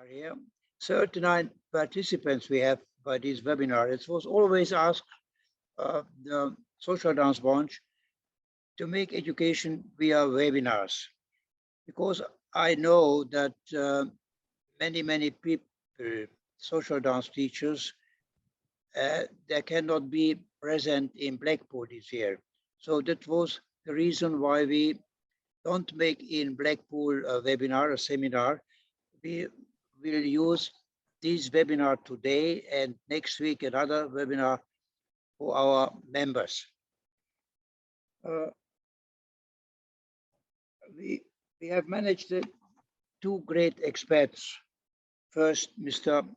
are here. 39 participants we have by this webinar. It was always asked the social dance branch to make education via webinars, because I know that many people, social dance teachers, they cannot be present in Blackpool this year. So that was the reason why we don't make in Blackpool a webinar, a seminar. We will use this webinar today and next week another webinar for our members. We have managed two great experts. First, Mr.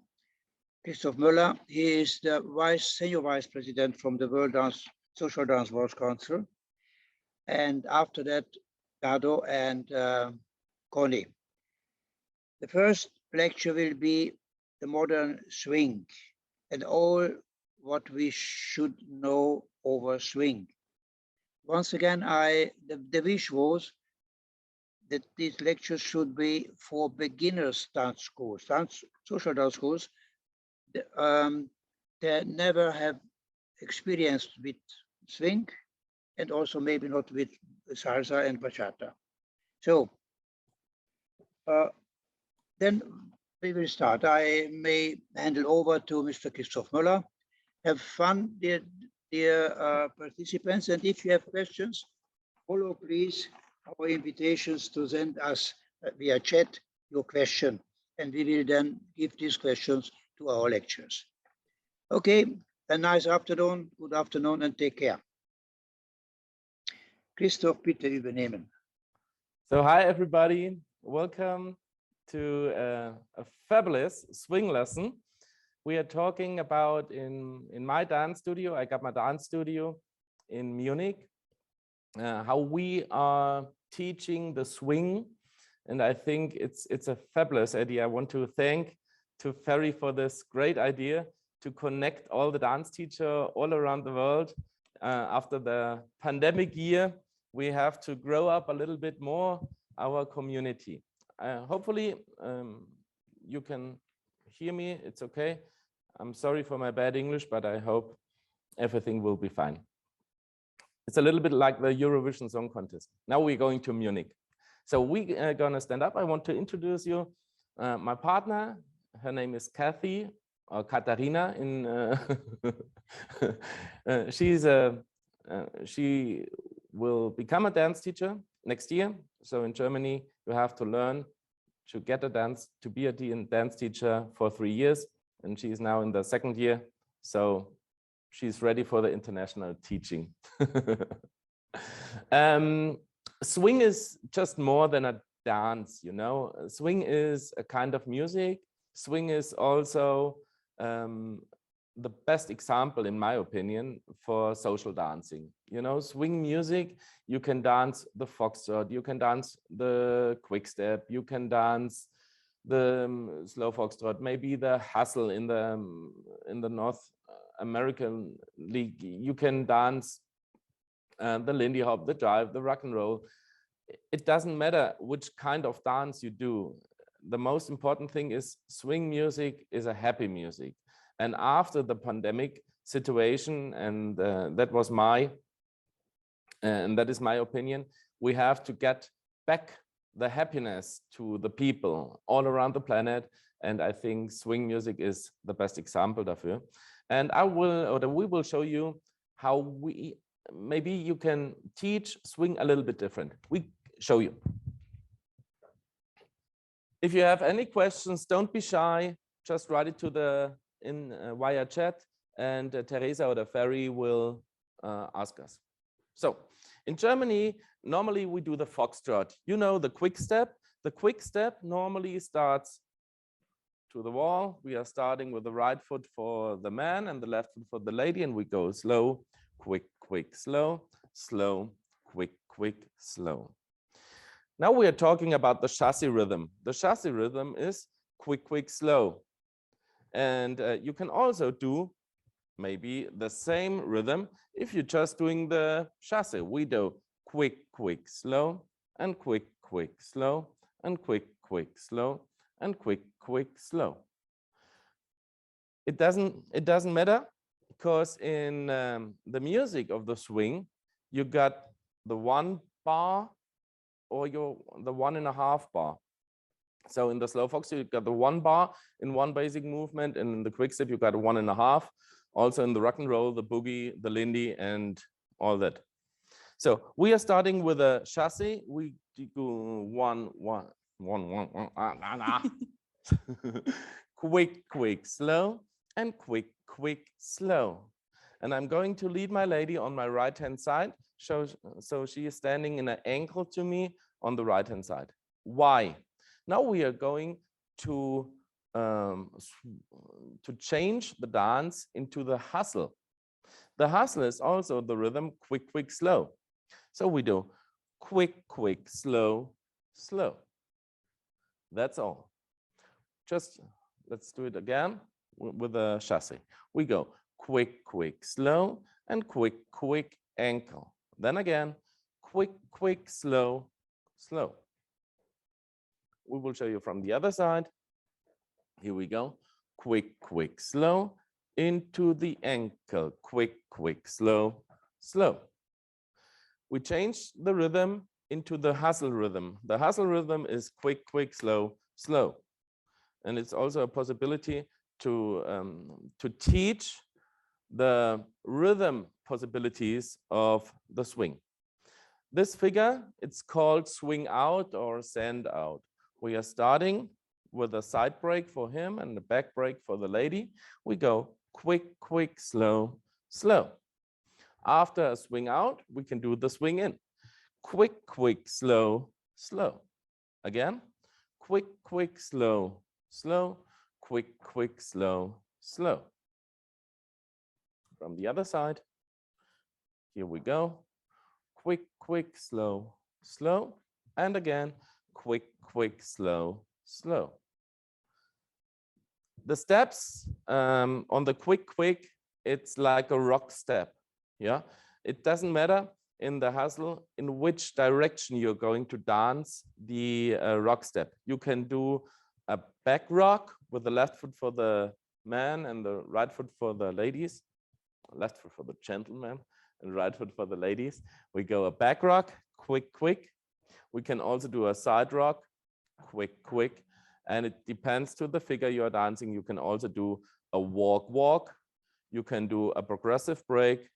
Christoph Möller. He is the senior vice president from the World Social Dance World Council. And after that, Dado and Conny. The first lecture will be the modern swing and all what we should know over swing. Once again, the wish was that these lectures should be for beginners dance schools, social dance schools. They never have experience with swing and also maybe not with salsa and bachata. So then we will start. I may hand it over to Mr. Christoph Möller. Have fun, dear participants, and if you have questions, follow please our invitations to send us via chat your question, and we will then give these questions to our lecturers. Okay, a nice afternoon, good afternoon, and take care. Christoph, bitte übernehmen. So hi everybody, welcome to a fabulous swing lesson. We are talking about in my dance studio. I got my dance studio in Munich, how we are teaching the swing, and I think it's a fabulous idea. I want to thank to Ferry for this great idea to connect all the dance teachers all around the world. After the pandemic year, we have to grow up a little bit more our community. Hopefully you can hear me, it's okay. I'm sorry for my bad English, but I hope everything will be fine. It's a little bit like the Eurovision Song Contest. Now we're going to Munich. So we're gonna stand up. I want to introduce you my partner. Her name is Kathy or Katharina. She will become a dance teacher next year. So in Germany, you have to learn to get a dance, to be a dance teacher for 3 years. And she is now in the 2nd year. So she's ready for the international teaching. Swing is just more than a dance, you know. Swing is a kind of music. Swing is also the best example, in my opinion, for social dancing. You know, swing music, you can dance the foxtrot, you can dance the quick step, you can dance the slow foxtrot, maybe the hustle in the North American League. You can dance the Lindy Hop, the jive, the rock and roll. It doesn't matter which kind of dance you do. The most important thing is swing music is a happy music. And after the pandemic situation, and that is my opinion, we have to get back the happiness to the people all around the planet. And I think swing music is the best example dafür. And we will show you how maybe you can teach swing a little bit different. We show you. If you have any questions, don't be shy. Just write it to via chat, and Teresa or the Ferry will ask us. So in Germany, normally we do the foxtrot. You know, the quick step. The quick step normally starts to the wall. We are starting with the right foot for the man and the left foot for the lady, and we go slow, quick, quick, slow, slow, quick, quick, slow. Now we are talking about the chassis rhythm. The chassis rhythm is quick, quick, slow. And you can also do maybe the same rhythm if you're just doing the chassis. We do quick, quick, slow, and quick, quick, slow, and quick, quick, slow, and quick, quick, slow. It doesn't matter, because in the music of the swing, you got the 1 bar or the 1.5 bar. So in the slow fox, you got the 1 bar in one basic movement, and in the quick step, you got a 1.5. Also in the rock and roll, the boogie, the lindy, and all that. So we are starting with a chassis. We go 1, 1, 1, 1, 1, quick, quick, slow, and quick, quick, slow. And I'm going to lead my lady on my right-hand side. So she is standing in an angle to me on the right-hand side. Why? Now we are going to change the dance into the hustle. The hustle is also the rhythm quick, quick, slow. So we do quick, quick, slow, slow. That's all. Just let's do it again with the chassis. We go quick, quick, slow, and quick, quick, ankle. Then again, quick, quick, slow, slow. We will show you from the other side. Here we go. Quick, quick, slow, into the ankle. Quick, quick, slow, slow. We change the rhythm into the hustle rhythm. The hustle rhythm is quick, quick, slow, slow. And it's also a possibility to teach the rhythm possibilities of the swing. This figure, it's called swing out or send out. We are starting with a side break for him and a back break for the lady. We go quick, quick, slow, slow. After a swing out, we can do the swing in. Quick, quick, slow, slow. Again, quick, quick, slow, slow, quick, quick, slow, slow. From the other side, here we go. Quick, quick, slow, slow. And again, quick, quick, slow, slow. The steps on the quick, quick, it's like a rock step. Yeah, it doesn't matter in the hustle in which direction you're going to dance the rock step. You can do a back rock with the left foot for the man and the right foot for the ladies, left foot for the gentleman and right foot for the ladies. We go a back rock, quick, quick. We can also do a side rock, quick, quick. And it depends to the figure you're dancing. You can also do a walk, walk. You can do a progressive break,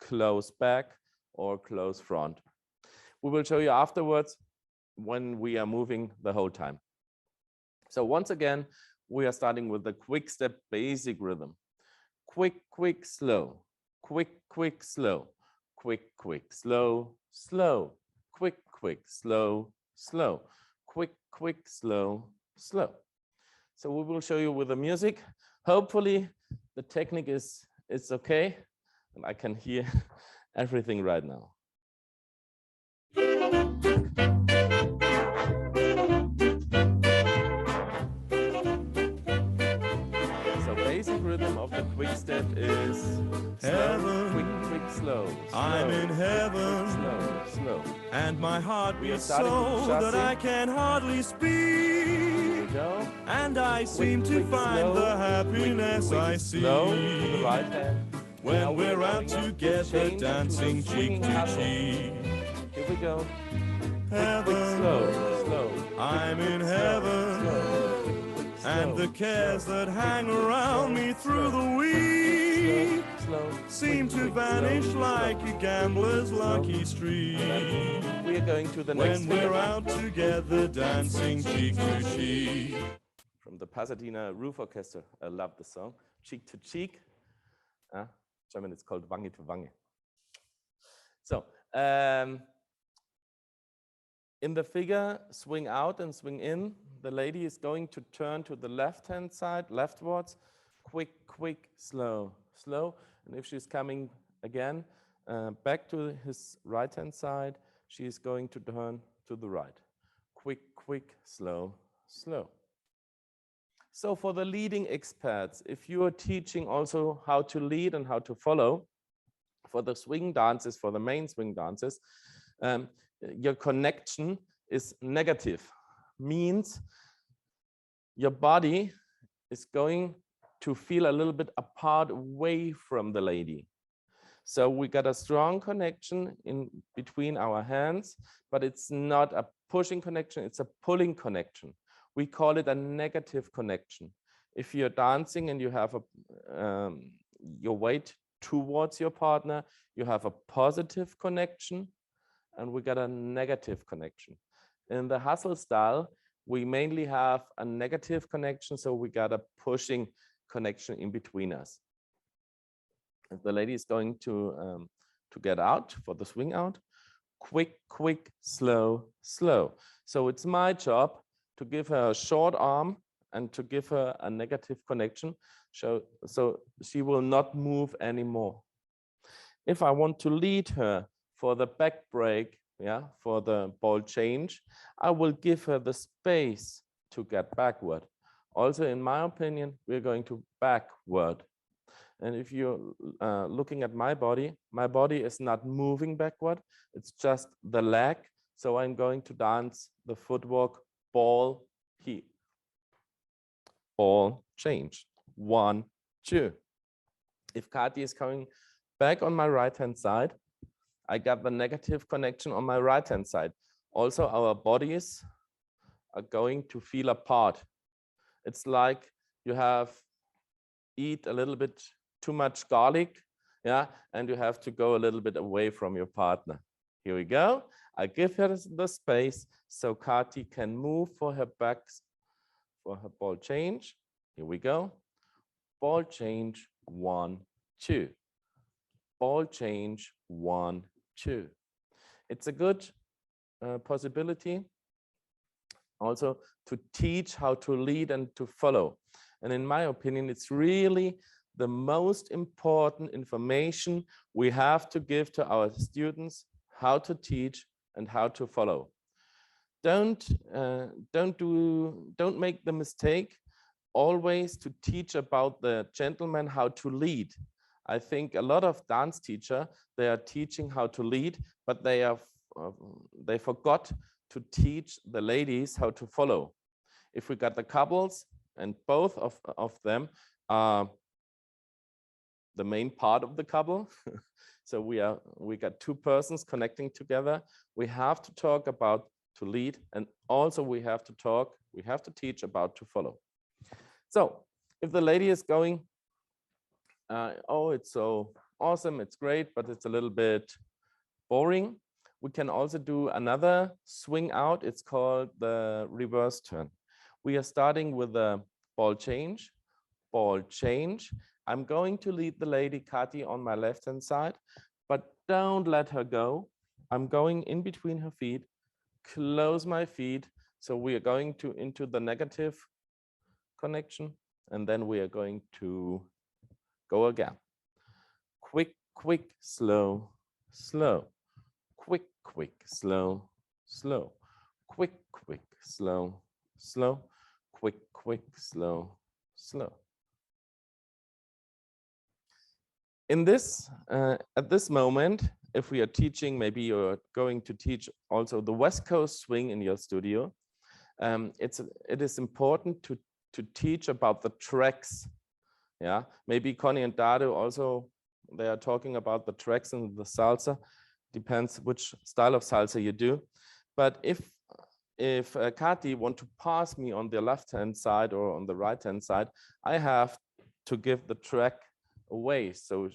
close back, or close front. We will show you afterwards when we are moving the whole time. So once again, we are starting with the quick step basic rhythm. Quick, quick, slow, quick, quick, slow, quick, quick, slow, slow, quick, quick, slow, slow, quick, quick, slow, slow. So we will show you with the music. Hopefully the technique is okay and I can hear everything right now. So basic rhythm of the quick step is slow, quick, quick, slow, slow. I'm in heaven, quick, slow, slow. And my heart beats so that I can hardly speak. And I seem to find the happiness I see when we're out together dancing cheek to cheek. Here we go. Heaven, slow, slow. I'm in heaven, and the cares that hang around me through the week seem to vanish like a gambler's lucky streak. We are going to the next when we're out together dancing cheek to cheek. From the Pasadena Roof Orchestra, I love the song. Cheek to cheek. German, it's called Wange to Wange. So, in the figure, swing out and swing in, the lady is going to turn to the left-hand side, leftwards, quick, quick, slow, slow. And if she's coming again back to his right-hand side, she's going to turn to the right. Quick, quick, slow, slow. So for the leading experts, if you are teaching also how to lead and how to follow, for the swing dances, for the main swing dances, your connection is negative. Means your body is going to feel a little bit apart away from the lady. So we got a strong connection in between our hands, but it's not a pushing connection, it's a pulling connection. We call it a negative connection. If you're dancing and you have your weight towards your partner, you have a positive connection, and we got a negative connection. In the hustle style, we mainly have a negative connection, so we got a pushing connection in between us. If the lady is going to get out for the swing out, quick, quick, slow, slow. So it's my job to give her a short arm and to give her a negative connection, so she will not move anymore. If I want to lead her for the back break, yeah, for the ball change, I will give her the space to get backward. Also, in my opinion, we're going to backward. And if you're looking at my body is not moving backward, it's just the leg. So I'm going to dance the footwork, ball, he, ball, change, 1, 2. If Kati is coming back on my right-hand side, I got the negative connection on my right-hand side. Also, our bodies are going to feel apart. It's like you have eat a little bit too much garlic, yeah, and you have to go a little bit away from your partner. Here we go. I give her the space so Kati can move for her back, for her ball change. Here we go. Ball change, 1, 2. Ball change, 1, 2. It's a good possibility also to teach how to lead and to follow. And in my opinion, it's really the most important information we have to give to our students, how to teach and how to follow. Don't make the mistake always to teach about the gentleman how to lead. I think a lot of dance teachers, they are teaching how to lead, but they forgot to teach the ladies how to follow. If we got the couples and both of them are the main part of the couple, so we got two persons connecting together, we have to talk about to lead, and also we have to teach about to follow. So if the lady is going, oh, it's so awesome, it's great, but it's a little bit boring, we can also do another swing out. It's called the reverse turn. We are starting with a ball change, ball change. I'm going to lead the lady Kati on my left-hand side, but don't let her go. I'm going in between her feet, close my feet. So we are going into the negative connection, and then we are going to go again. Quick, quick, slow, slow. Quick, quick, slow, slow. Quick, quick, slow, slow. Quick, quick, slow, slow. In this, at this moment, if we are teaching, maybe you're going to teach also the West Coast swing in your studio. It is important to teach about the tracks. Yeah, maybe Conny&Dado also, they are talking about the tracks in the salsa. Depends which style of salsa you do. But if Kati want to pass me on the left-hand side or on the right-hand side, I have to give the track away so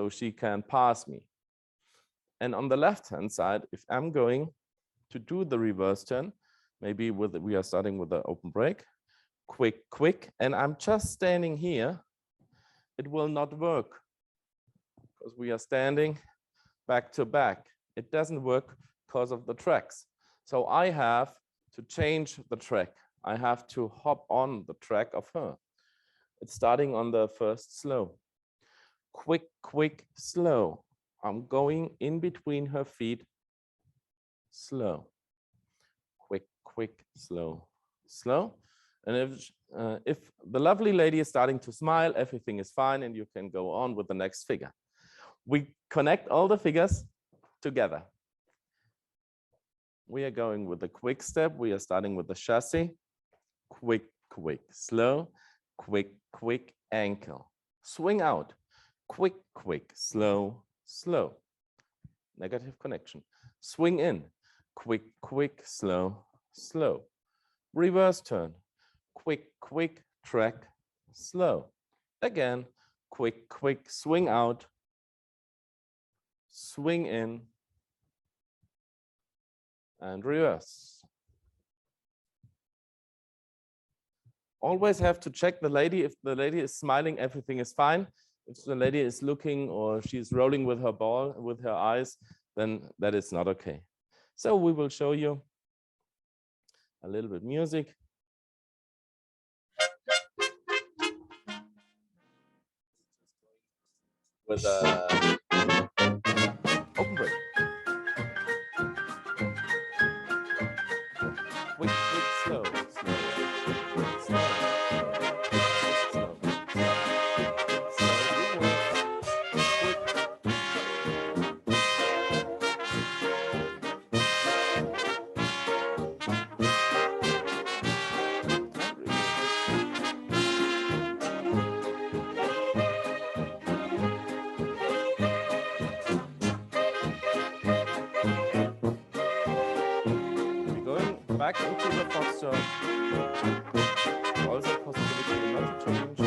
she can pass me. And on the left-hand side, if I'm going to do the reverse turn, maybe we are starting with the open break, quick, quick, and I'm just standing here, it will not work because we are standing back to back. It doesn't work because of the tracks. So I have to change the track. I have to hop on the track of her. It's starting on the first slow. Quick, quick, slow. I'm going in between her feet. Slow. Quick, quick, slow, slow. And if the lovely lady is starting to smile, everything is fine and you can go on with the next figure. We connect all the figures together. We are going with the quick step. We are starting with the chassis. Quick, quick, slow, quick, quick, ankle. Swing out, quick, quick, slow, slow. Negative connection. Swing in, quick, quick, slow, slow. Reverse turn, quick, quick, track, slow. Again, quick, quick, swing out, swing in, and reverse. Always have to check the lady. If the lady is smiling, everything is fine. If the lady is looking or she's rolling with her ball, with her eyes, then that is not okay. So we will show you a little bit music. With a open break. Quick, quick, slow, slow, quick, quick, slow, slow, back into the foxtrot. Also possibility not to change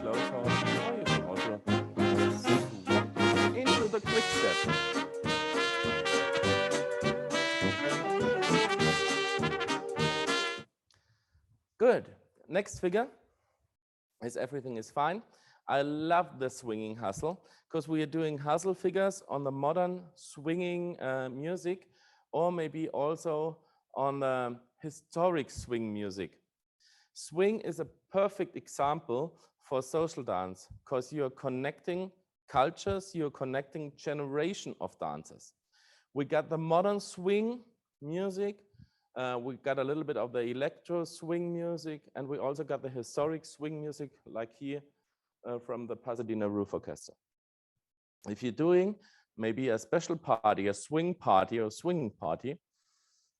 close horse, or you can also into the quick step. Good. Next figure is everything is fine. I love the swinging hustle because we are doing hustle figures on the modern swinging music, or maybe also on the historic swing music. Swing is a perfect example for social dance because you're connecting cultures, you're connecting generation of dancers. We got the modern swing music, we got a little bit of the electro swing music, and we also got the historic swing music like here from the Pasadena Roof Orchestra. If you're doing maybe a special party, a swing party or swinging party,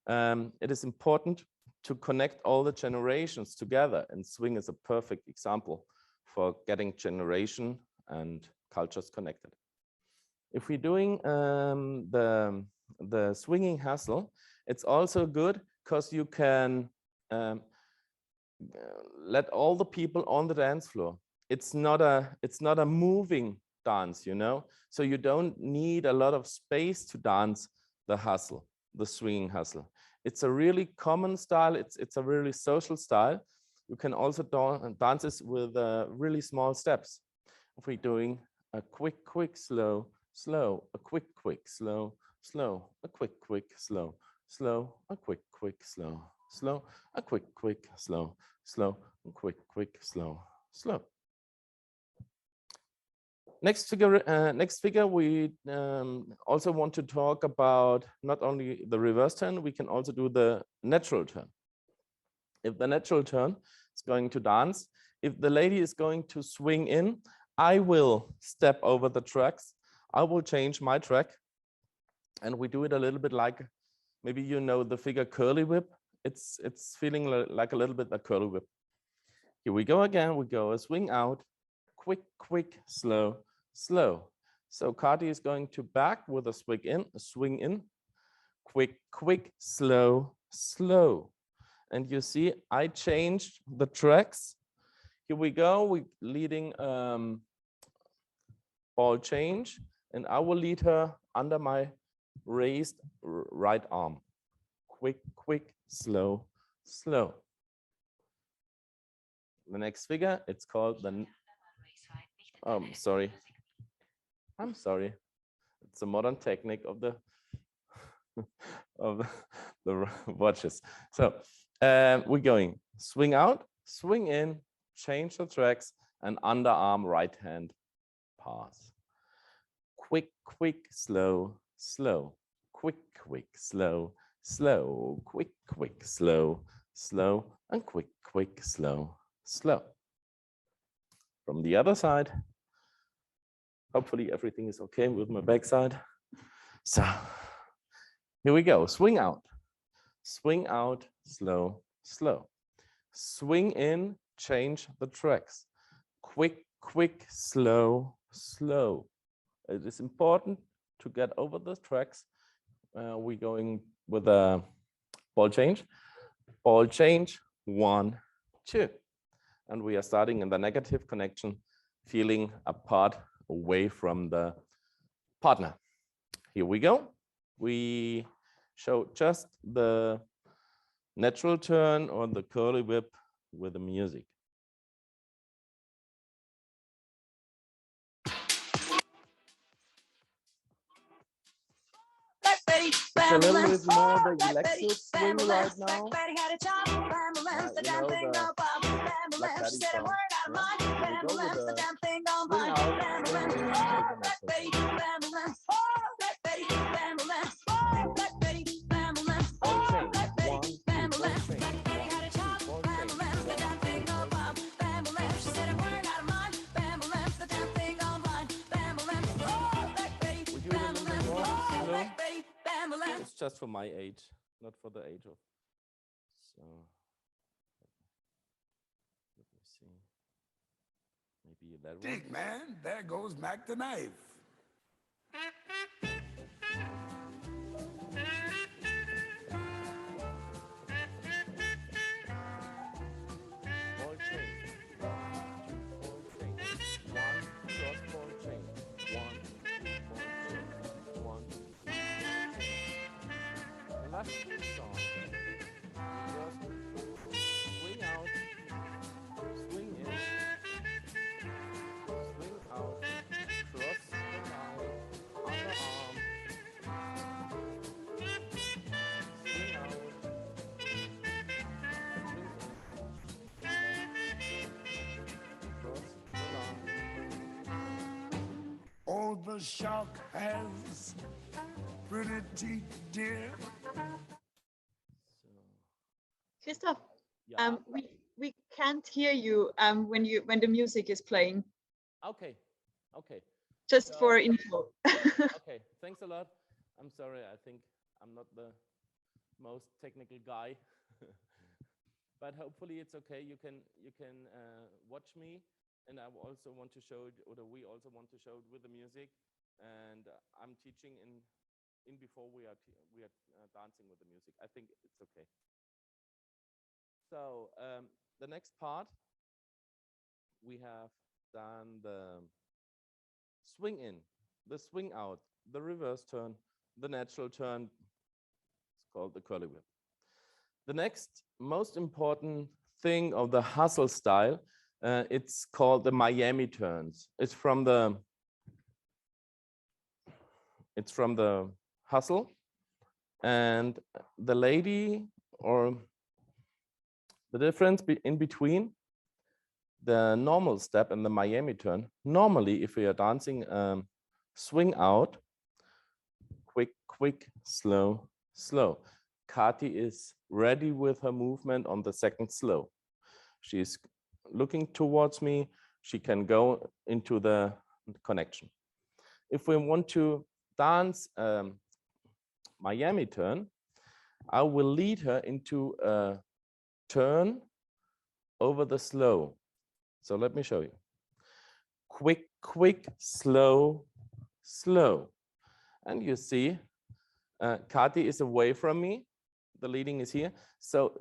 it is important to connect all the generations together, and swing is a perfect example for getting generation and cultures connected. If we're doing the swinging hustle, it's also good because you can let all the people on the dance floor. It's not a moving dance, you know, so you don't need a lot of space to dance the hustle, the swinging hustle. It's a really common style. It's a really social style. You can also dance this with really small steps. If we're doing a quick, quick, slow, slow, a quick, quick, slow, slow, a quick, quick, slow, slow, a quick, quick, slow, slow, a quick, quick, slow, slow, a quick, quick, slow, slow. Next figure, we also want to talk about not only the reverse turn, we can also do the natural turn. If the natural turn is going to dance, if the lady is going to swing in, I will step over the tracks. I will change my track, and we do it a little bit like, maybe you know the figure curly whip. It's feeling like a little bit a curly whip. Here we go again. We go a swing out, quick, quick, slow, slow. So Kati is going to back with a swing in, quick, quick, slow, slow. And you see, I changed the tracks. Here we go, we're leading ball change, and I will lead her under my raised right arm. Quick, quick, slow, slow. The next figure, it's called the, oh, sorry. I'm sorry. It's a modern technique of the of the watches. So we're going swing out, swing in, change the tracks, and underarm right hand pass. Quick, quick, slow, slow. Quick, quick, slow, slow. Quick, quick, slow, slow, and quick, quick, slow, slow. From the other side. Hopefully everything is okay with my backside. So here we go, swing out, slow, slow. swing in, change the tracks. Quick, quick, slow, slow. It is important to get over the tracks. We're going with a ball change. Ball change, 1, 2. And we are starting in the negative connection, feeling apart, away from the partner. Here we go. We show just the natural turn or the curly whip with the music. It's a little bit more the electro swing right now. You know, the Black Daddy song. Yeah? We go with the swing out, swing in, with It's just for my age, not for the age of. So let me see. Maybe that one. Dig, man, there goes Mac the knife. Ball change. 2 ball change. 1 cross ball change. 1 2 ball change. 1 2 change. The last song. Just swing out, swing in, swing out, cross the line, underarm, swing out, swing in, cross the line. Oh, the shark has pretty teeth, dear. Christoph, Yeah. we can't hear you when the music is playing. Okay. Okay. Just So- for info. Okay. Thanks a lot. I'm sorry. I think I'm not the most technical guy, but hopefully it's okay. You can watch me, and I also want to show it, or we also want to show it with the music. And I'm teaching in before we are dancing with the music. I think it's okay. So the next part, we have done the swing in, the swing out, the reverse turn, the natural turn. It's called the curly whip. The next most important thing of the hustle style, it's called the Miami turns. It's from the hustle, and the lady, or the difference in between the normal step and the Miami turn. Normally, if we are dancing swing out, quick, quick, slow, slow. Kati is ready with her movement on the second slow. She's looking towards me. She can go into the connection. If we want to dance Miami turn, I will lead her into a turn over the slow. So let me show you. Quick, quick, slow, slow. And you see, Kati is away from me. The leading is here. So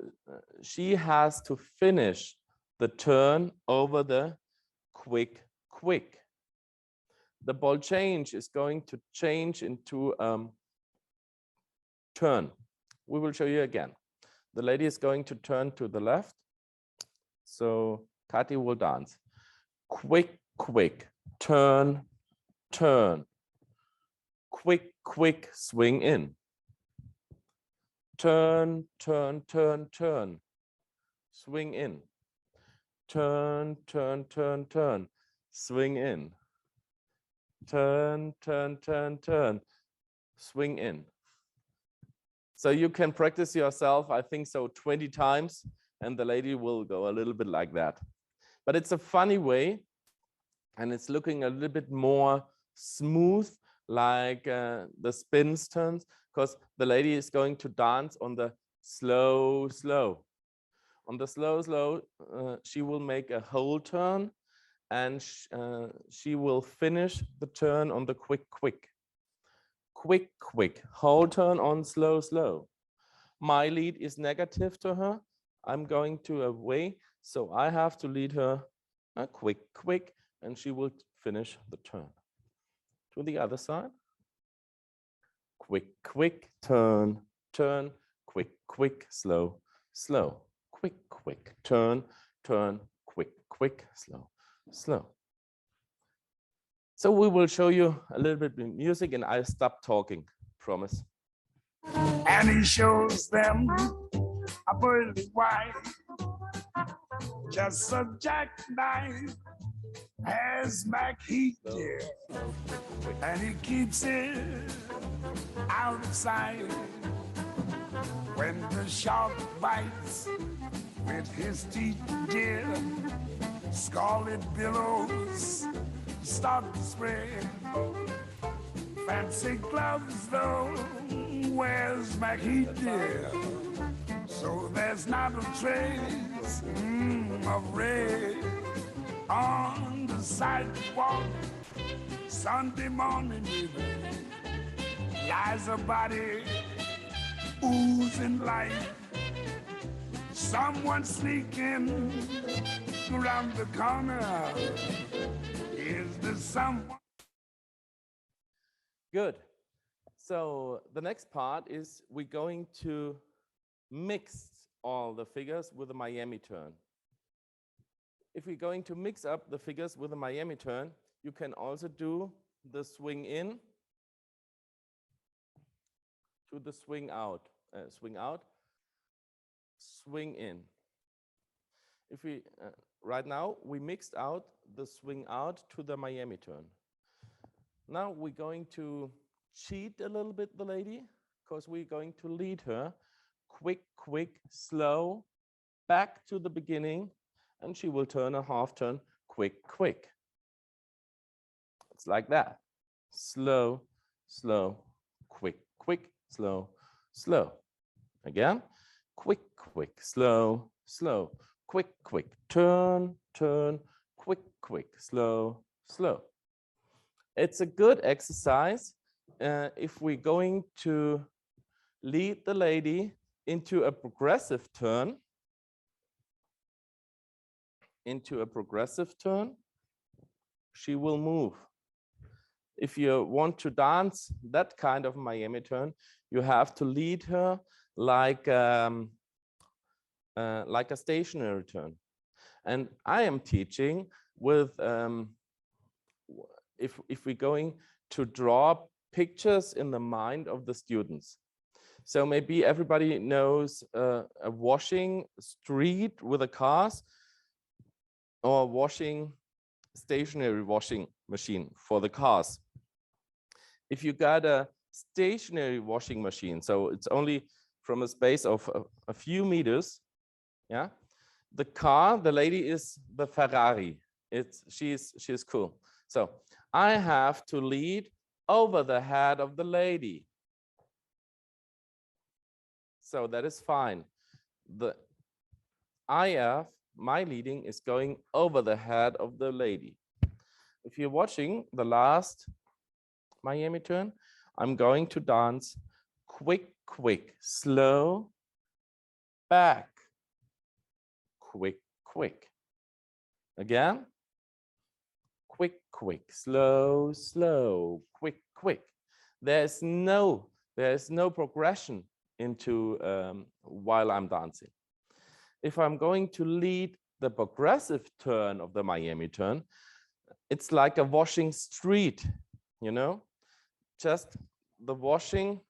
she has to finish the turn over the quick, quick. The ball change is going to change into turn. We will show you again. The lady is going to turn to the left. So Kati will dance. Quick, quick, turn, turn. Quick, quick, swing in. Turn, turn, turn, turn. Swing in. Turn, turn, turn, turn. Swing in. Turn, turn, turn, turn. Swing in. So you can practice yourself, I think so, 20 times, and the lady will go a little bit like that. But it's a funny way, and it's looking a little bit more smooth, like the spins turns, because the lady is going to dance on the slow, slow. On the slow, slow, she will make a whole turn, and she will finish the turn on the quick, quick. Quick, quick, whole turn on slow, slow. My lead is negative to her. I'm going to away, so I have to lead her a quick, quick, and she will finish the turn. To the other side. Quick, quick, turn, turn, quick, quick, slow, slow. Quick, quick, turn, turn, quick, quick, slow, slow. So we will show you a little bit of music and I'll stop talking, promise. And he shows them a pearly white, just a jackknife as Mac Heat did, and he keeps it out of sight. When the shark bites with his teeth, dear, scarlet billows start to spread. Fancy gloves though, where's Mac Heat, dear? So there's not a trace of red on the sidewalk. Sunday morning even lies a body oozing life. Someone sneaking around the corner. Is there someone? Good. So the next part is we're going to mix all the figures with a Miami turn. If we're going to mix up the figures with a Miami turn, you can also do the swing in to the swing out, swing out, swing in. If we, right now, we mixed out the swing out to the Miami turn. Now we're going to cheat a little bit the lady, because we're going to lead her quick, quick, slow, back to the beginning, and she will turn a half turn, quick, quick. It's like that. Slow, slow, quick, quick, slow, slow. Again, quick, quick, slow, slow, quick, quick, turn, turn, quick, quick, slow, slow. It's a good exercise if we're going to lead the lady into a progressive turn. Into a progressive turn, she will move. If you want to dance that kind of Miami turn, you have to lead her like a stationary turn. And I am teaching with, if we're going to draw pictures in the mind of the students. So maybe everybody knows a washing street with the cars, or washing stationary washing machine for the cars. If you got a stationary washing machine, so it's only from a space of a few meters, yeah. The car, the lady is the Ferrari. She's cool. So I have to lead over the head of the lady. So that is fine. The IF, my leading, is going over the head of the lady. If you're watching the last Miami turn, I'm going to dance quick, quick, slow, back, quick, quick. Again, quick, quick, slow, slow, quick, quick. There's no progression into while I'm dancing. If I'm going to lead the progressive turn of the Miami turn, it's like a washing street, you know, just the washing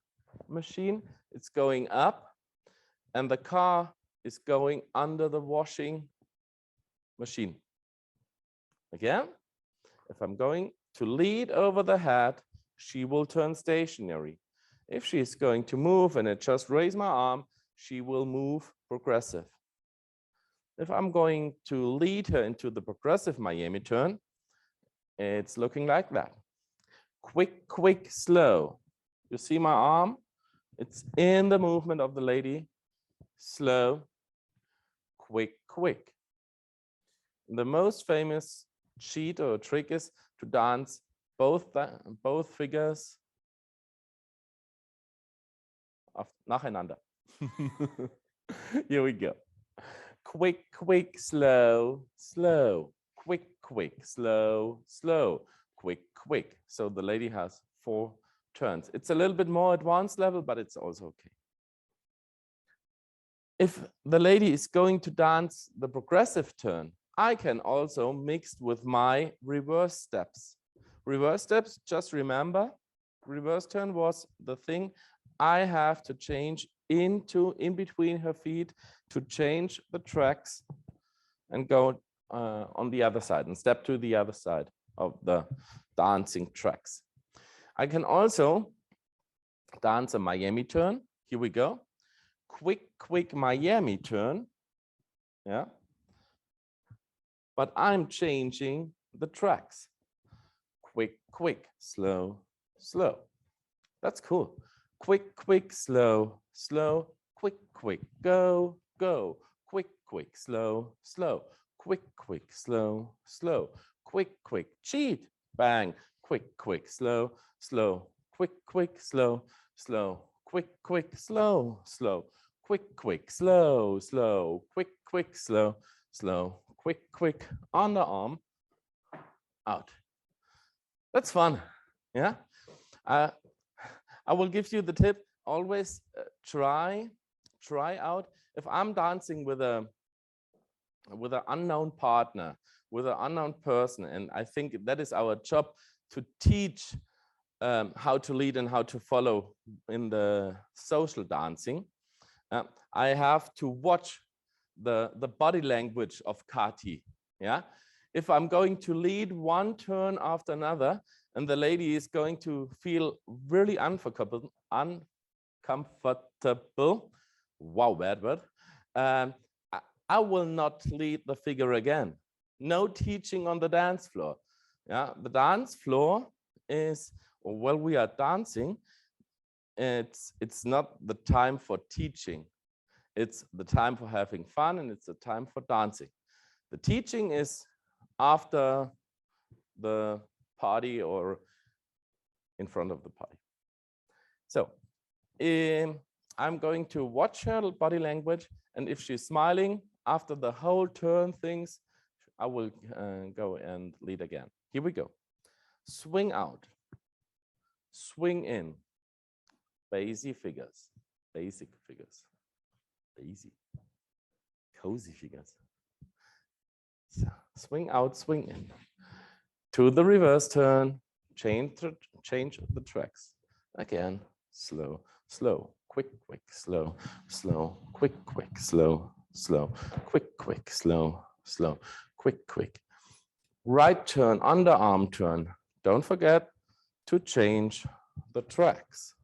machine, it's going up and the car is going under the washing machine. Again, if I'm going to lead over the head, she will turn stationary. If she's going to move and I just raise my arm, she will move progressive. If I'm going to lead her into the progressive Miami turn, it's looking like that. Quick, quick, slow. You see my arm? It's in the movement of the lady. Slow, quick, quick. The most famous cheat or trick is to dance both figures nacheinander. Here we go. Quick, quick, slow, slow. Quick, quick, slow, slow. Quick, quick. So the lady has 4 turns. It's a little bit more advanced level, but it's also okay. If the lady is going to dance the progressive turn, I can also mix with my reverse steps. Reverse steps, just remember, reverse turn was the thing I have to change in between her feet to change the tracks and go on the other side and step to the other side of the dancing tracks. I can also dance a Miami turn. Here we go. Quick, quick Miami turn. Yeah. But I'm changing the tracks. Quick, quick, slow, slow. That's cool. Quick, quick, slow, slow. Quick, quick, go, go. Quick, quick, slow, slow. Quick, quick, slow, slow. Quick, quick, cheat, bang. Quick, quick, slow, slow. Quick, quick, slow, slow. Quick, quick, slow, slow. Quick, quick, slow, slow. Quick, quick, slow, slow. Quick, quick, underarm, out. That's fun, yeah? I will give you the tip, always try out. If I'm dancing with an unknown partner, with an unknown person, and I think that is our job to teach how to lead and how to follow in the social dancing. I have to watch the body language of Kati. Yeah, if I'm going to lead one turn after another, and the lady is going to feel really uncomfortable. Wow, bad word. I will not lead the figure again. No teaching on the dance floor. Yeah, the dance floor is, while we are dancing, it's not the time for teaching. It's the time for having fun, and it's the time for dancing. The teaching is after the party or in front of the party. So I'm going to watch her body language, and if she's smiling after the whole turn things, I will go and lead again. Here we go. Swing out, swing in, basic figures, basic figures, basic, cozy figures. So, swing out, swing in. To the reverse turn, change the tracks. Again, slow, slow, quick, quick, slow, slow, quick, quick, slow, slow, quick, quick, slow, slow, quick, quick. Right turn, underarm turn. Don't forget to change the tracks.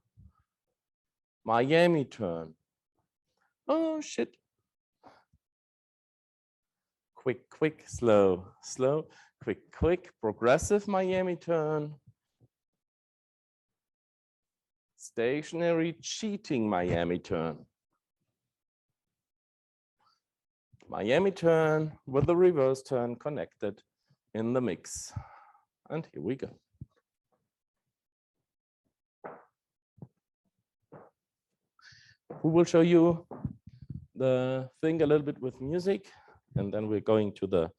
Miami turn. Oh, shit. Quick, quick, slow, slow, quick, quick, progressive Miami turn. Stationary cheating Miami turn. Miami turn with the reverse turn connected in the mix. And here we go. Who will show you the thing a little bit with music? And then we're going to the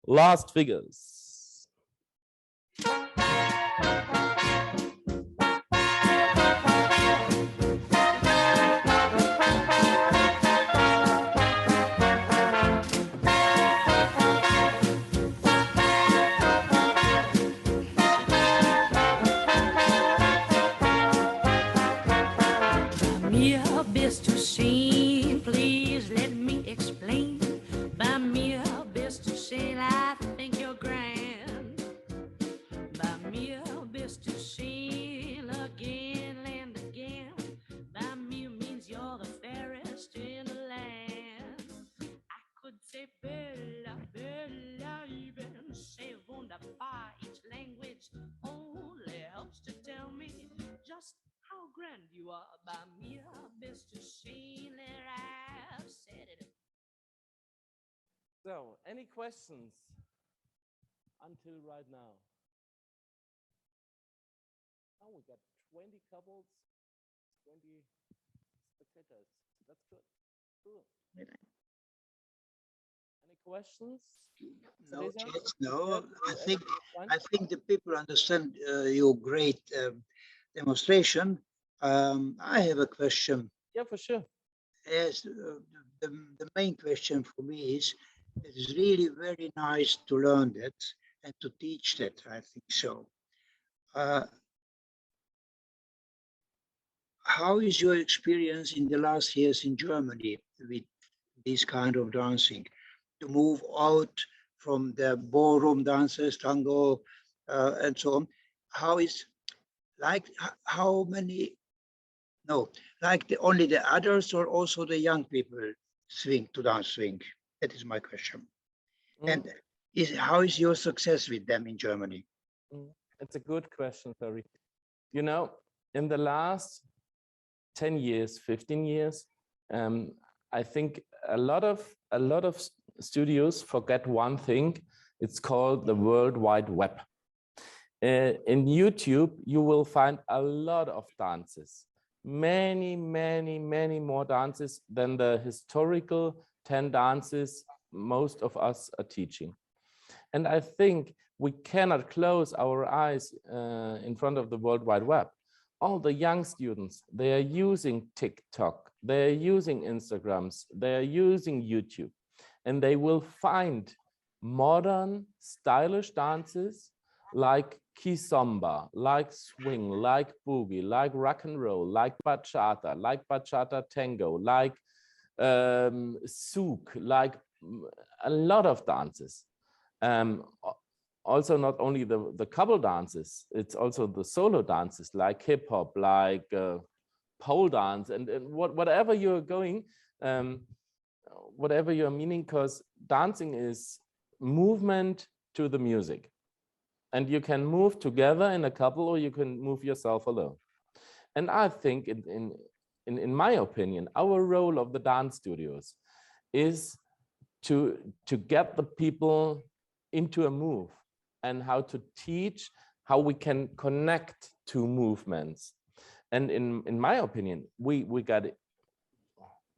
last figures. Mere best to sing, please let me explain. By mere best to sing, I think you're grand. By mere best to sing again and again. By mere means you're the fairest in the land. I could say bella, bella, even say wunderbar. Each language only helps to tell me just how grand you are. By mere best to sing that I've said it. So, any questions until right now? Oh, we got 20 couples, 20 spectators. That's good. Cool. Any questions? No, Teresa? Jess, no. Yes, I think the people understand your great demonstration. I have a question. yeah, for sure. Yes, the main question for me is, it is really very nice to learn that and to teach that, I think so. How is your experience in the last years in Germany with this kind of dancing? To move out from the ballroom dances, tango, and so on. How is like how many? No, like only the adults or also the young people swing to dance swing? That is my question. And how is your success with them in Germany? It's a good question, Ferry. You know, in the last 10 years, 15 years, I think a lot of studios forget one thing. It's called the World Wide Web. In YouTube, you will find a lot of dances, many more dances than the historical 10 dances most of us are teaching. And I think we cannot close our eyes in front of the World Wide Web. All the young students, they are using TikTok, they are using Instagrams, they are using YouTube, and they will find modern, stylish dances like kizomba, like swing, like boogie, like rock and roll, like bachata tango, like souk, like a lot of dances. Also not only the couple dances, it's also the solo dances like hip hop, like pole dance, and whatever you're going, whatever you're meaning, because dancing is movement to the music. And you can move together in a couple or you can move yourself alone. And I think in my opinion, our role of the dance studios is to get the people into a move and how to teach how we can connect to movements. And in my opinion, we got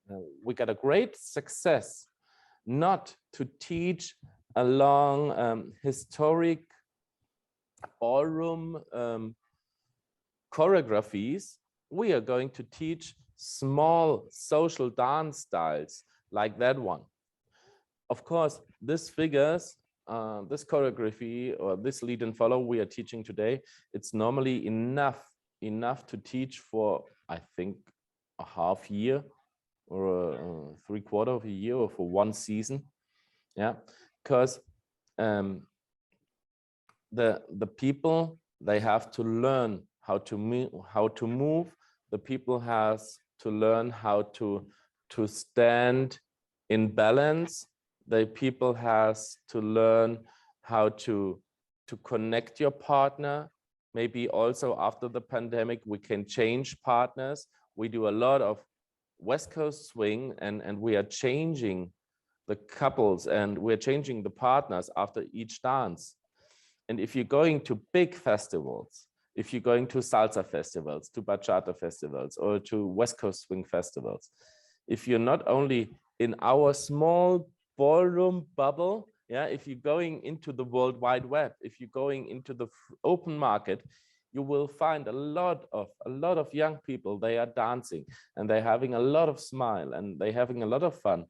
a great success not to teach along historic ballroom choreographies. We are going to teach small social dance styles like that one. Of course, this figures, this choreography or this lead and follow we are teaching today, it's normally enough to teach for, I think, a half year or 3/4 of a year or for one season. Yeah, because the people, they have to learn how to move. The people has to learn how to stand in balance. The people has to learn how to connect your partner. Maybe also after the pandemic, we can change partners. We do a lot of West Coast swing and we are changing the couples and we're changing the partners after each dance. And if you're going to big festivals, if you're going to salsa festivals, to bachata festivals, or to West Coast swing festivals, if you're not only in our small ballroom bubble, yeah, if you're going into the World Wide Web, if you're going into the open market, you will find a lot of young people. They are dancing and they're having a lot of smile and they're having a lot of fun.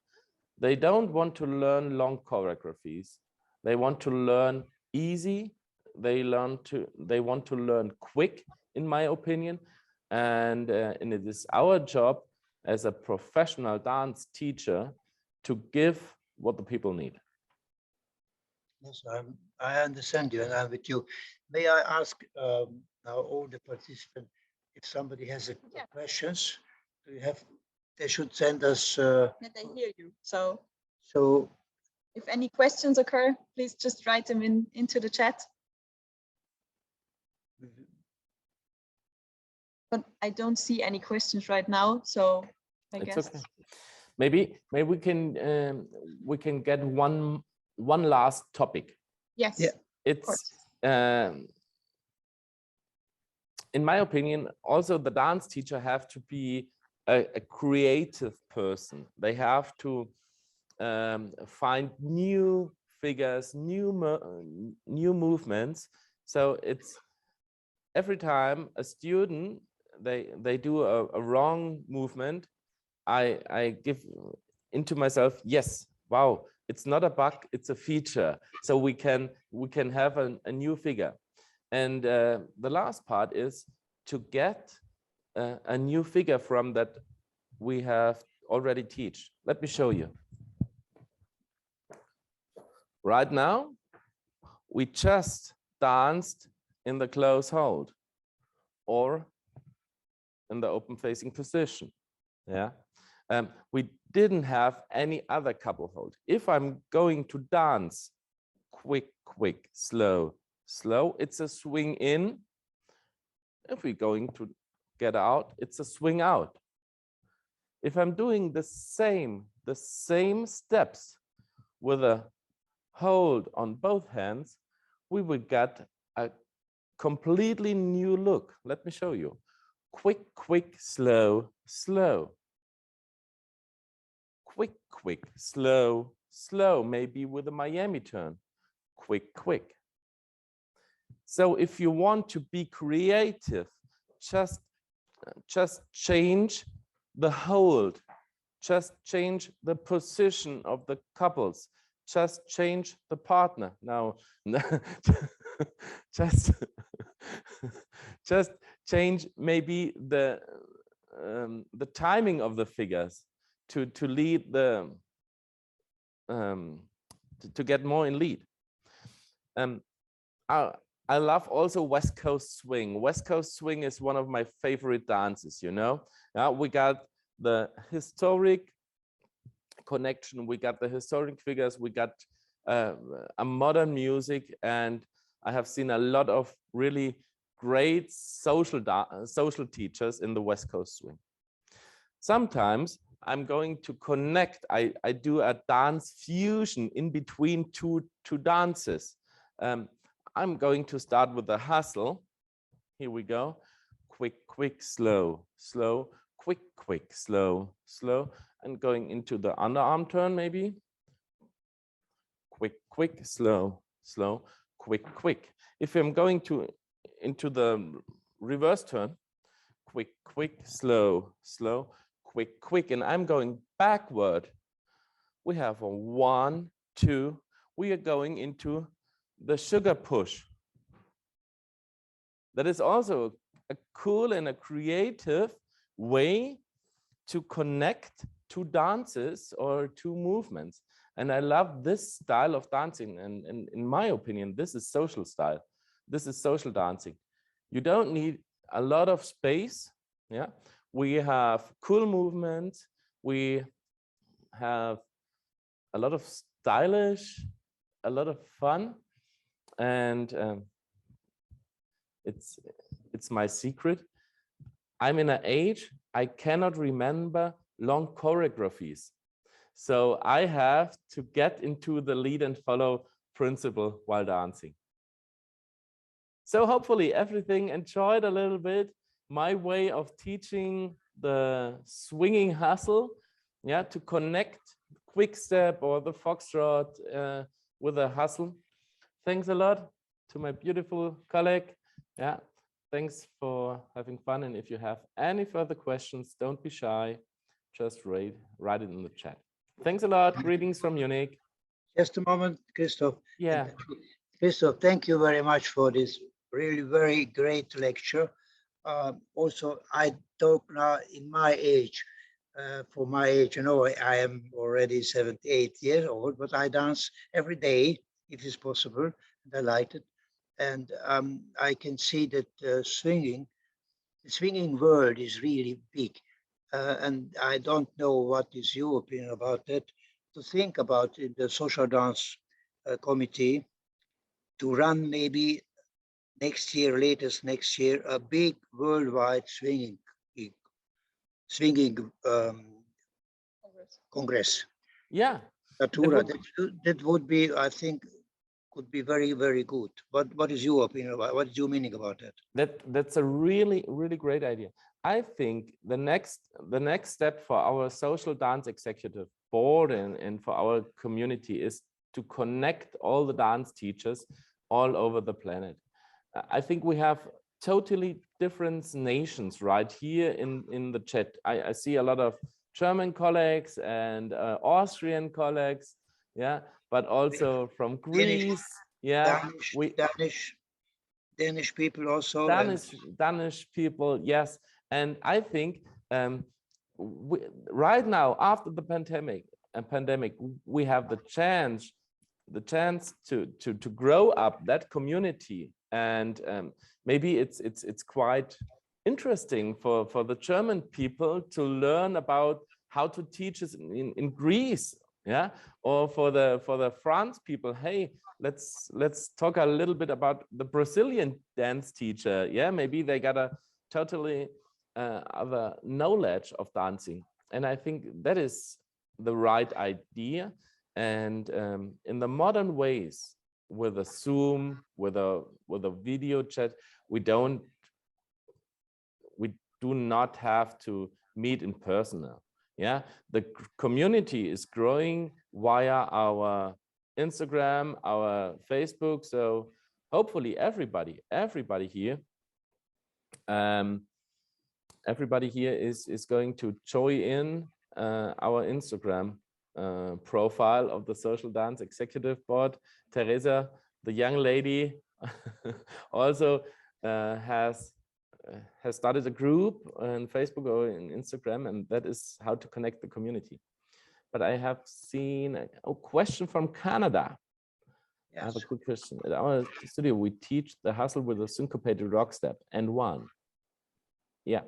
They don't want to learn long choreographies. They want to learn easy. They want to learn quick, in my opinion. And it is our job as a professional dance teacher to give what the people need. Yes, I understand you and I'm with you. May I ask now all the participants if somebody has questions? Do you have? They should send us. That I hear you. So So if any questions occur, please just write them into the chat. But I don't see any questions right now, so I guess. Okay. Maybe we can get one last topic. Yes. Yeah. It's in my opinion, also the dance teacher have to be a creative person. They have to find new figures, new movements. So it's every time a student they do a wrong movement, I give into myself, yes, wow, it's not a bug, it's a feature. So we can have a new figure. And the last part is to get a new figure from that we have already teach. Let me show you. Right now, we just danced in the close hold or in the open facing position. Yeah. We didn't have any other couple hold. If I'm going to dance quick, quick, slow, slow, it's a swing in. If we're going to get out, it's a swing out. If I'm doing the same steps with a hold on both hands, we will get a completely new look. Let me show you. Quick, quick, slow, slow. Quick, quick, slow, slow, maybe with a Miami turn. Quick, quick. So if you want to be creative, just change the hold, just change the position of the couples, just change the partner. Now, just change maybe the timing of the figures to lead the to get more in lead. I love also West Coast swing. West Coast swing is one of my favorite dances, you know. We got the historic connection, we got the historic figures, we got a modern music, and I have seen a lot of really great social teachers in the West Coast swing. Sometimes I'm going to connect, I do a dance fusion in between two dances. I'm going to start with the hustle. Here we go. Quick, quick, slow, slow, quick, quick, slow, slow. And going into the underarm turn maybe. Quick, quick, slow, slow, quick, quick. If I'm going into the reverse turn, quick, quick, slow, slow, quick, quick. And I'm going backward. We have a 1, 2. We are going into the sugar push. That is also a cool and a creative way to connect two dances or two movements. And I love this style of dancing. And in my opinion, this is social style. This is social dancing. You don't need a lot of space. Yeah, we have cool movements. We have a lot of stylish, a lot of fun. And it's my secret. I'm in an age I cannot remember long choreographies, so I have to get into the lead and follow principle while dancing. So hopefully everything enjoyed a little bit my way of teaching the swinging hustle, yeah, to connect quick step or the foxtrot with a hustle. Thanks a lot to my beautiful colleague. Yeah, thanks for having fun. And if you have any further questions, don't be shy. Just write it in the chat. Thanks a lot. Greetings from Munich. Just a moment, Christoph. Yeah. Christoph, thank you very much for this really very great lecture. Also, I talk now in my age. For my age, you know, I am already 78 years old, but I dance every day if it's possible, and I like it. And I can see that the swinging world is really big. And I don't know what is your opinion about that, to think about in the social dance committee to run maybe latest next year, a big worldwide swinging Congress. Yeah, Natura, would- that would be, I think, could be very, very good. But what is your opinion about, what is your meaning about that? that's a really, really great idea. I think the next step for our social dance executive board and for our community is to connect all the dance teachers all over the planet. I think we have totally different nations right here in the chat. I see a lot of German colleagues and Austrian colleagues, yeah, but also from Greece, yeah, Danish people also. Danish people, yes. And I think right now, after the pandemic, we have the chance to grow up that community, and maybe it's quite interesting for the German people to learn about how to teach us in Greece, yeah, or for the France people, hey, let's talk a little bit about the Brazilian dance teacher, yeah, maybe they got a totally other knowledge of dancing. And I think that is the right idea. And in the modern ways, with a Zoom, with a video chat, we do not have to meet in person now. Yeah, the community is growing via our Instagram, our Facebook. So hopefully everybody here is going to join in our Instagram profile of the Social Dance Executive Board. Teresa, the young lady, also has started a group on Facebook or in Instagram, and that is how to connect the community. But I have seen a question from Canada. Yes. I have a quick question. At our studio, we teach the hustle with a syncopated rock step and one. Yeah,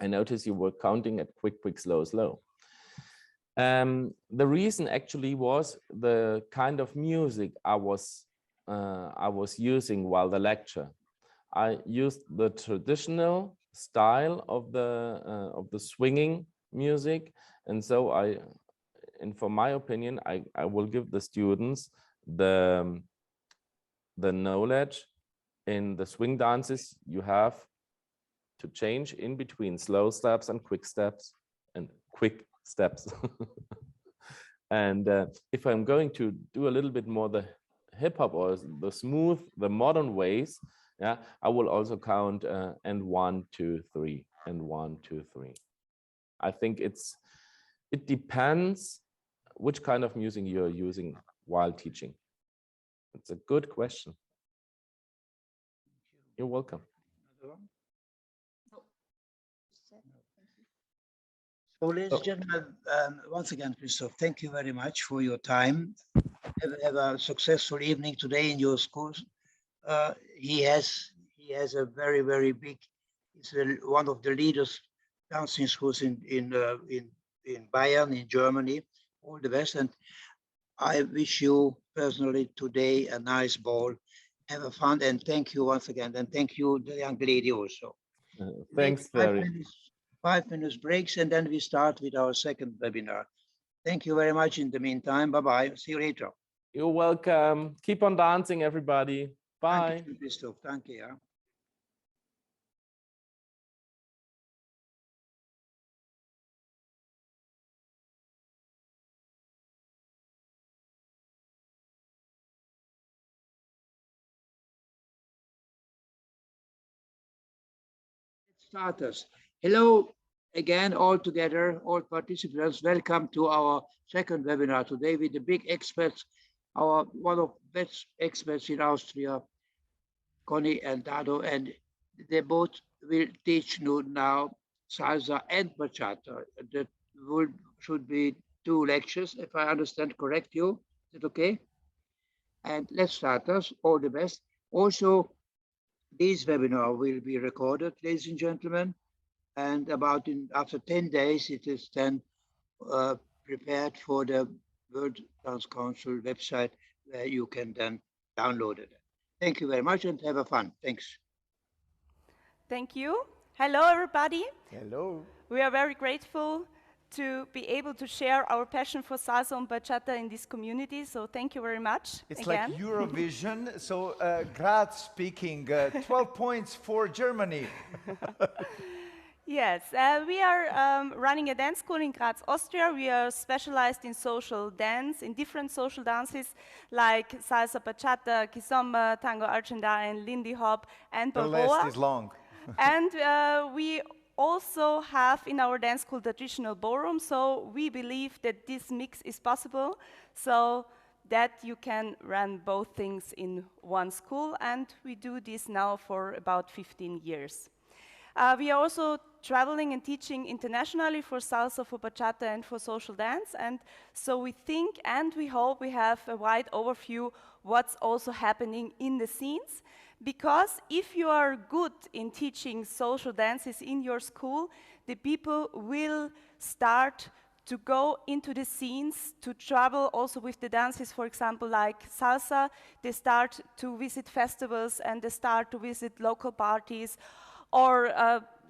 I noticed you were counting at quick, quick, slow, slow. The reason actually was the kind of music I was using while the lecture. I used the traditional style of the swinging music, and so for my opinion, I will give the students the knowledge in the swing dances. You have to change in between slow steps and quick steps and quick steps. And if I'm going to do a little bit more the hip hop or the smooth, the modern ways, yeah, I will also count and 1, 2, 3 and 1, 2, 3. I think it depends which kind of music you're using while teaching. It's a good question. You're welcome. So, ladies and gentlemen, once again, Christoph, thank you very much for your time. Have a successful evening today in your schools. He has a very, very big. It's one of the leaders dancing schools in Bayern, in Germany. All the best, and I wish you personally today a nice ball. Have a fun, and thank you once again, and thank you, the young lady also. Thanks, very. 5 minutes breaks, and then we start with our second webinar. Thank you very much. In the meantime, bye-bye. See you later. You're welcome. Keep on dancing, everybody. Bye. Thank you, Christoph. Thank you. Yeah. Starters. Hello again, all together, all participants. Welcome to our second webinar today with the big experts, one of the best experts in Austria, Conny&Dado, and they both will teach you now salsa and bachata. That should be 2 lectures, if I understand correct you. Is it okay? And let's start us. All the best. Also, this webinar will be recorded, ladies and gentlemen, and after 10 days, it is then prepared for the World Dance Council website, where you can then download it. Thank you very much and have a fun. Thanks. Thank you. Hello, everybody. Hello. We are very grateful to be able to share our passion for salsa and bachata in this community. So thank you very much. It's again. like Eurovision. So Graz speaking, 12 points for Germany. Yes, we are running a dance school in Graz, Austria. We are specialized in social dance, in different social dances like salsa, bachata, kizomba, tango argentine, lindy hop, and The balboa. list is long. And we also have in our dance school traditional ballroom, so we believe that this mix is possible, so that you can run both things in one school, and we do this now for about 15 years. We are also traveling and teaching internationally for salsa, for bachata, and for social dance, and so we think and we hope we have a wide overview what's also happening in the scenes, because if you are good in teaching social dances in your school, the people will start to go into the scenes, to travel also with the dances, for example, like salsa. They start to visit festivals and they start to visit local parties, or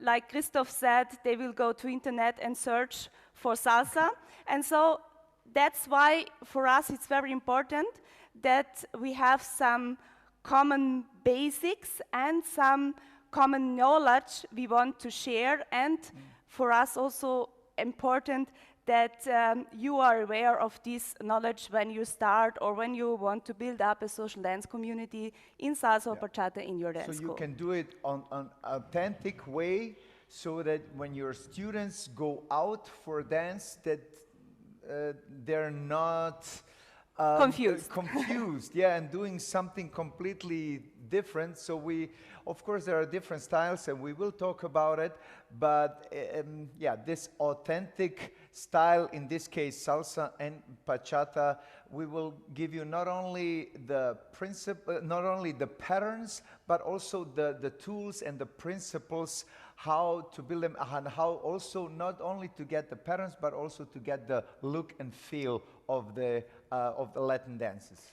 like Christoph said, they will go to internet and search for salsa. And so that's why for us it's very important that we have some common basics and some common knowledge we want to share, and for us also important that you are aware of this knowledge when you start or when you want to build up a social dance community in salsa or bachata in your dance So you school. can do it on an authentic way, so that when your students go out for dance, that they're not confused, yeah, and doing something completely different. So of course, there are different styles, and we will talk about it. But yeah, this authentic style, in this case, salsa and bachata, we will give you not only the not only the patterns, but also the tools and the principles how to build them, and how also not only to get the patterns, but also to get the look and feel of the Latin dances.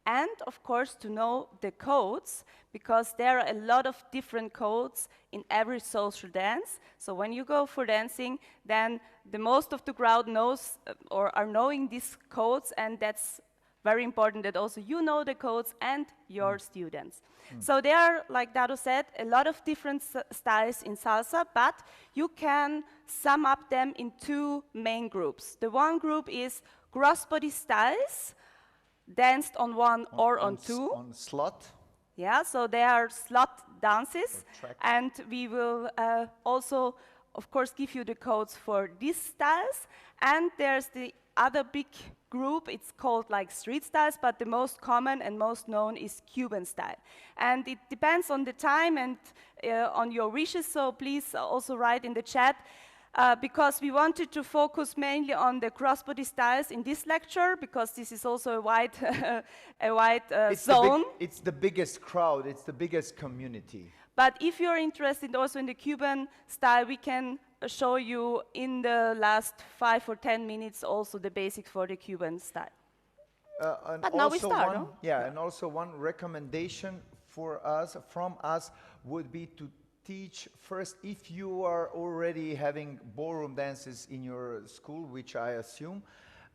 And of course to know the codes, because there are a lot of different codes in every social dance. So when you go for dancing, then the most of the crowd knows or are knowing these codes, and that's very important that also you know the codes and your students. So there are, like Dado said, a lot of different styles in salsa, but you can sum up them in two main groups. The one group is crossbody styles, danced on one or on two. On slot. Yeah, so they are slot dances, and we will also, of course, give you the codes for these styles. And there's the other big group, it's called like street styles, but the most common and most known is Cuban style. And it depends on the time and on your wishes, so please also write in the chat, because we wanted to focus mainly on the crossbody styles in this lecture, because this is also a wide, zone. It's the biggest crowd, it's the biggest community. But if you're interested also in the Cuban style, we can show you in the last 5 or 10 minutes also the basics for the Cuban style. But now we start, no? Yeah, and also one recommendation for us, from us, would be to teach first, if you are already having ballroom dances in your school, which I assume,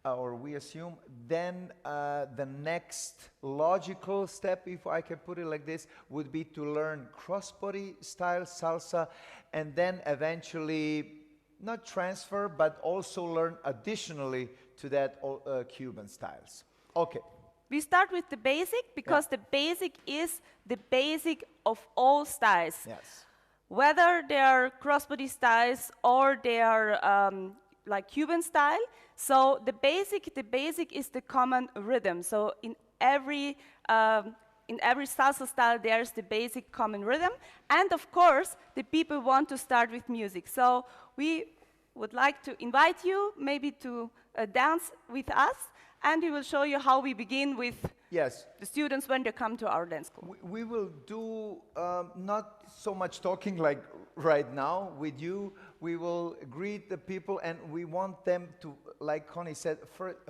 or we assume, then the next logical step, if I can put it like this, would be to learn crossbody style salsa, and then eventually not transfer, but also learn additionally to that Cuban styles. Okay. We start with the basic, because the basic is the basic of all styles. Yes. Whether they are crossbody styles or they are like Cuban style. So the basic is the common rhythm. So in every salsa style, there's the basic common rhythm. And of course, the people want to start with music. So we would like to invite you maybe to dance with us, and we will show you how we begin with the students when they come to our dance school. We will do not so much talking like right now with you. We will greet the people, and we want them to, like Connie said,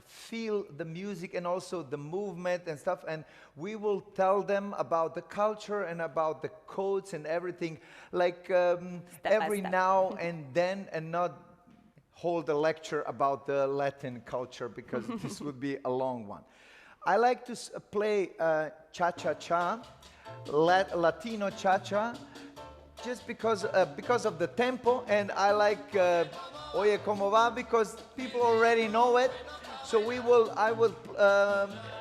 feel the music and also the movement and stuff. And we will tell them about the culture and about the codes and everything, like every now and then, and not hold a lecture about the Latin culture because this would be a long one. I like to play cha-cha-cha, Latino cha-cha, just because of the tempo, and I like Oye Como Va because people already know it. So I will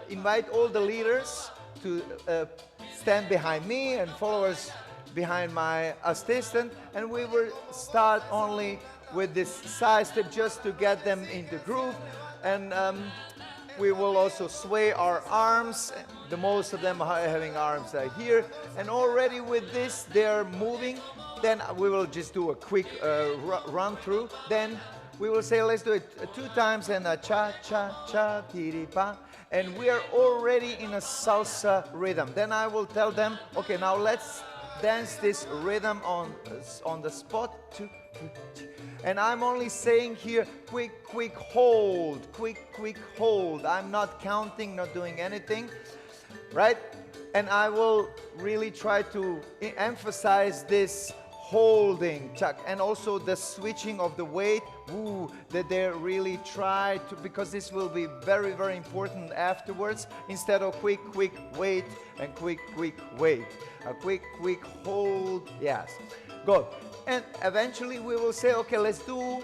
invite all the leaders to stand behind me and followers behind my assistant, and we will start only with this side step just to get them in the groove, and we will also sway our arms. The most of them are having arms here, and already with this they're moving. Then we will just do a quick run through. Then we will say, let's do it 2 times, and a cha-cha-cha, tiri-pa. And we are already in a salsa rhythm. Then I will tell them, okay, now let's dance this rhythm on the spot. And I'm only saying here, quick, quick hold, quick, quick hold. I'm not counting, not doing anything, right? And I will really try to emphasize this holding, tuck, and also the switching of the weight, that they really try to, because this will be very, very important afterwards, instead of quick, quick wait and quick, quick wait. A quick, quick hold, yes. Good. And eventually we will say, okay, let's do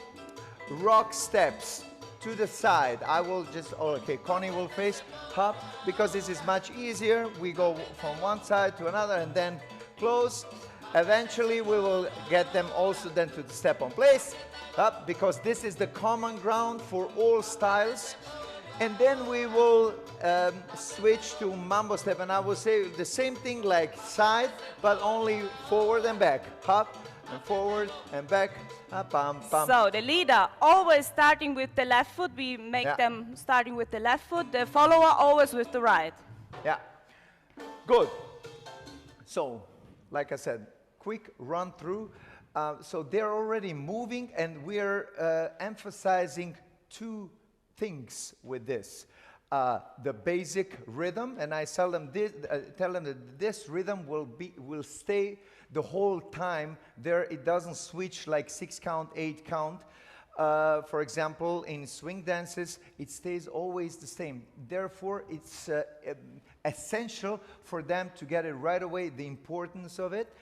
rock steps to the side. I will just, okay, Connie will face hop, because this is much easier. We go from one side to another and then close. Eventually we will get them also then to the step on place, up, because this is the common ground for all styles. And then we will switch to mambo step, and I will say the same thing like side, but only forward and back. Hop and forward and back. Bam, bam. So the leader always starting with the left foot. We make them starting with the left foot. The follower always with the right. Yeah. Good. So, like I said, quick run through. So they're already moving, and we're emphasizing 2 things with this. The basic rhythm, and I tell them that this rhythm will stay the whole time there. It doesn't switch like 6 count, 8 count. For example, in swing dances, it stays always the same. Therefore, it's essential for them to get it right away, the importance of it.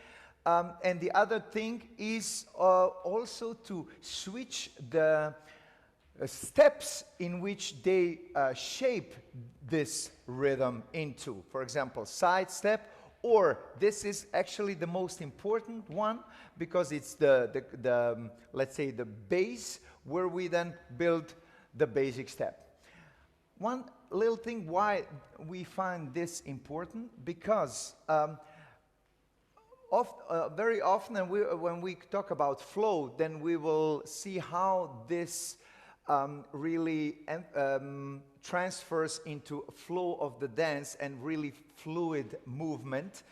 And the other thing is also to switch the steps in which they shape this rhythm into. For example, side step, or this is actually the most important one, because it's the let's say the base where we then build the basic step. One little thing why we find this important, because very often when we talk about flow, then we will see how this really transfers into flow of the dance and really fluid movement,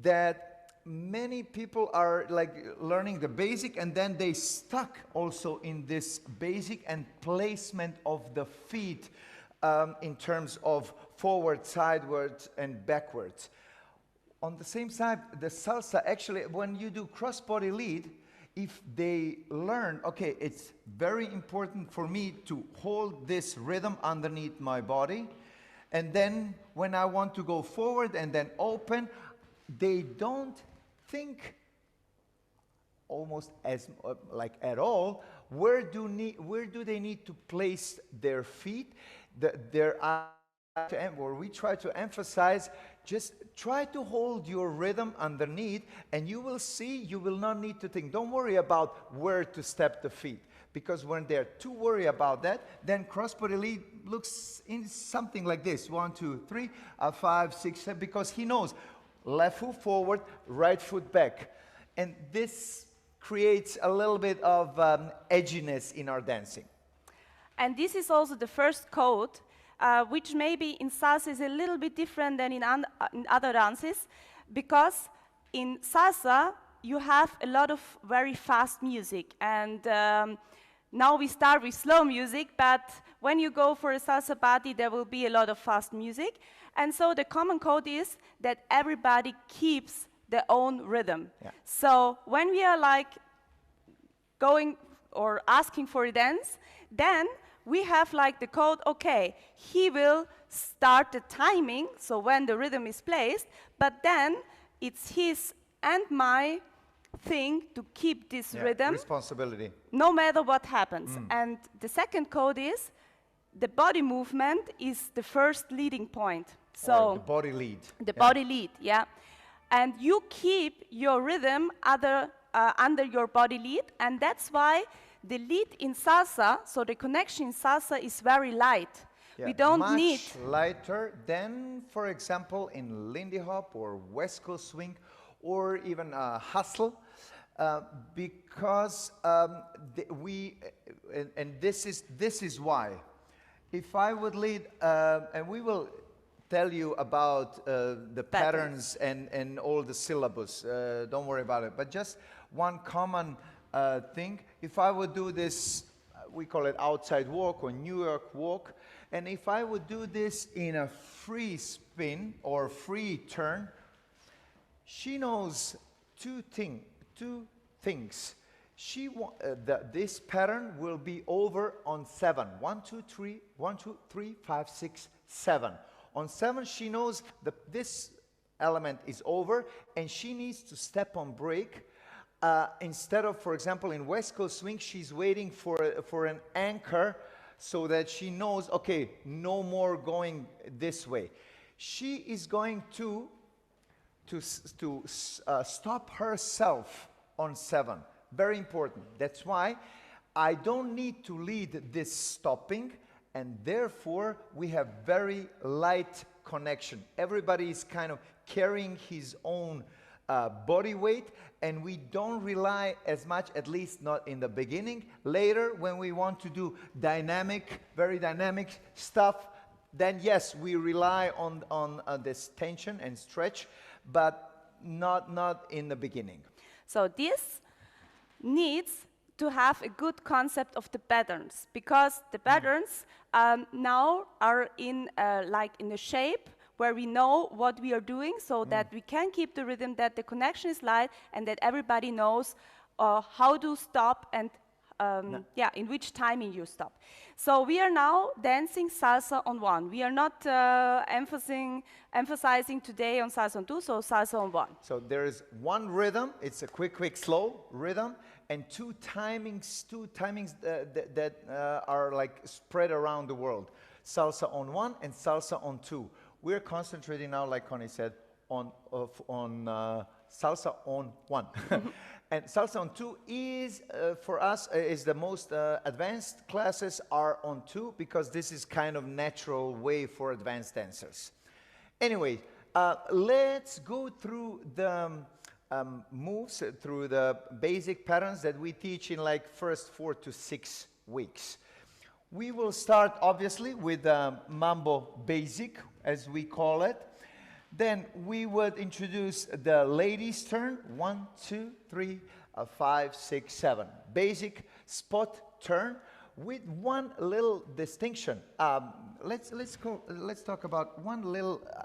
that many people are like learning the basic, and then they stuck also in this basic and placement of the feet in terms of forward, sidewards, and backwards. On the same side, the salsa, actually, when you do cross-body lead, if they learn, okay, it's very important for me to hold this rhythm underneath my body, and then when I want to go forward and then open, they don't think almost as like at all where do they need to place their feet. Or we try to emphasize, just try to hold your rhythm underneath, and you will see you will not need to think. Don't worry about where to step the feet, because when they're too worried about that, then cross-body lead looks in something like this: 1, 2, 3, 5, 6, 7, because he knows left foot forward, right foot back, and this creates a little bit of edginess in our dancing. And this is also the first code, which maybe in salsa is a little bit different than in other dances, because in salsa you have a lot of very fast music, and now we start with slow music, but when you go for a salsa party there will be a lot of fast music, and so the common code is that everybody keeps their own rhythm. Yeah. So when we are like going or asking for a dance, then we have like the code, okay, he will start the timing, so when the rhythm is placed, but then it's his and my thing to keep this rhythm, responsibility, no matter what happens. And the second code is, the body movement is the first leading point. So or the body lead. the body lead, yeah. And you keep your rhythm under your body lead, and that's why the lead in salsa, so the connection in salsa is very light. Yeah, We don't much need, lighter than, for example, in Lindy Hop or West Coast Swing or even Hustle, because this is why. If I would lead, and we will tell you about the patterns and all the syllabus, don't worry about it, but just one common thing. If I would do this, we call it outside walk or New York walk, and if I would do this in a free spin or free turn, she knows two things. This pattern will be over on 7. 1, 2, 3, 1, 2, 3, 5, 6, 7. On 7, she knows this element is over, and she needs to step on break. Instead of, for example, in West Coast Swing, she's waiting for an anchor so that she knows, okay, no more going this way. She is going to stop herself on 7. Very important. That's why I don't need to lead this stopping, and therefore we have very light connection. Everybody is kind of carrying his own body weight, and we don't rely as much, at least not in the beginning. Later, when we want to do very dynamic stuff, then yes, we rely on this tension and stretch, but not in the beginning. so this needs to have a good concept of the patterns, because the patterns now are in a shape where we know what we are doing, so that we can keep the rhythm, that the connection is light, and that everybody knows how to stop and in which timing you stop. So we are now dancing salsa on 1. We are not emphasizing today on salsa on 2, so salsa on 1. So there is one rhythm, it's a quick, slow rhythm, and two timings that are like spread around the world. Salsa on 1 and salsa on 2. We're concentrating now, like Connie said, on salsa on 1. And salsa on 2 is, for us, is the most advanced classes are on 2, because this is kind of natural way for advanced dancers. Anyway, let's go through the moves, through the basic patterns that we teach in like first 4 to 6 weeks. We will start obviously with Mambo Basic, as we call it. Then we would introduce the ladies' turn, 1, 2, 3, 5, 6, 7. Basic spot turn with one little distinction. Let's talk about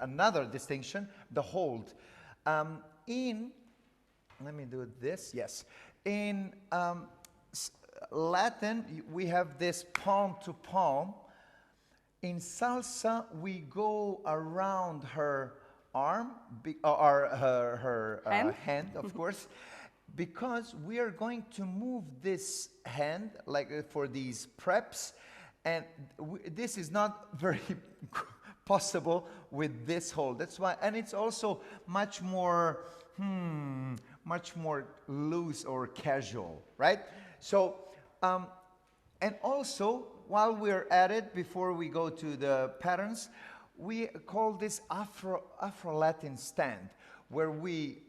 another distinction, the hold. Let me do this. Yes, in Latin we have this palm to palm. In salsa we go around her arm, her hand, of course, because we are going to move this hand like for these preps, and this is not very possible with this hold. That's why, and it's also much more loose or casual, right? So, and also, while we're at it, before we go to the patterns, we call this Afro-Latin stand, where we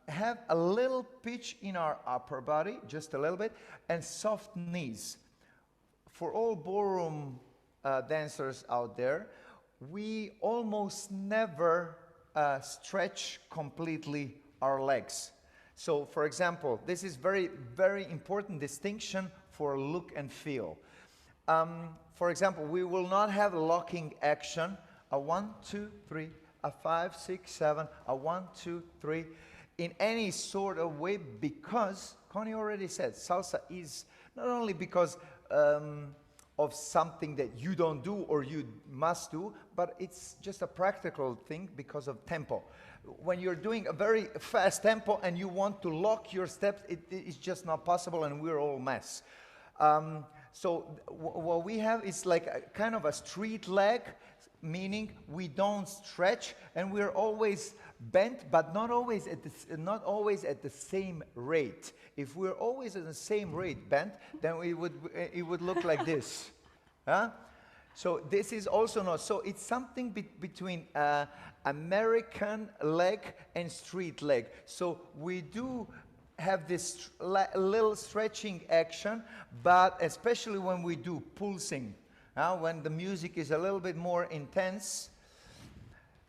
have a little pitch in our upper body, just a little bit, and soft knees. For all ballroom dancers out there, we almost never stretch completely our legs. So, for example, this is very, very important distinction for look and feel. For example, we will not have locking action, a 1, 2, 3, a 5, 6, 7, a 1, 2, 3, in any sort of way, because Connie already said salsa is not only because of something that you don't do or you must do, but it's just a practical thing because of tempo. When you're doing a very fast tempo and you want to lock your steps, it's just not possible, and we're all mess. So what we have is like a kind of a street leg, meaning we don't stretch, and we're always bent, but not always at the same rate. If we're always at the same rate bent, then it would look like this. Huh? So this is also not. So it's something between American leg and street leg. So we do have this little stretching action, but especially when we do pulsing, when the music is a little bit more intense,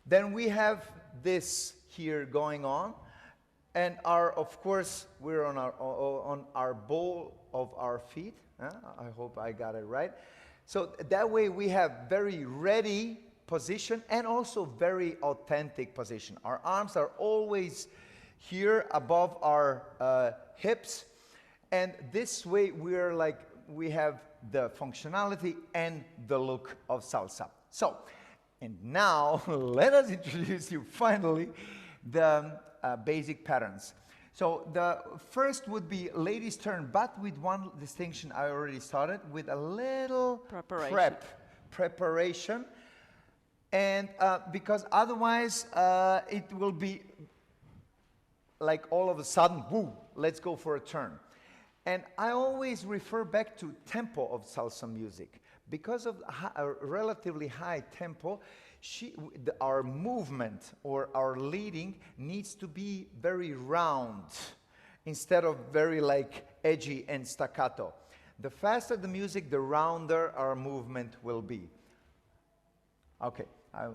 then we have this here going on, and of course, we're on our ball of our feet. I hope I got it right. So that way we have very ready position and also very authentic position. Our arms are always here above our hips, and this way we have the functionality and the look of salsa. So, and now let us introduce you finally the basic patterns. So the first would be ladies' turn, but with one distinction. I already started with a little preparation, and because otherwise it will be like all of a sudden, woo, let's go for a turn. And I always refer back to tempo of salsa music. Because of a relatively high tempo, our movement or our leading needs to be very round instead of very like edgy and staccato. The faster the music, the rounder our movement will be. Okay, I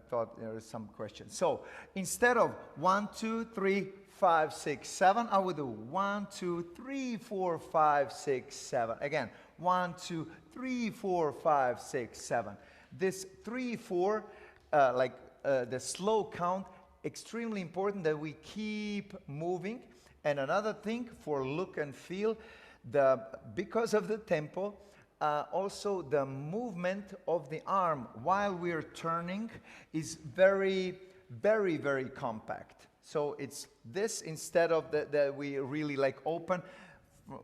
thought there was some question. So instead of 1, 2, 3, 5, 6, 7, I would do 1, 2, 3, 4, 5, 6, 7. Again, 1, 2, 3, 4, 5, 6, 7. This 3, 4, the slow count, extremely important that we keep moving. And another thing for look and feel, because of the tempo, also the movement of the arm while we're turning is very, very, very compact. So it's this instead of that we really like open.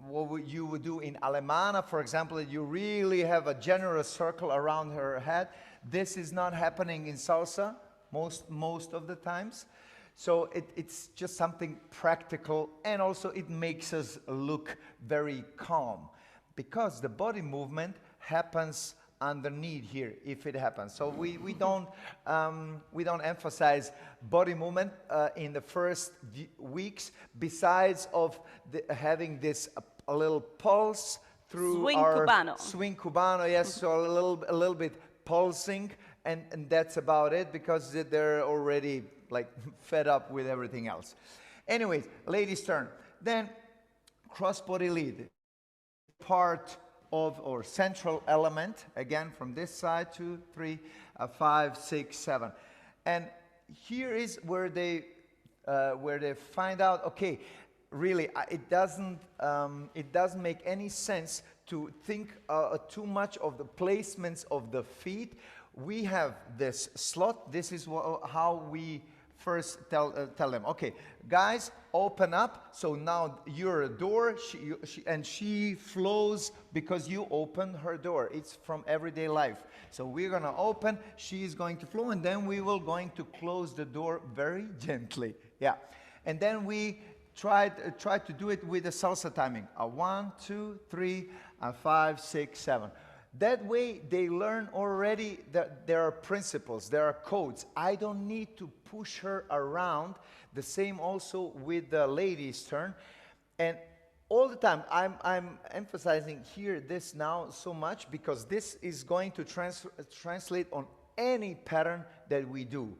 What you would do in Alemana, for example, you really have a generous circle around her head. This is not happening in salsa most of the times. So it's just something practical, and also it makes us look very calm because the body movement happens underneath here if it happens. So we don't emphasize body movement in the first weeks, besides of having this a little pulse through Swing our cubano. Swing cubano, yes. So a little bit pulsing, and that's about it, because they're already like fed up with everything else. Anyways, ladies' turn. Then cross body lead, part of or central element, again from this side, 2, 3, 5, 6, 7. And here is where they find out, okay, really it doesn't make any sense to think too much of the placements of the feet. We have this slot. This is how we first tell them, okay, guys, open up. So now you're a door, and she flows because you open her door. It's from everyday life. So we're going to open, she's going to flow, and then we will going to close the door very gently. Yeah. And then we try to do it with the salsa timing. 1, 2, 3, 5, 6, 7. That way, they learn already that there are principles, there are codes. I don't need to push her around. The same also with the ladies' turn. And all the time, I'm emphasizing here this now so much because this is going to translate on any pattern that we do.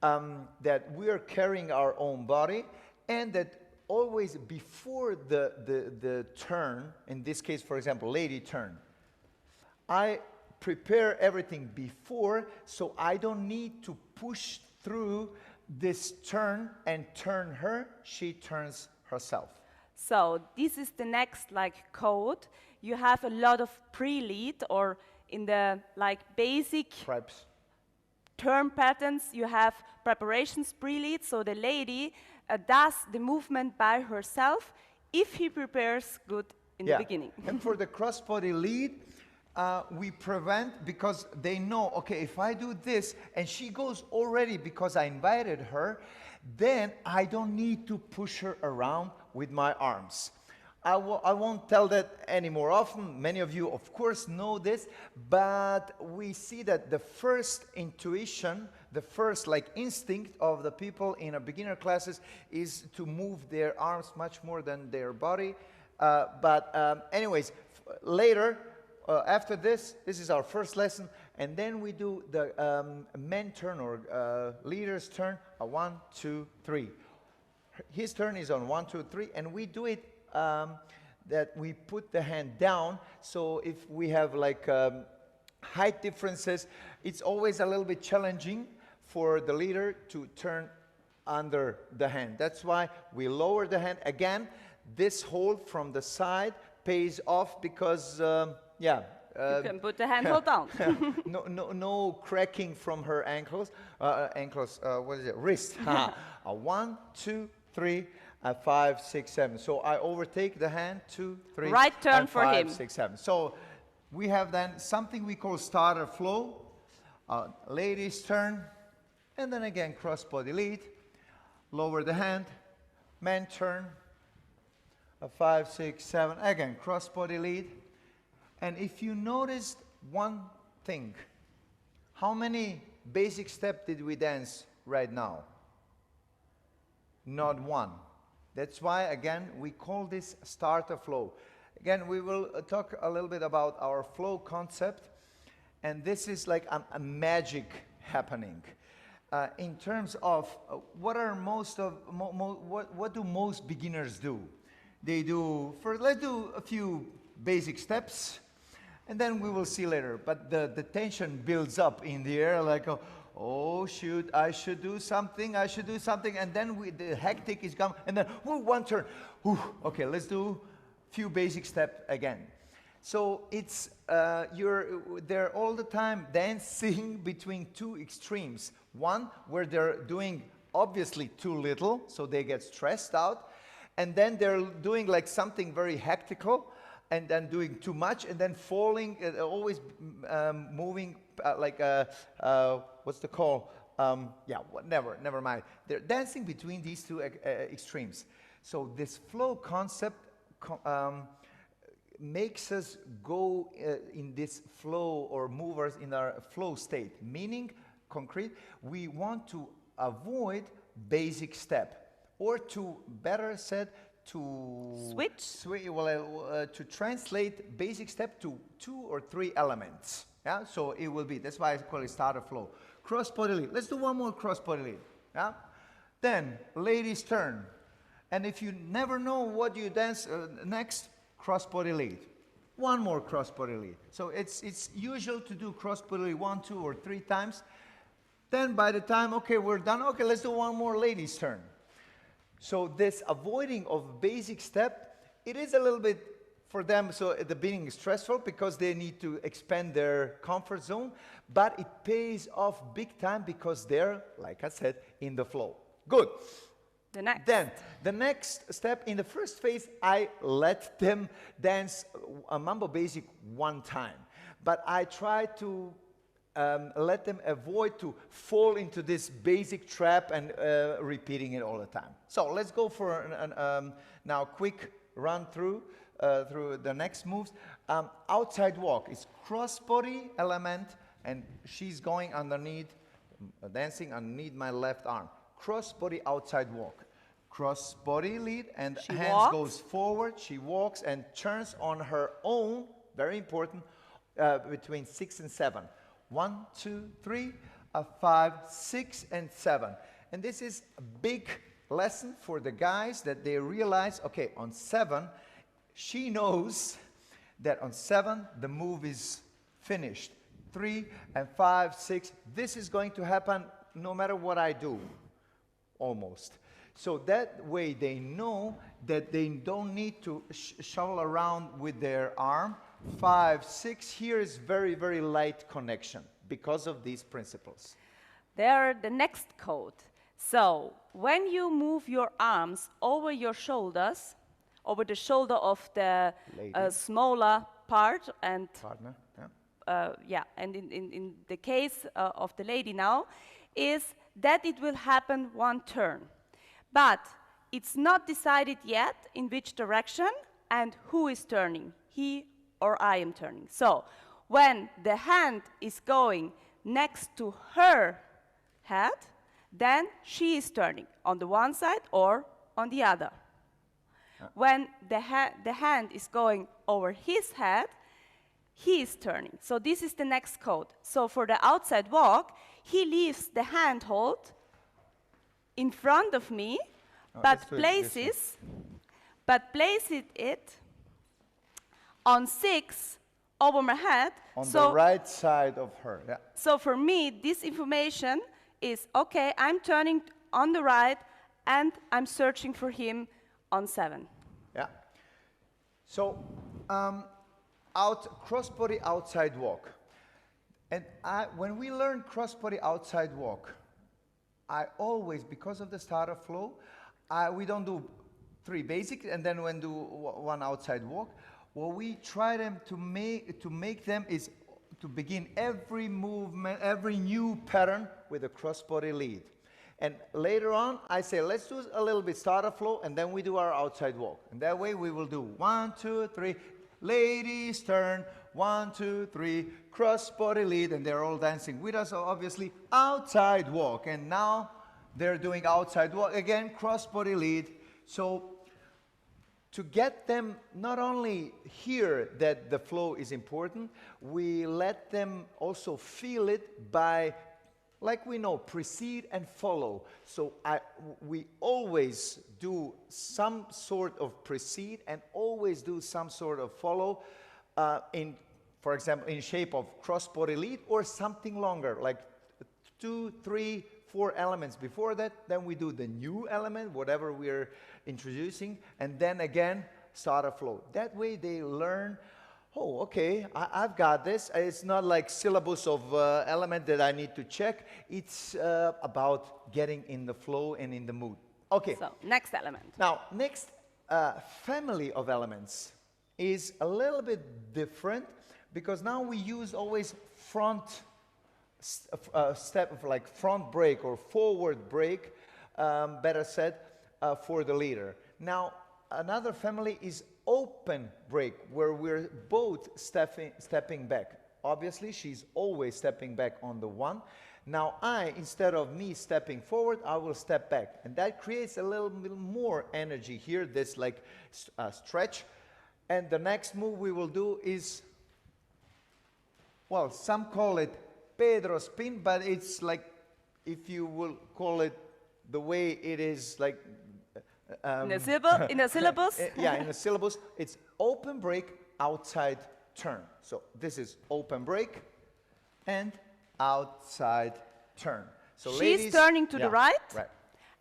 That we are carrying our own body, and that always before the turn, in this case, for example, lady turn, I prepare everything before, so I don't need to push through this turn and turn her. She turns herself. So this is the next like code. You have a lot of pre-lead, or in the like basic Preps. term patterns, you have preparations pre-lead, so the lady does the movement by herself if he prepares good in the beginning. And for the cross-body lead, we prevent, because they know, okay, if I do this and she goes already because I invited her, then I don't need to push her around with my arms. I won't tell that any more often. Many of you, of course, know this, but we see that the first intuition, the first like instinct of the people in a beginner classes is to move their arms much more than their body. Anyways, later, after this is our first lesson, and then we do the men turn, or leader's turn, a 1, 2, 3. His turn is on 1, 2, 3, and we do it that we put the hand down. So if we have like height differences, it's always a little bit challenging for the leader to turn under the hand. That's why we lower the hand. Again, this hold from the side pays off because, you can put the handhold down. no cracking from her ankles. What is it? Wrist. A 1, 2, 3, 5, 6, 7. So I overtake the hand, 2, 3, right turn and for 5, him. 6, 7. So we have then something we call starter flow, lady's turn, and then again cross-body lead, lower the hand, man turn, 5, 6, 7, again cross-body lead. And if you noticed one thing, how many basic steps did we dance right now? Not one. That's why, again, we call this starter flow. Again, we will talk a little bit about our flow concept, and this is like a magic happening. In terms of what do most beginners do? They do, first, let's do a few basic steps, and then we will see later. But the tension builds up in the air, like, oh shoot, I should do something, and then the hectic is gone, and then, one turn. Okay, let's do a few basic steps again. So it's, they're all the time dancing between two extremes. One, where they're doing obviously too little, so they get stressed out, and then they're doing like something very hectical, and then doing too much, and then falling, always moving what's the call? Never mind. They're dancing between these two extremes. So this flow concept makes us go in this flow, or move us in our flow state, meaning concrete, we want to avoid basic step, or to, better said, to to translate basic step to 2 or 3 elements. Yeah, so it will be, that's why I call it starter flow. Cross-body lead. Let's do one more cross-body lead. Yeah? Then, lady's turn. And if you never know what you dance next, cross-body lead. One more cross-body lead. So it's usual to do cross-body lead 1, 2, or 3 times. Then by the time, okay, we're done. Okay, let's do one more lady's turn. So this avoiding of basic step, it is a little bit for them, so at the beginning stressful because they need to expand their comfort zone, but it pays off big time because they're, like I said, in the flow. Good. Then, the next step, in the first phase, I let them dance a mambo basic 1 time, but I try to let them avoid to fall into this basic trap and repeating it all the time. So let's go for now quick run through the next moves. Outside walk is cross-body element, and she's going underneath, dancing underneath my left arm. Cross-body outside walk. Cross-body lead, and she hands walks. goes forward. She walks and turns on her own, very important, between 6 and 7. 1, 2, 3, 5, 6, and 7. And this is a big lesson for the guys, that they realize, okay, on 7, she knows that on 7, the move is finished. 3 and 5, 6, this is going to happen no matter what I do, almost. So that way they know that they don't need to shuffle around with their arm. 5, 6, here is very, very light connection because of these principles. There, the next code. So when you move your arms over your shoulders, over the shoulder of the smaller part, and Partner, yeah. and in the case of the lady now, is that it will happen one turn. But it's not decided yet in which direction and who is turning, he or I am turning. So when the hand is going next to her head, then she is turning on the one side or on the other. When the hand is going over his head, he is turning. So this is the next code. So for the outside walk, he leaves the handhold in front of me, but places it on 6 over my head. On the right side of her. Yeah. So for me, this information is, okay, I'm turning on the right and I'm searching for him on 7. Yeah. So cross-body outside walk. And when we learn cross-body outside walk, I always, because of the starter flow, we don't do 3 basic and then do 1 outside walk. What we try to make them is to begin every movement, every new pattern with a cross-body lead. And later on, I say, let's do a little bit starter flow, and then we do our outside walk. And that way we will do 1, 2, 3, ladies turn, 1, 2, 3, cross-body lead, and they're all dancing with us, obviously, outside walk. And now they're doing outside walk, again, cross-body lead. So to get them not only hear that the flow is important, we let them also feel it by, like we know, precede and follow. So we always do some sort of precede and always do some sort of follow for example, in shape of cross-body lead or something longer, like 2, 3, 4 elements before that. Then we do the new element, whatever we're introducing, and then again, starter flow. That way they learn, oh, okay, I've got this. It's not like syllabus of element that I need to check. It's about getting in the flow and in the mood. Okay. So, next element. Now, next family of elements is a little bit different because now we use always front step, like front break or forward break, better said, for the leader. Now, another family is open break, where we're both stepping back. Obviously, she's always stepping back on the 1. Now, instead of me stepping forward, I will step back. And that creates a little bit more energy here, this like stretch. And the next move we will do is, well, some call it Pedro spin, but it's like, if you will call it the way it is, like in a syllabus? Yeah, in a syllabus, it's open break, outside turn. So this is open break and outside turn. So she's ladies, turning to the right,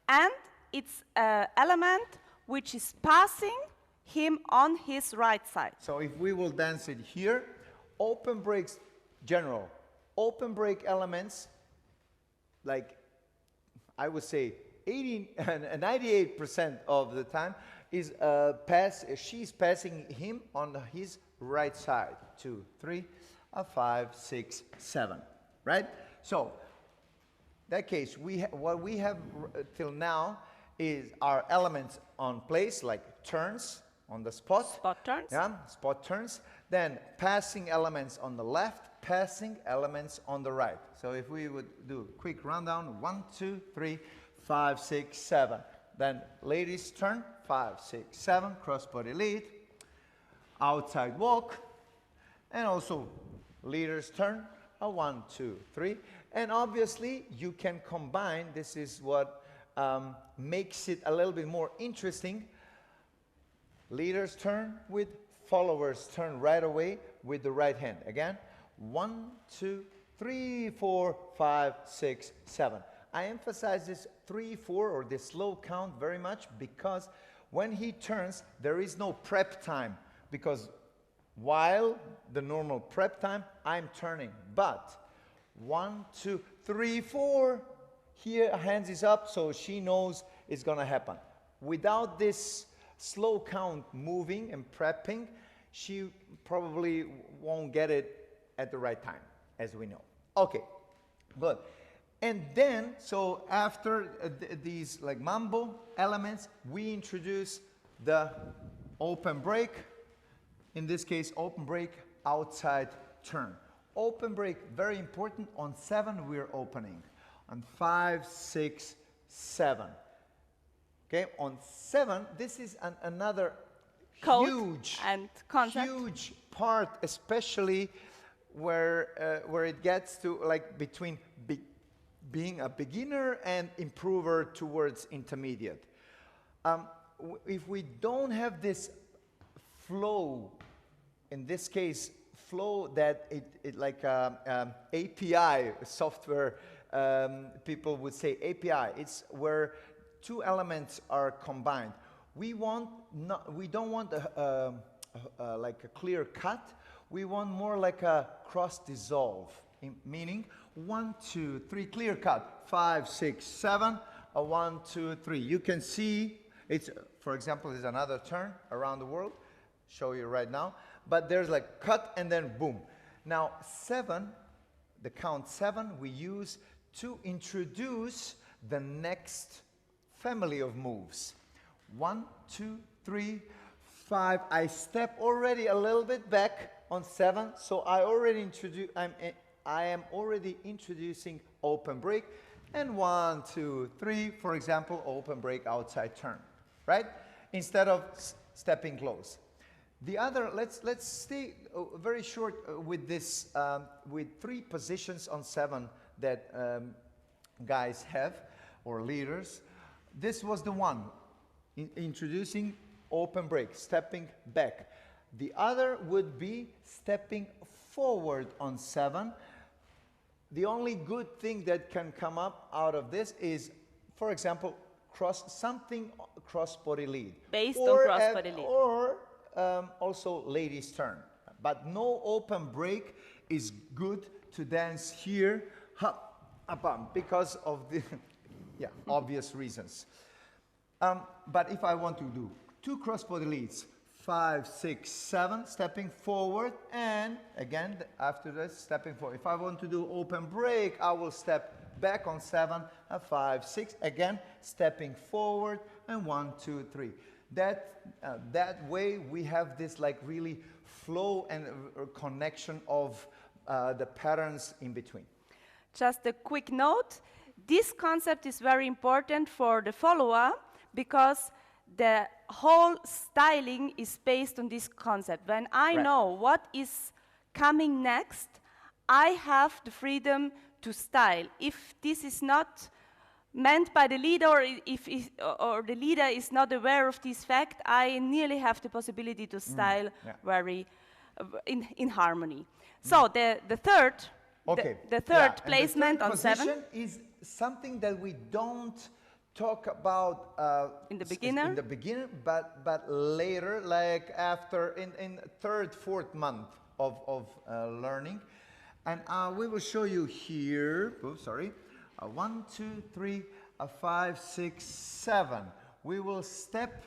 and it's an element which is passing him on his right side. So if we will dance it here, open breaks, general, open break elements, like I would say 98% of the time is she's passing him on his right side. 2, 3, 5, 6, 7, right? So that case, what we have till now is our elements on place, like turns on the spot. Spot turns. Yeah, spot turns. Then passing elements on the left, passing elements on the right. So if we would do a quick rundown, 1, 2, 3, 5, 6, 7. Then ladies turn, 5, 6, 7, cross-body lead, outside walk, and also leaders turn, 1, 2, 3. And obviously you can combine, this is what makes it a little bit more interesting, leaders turn with followers turn right away with the right hand. Again, 1, 2, 3, 4, 5, 6, 7. I emphasize this 3, 4 or this slow count very much because when he turns, there is no prep time because while the normal prep time, I'm turning. But 1, 2, 3, 4, here hands is up, so she knows it's gonna happen. Without this slow count moving and prepping, she probably won't get it at the right time, as we know. Okay, good. And then, so after these like mambo elements, we introduce the open break. In this case, open break, outside turn. Open break, very important. On 7, we're opening. On 5, 6, 7. Okay, on 7, this is another Code huge and concept. huge part, especially where it gets to like between being a beginner and improver towards intermediate. If we don't have this flow, in this case, flow that it like API software, people would say API. It's where 2 elements are combined. We don't want like a clear cut. We want more like a cross dissolve, meaning 1, 2, 3, clear cut. 5, 6, 7. 1, 2, 3. You can see it's, for example, there's another turn around the world. Show you right now. But there's like cut and then boom. Now 7, the count 7, we use to introduce the next family of moves. 1, 2, 3, 5. I step already a little bit back on 7, so I am already introducing open break. And 1, 2, 3, for example, open break outside turn, right? Instead of stepping close. The other, let's stay very short with this, with 3 positions on 7 that guys have, or leaders. This was the one, introducing open break, stepping back. The other would be stepping forward on 7. The only good thing that can come up out of this is, for example, cross body lead. Based on cross body lead. Or also ladies turn. But no open break is good to dance here, because of the obvious reasons. But if I want to do 2 cross body leads, 5, 6, 7, stepping forward, and again, after this, stepping forward. If I want to do open break, I will step back on 7, 5, 6, again, stepping forward, and 1, 2, 3. That way, we have this like really flow and connection of the patterns in between. Just a quick note, this concept is very important for the follower because the whole styling is based on this concept. When I know what is coming next, I have the freedom to style. If this is not meant by the leader, or the leader is not aware of this fact, I nearly have the possibility to style very in harmony. So the third, the third placement on 7 is something that we don't talk about in the beginning, but later, like after in 3rd, 4th month of learning, and we will show you here. Oh, sorry, 1, 2, 3, 5, 6, 7. We will step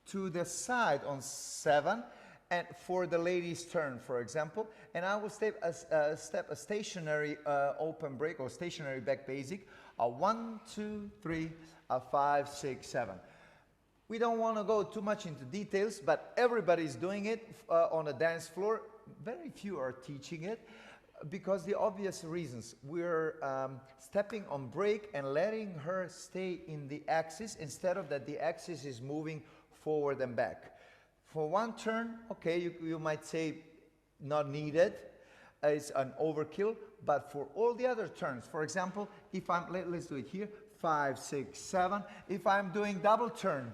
to the side on 7, and for the ladies' turn, for example, and I will step a stationary open break or stationary back basic. 1, 2, 3, 5, 6, 7. We don't want to go too much into details, but everybody's doing it on a dance floor. Very few are teaching it because the obvious reasons. We're stepping on break and letting her stay in the axis instead of that the axis is moving forward and back. For one turn, okay, you might say not needed. It's an overkill. But for all the other turns, for example, if I'm, let's do it here, 5, 6, 7. If I'm doing double turn,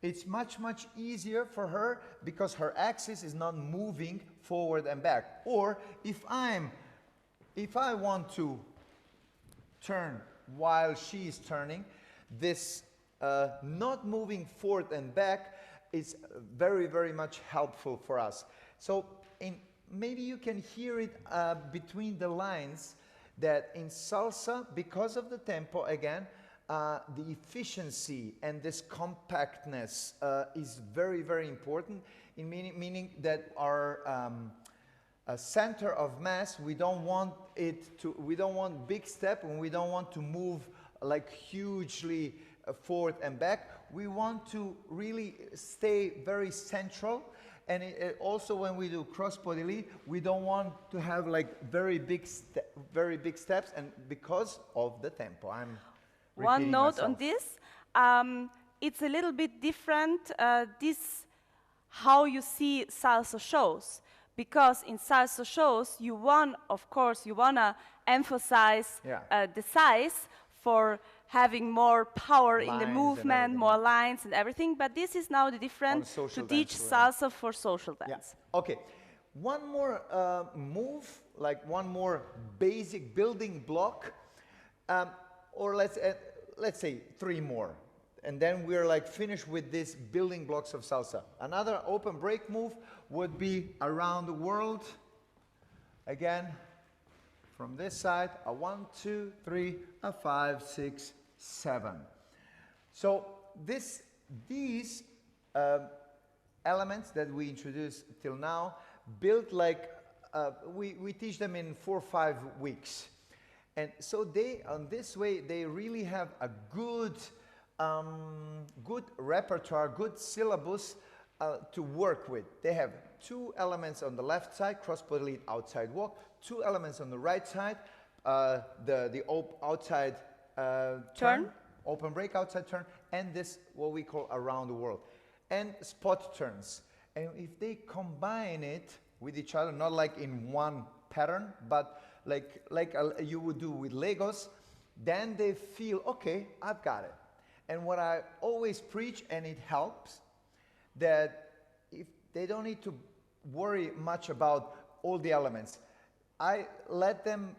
it's much, much easier for her because her axis is not moving forward and back. Or if I want to turn while she is turning. This not moving forward and back is very, very much helpful for us. So maybe you can hear it between the lines that in salsa, because of the tempo, again, the efficiency and this compactness is very, very important, in meaning that our center of mass, we don't want big step, and we don't want to move like hugely forward and back. We want to really stay very central. And also when we do cross body lead, we don't want to have like very big steps, and because of the tempo. One note myself. on this, it's a little bit different, how you see salsa shows. Because in salsa shows, of course, you want to emphasize the size for having more power in the movement, more lines and everything. But this is now the difference to teach salsa for social dance. Yeah. Okay. One more move, like one more basic building block, or let's say 3 more. And then we're like finished with these building blocks of salsa. Another open break move would be around the world. Again, from this side, a 1, 2, 3, a 5, 6, 7. So these elements that we introduced till now built like, we teach them in 4 or 5 weeks. And so on this way, they really have a good repertoire, good syllabus to work with. They have 2 elements on the left side, cross body lead, outside walk. 2 elements on the right side, the outside turn, open break, outside turn, and this what we call around the world, and spot turns. And if they combine it with each other, not like in one pattern, but like you would do with Legos, then they feel, okay, I've got it. And what I always preach, and it helps, that if they don't need to worry much about all the elements, I let them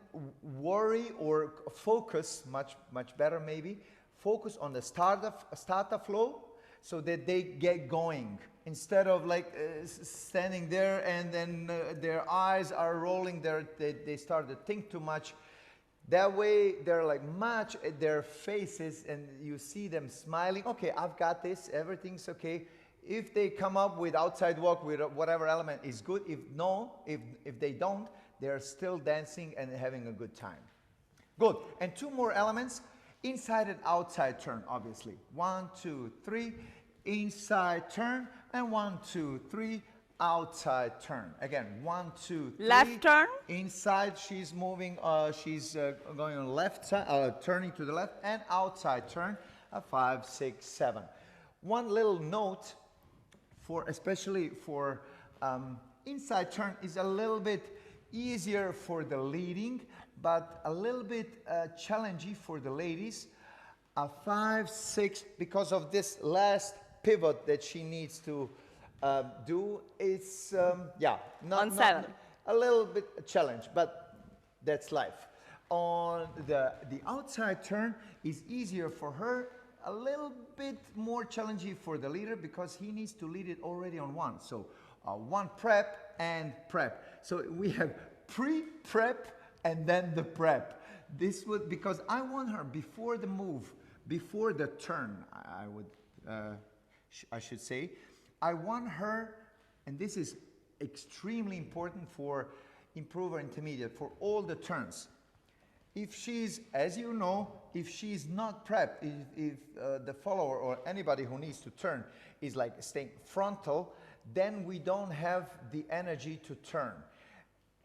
worry or focus, much better maybe, focus on the starter flow so that they get going. Instead of like standing there and then their eyes are rolling, they start to think too much. That way they're like their faces, and you see them smiling. Okay, I've got this, everything's okay. If they come up with outside walk with whatever element is good. If they don't, they're still dancing and having a good time. Good. And 2 more elements, inside and outside turn, obviously. 1, 2, 3, inside turn, and 1, 2, 3, outside turn. Again, 1, 2, 3. Left turn. Inside, she's moving, she's going on the left side, turning to the left, and outside turn, a 5, 6, 7. One little note, especially for inside turn, is a little bit easier for the leading, but a little bit challenging for the ladies. A 5, 6, because of this last pivot that she needs to do, it's not 7. A little bit a challenge, but that's life. On the outside turn is easier for her, a little bit more challenging for the leader, because he needs to lead it already on 1. So 1 prep and prep. So we have pre-prep and then the prep. This would, because I want her before the move, before the turn, I should say, I want her, and this is extremely important for improver intermediate, for all the turns. If she's, as you know, if she's not prepped, if the follower or anybody who needs to turn is like staying frontal, then we don't have the energy to turn.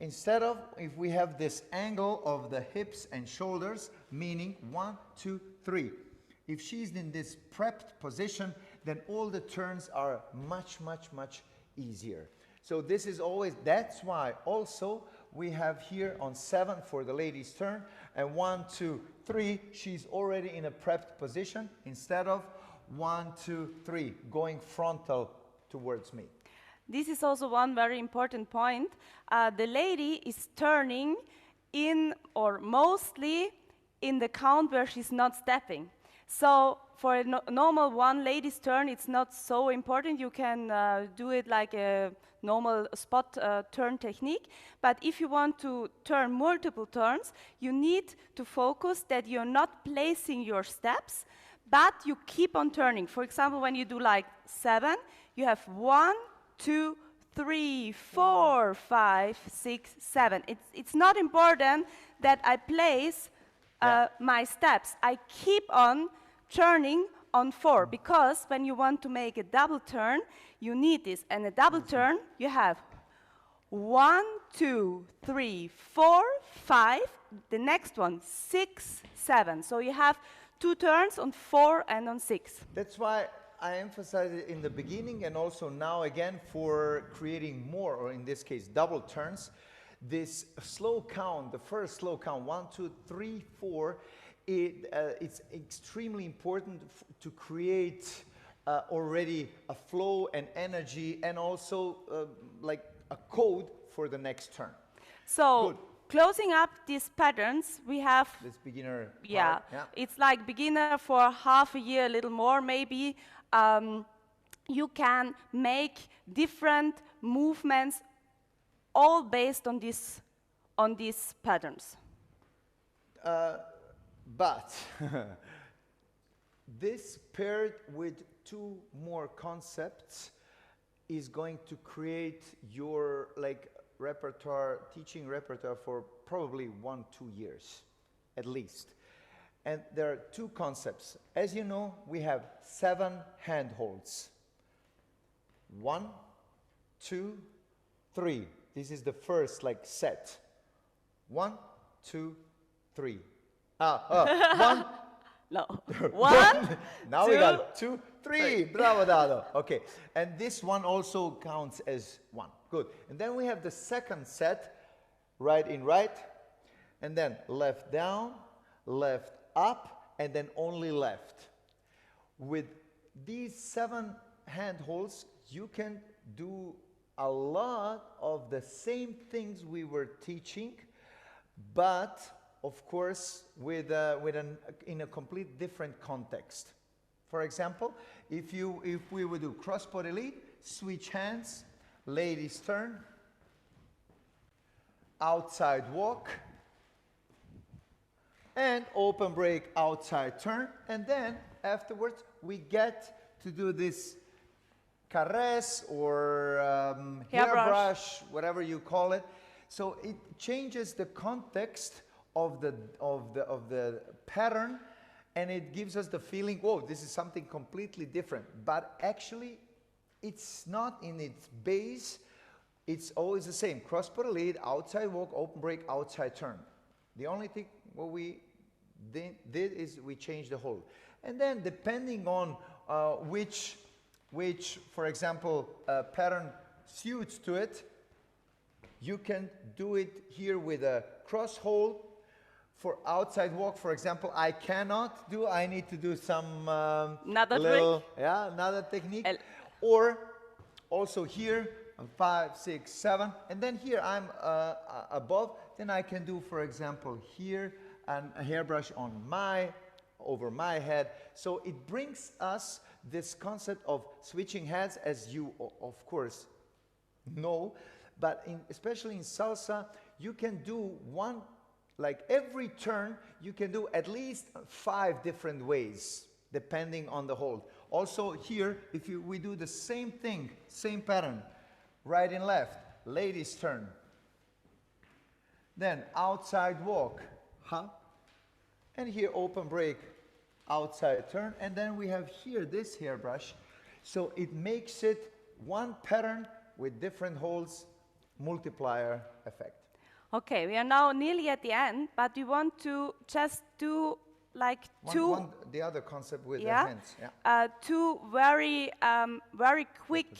Instead of, if we have this angle of the hips and shoulders, meaning 1, 2, 3. If she's in this prepped position, then all the turns are much, much, much easier. So this is always, that's why also we have here on 7 for the ladies' turn, and 1, 2, 3, she's already in a prepped position, instead of 1, 2, 3, going frontal towards me. This is also one very important point. The lady is turning in, or mostly in the count where she's not stepping. So for a normal one lady's turn, it's not so important. You can do it like a normal spot turn technique. But if you want to turn multiple turns, you need to focus that you're not placing your steps, but you keep on turning. For example, when you do like 7, you have 1, 2, 3, 4, 5, 6, 7. It's not important that I place my steps. I keep on turning on 4, because when you want to make a double turn, you need this. And a double turn, you have 1, 2, 3, 4, 5. The next one, 6, 7. So you have 2 turns on 4 and on 6. That's why I emphasize it in the beginning and also now again for creating more, or in this case, double turns. This slow count, the first slow count, 1, 2, 3, 4, it's extremely important to create already a flow and energy and also like a code for the next turn. So Good. Closing up these patterns, we have This beginner part, yeah, it's like beginner for half a year, a little more maybe. You can make different movements all based on these patterns. But this paired with 2 more concepts is going to create your like repertoire, teaching repertoire for probably 1-2 years at least. And there are 2 concepts. As you know, we have 7 handholds. 1, 2, 3. This is the first like set. 1, 2, 3. 1. No. 1. Now 2, we got 2, 3. Bravo, Dado. Okay. And this one also counts as 1. Good. And then we have the second set, right in right, and then left down, left up, and then only left. With these 7 handholds, you can do a lot of the same things we were teaching, but of course in a complete different context. For example, if we would do cross-body lead, switch hands, ladies turn, outside walk, and open break, outside turn, and then afterwards we get to do this caress or hairbrush, whatever you call it. So it changes the context of the pattern, and it gives us the feeling, whoa, this is something completely different. But actually, it's not in its base. It's always the same. Cross-body lead, outside walk, open break, outside turn. The only thing what we did is we changed the hold. And then depending on which, for example, pattern suits to it, you can do it here with a cross hold. For outside walk, for example, I need to do some another technique. Or also here, 5, 6, 7, and then here I'm above. Then I can do, for example, here a hairbrush over my head. So it brings us this concept of switching heads, as you of course know, but especially in salsa, you can do like every turn, you can do at least 5 different ways, depending on the hold. Also here, we do the same thing, same pattern, right and left, ladies turn. Then outside walk, and here open break, outside turn, and then we have here this hairbrush. So it makes it one pattern with different holds, multiplier effect. Okay, we are now nearly at the end, but we want to just do like the other concept with the hands. 2 very quick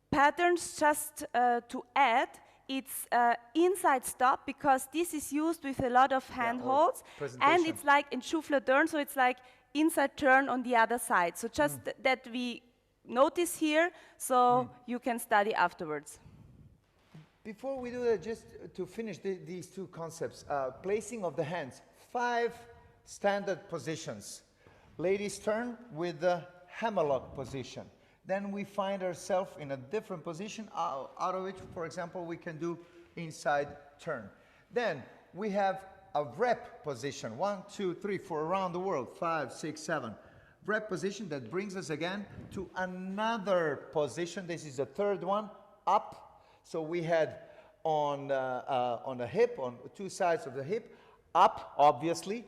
patterns just to add. It's inside stop, because this is used with a lot of hand holds, and it's like in souffle turn, so it's like inside turn on the other side. So just that we notice here, so you can study afterwards. Before we do that, just to finish these 2 concepts, placing of the hands, 5 standard positions. Ladies turn with the hammerlock position. Then we find ourselves in a different position, out of which, for example, we can do inside turn. Then we have a rep position, 1, 2, 3, for around the world, 5, 6, 7. Rep position that brings us again to another position. This is the third one, up. So we had on the hip, on 2 sides of the hip, up, obviously.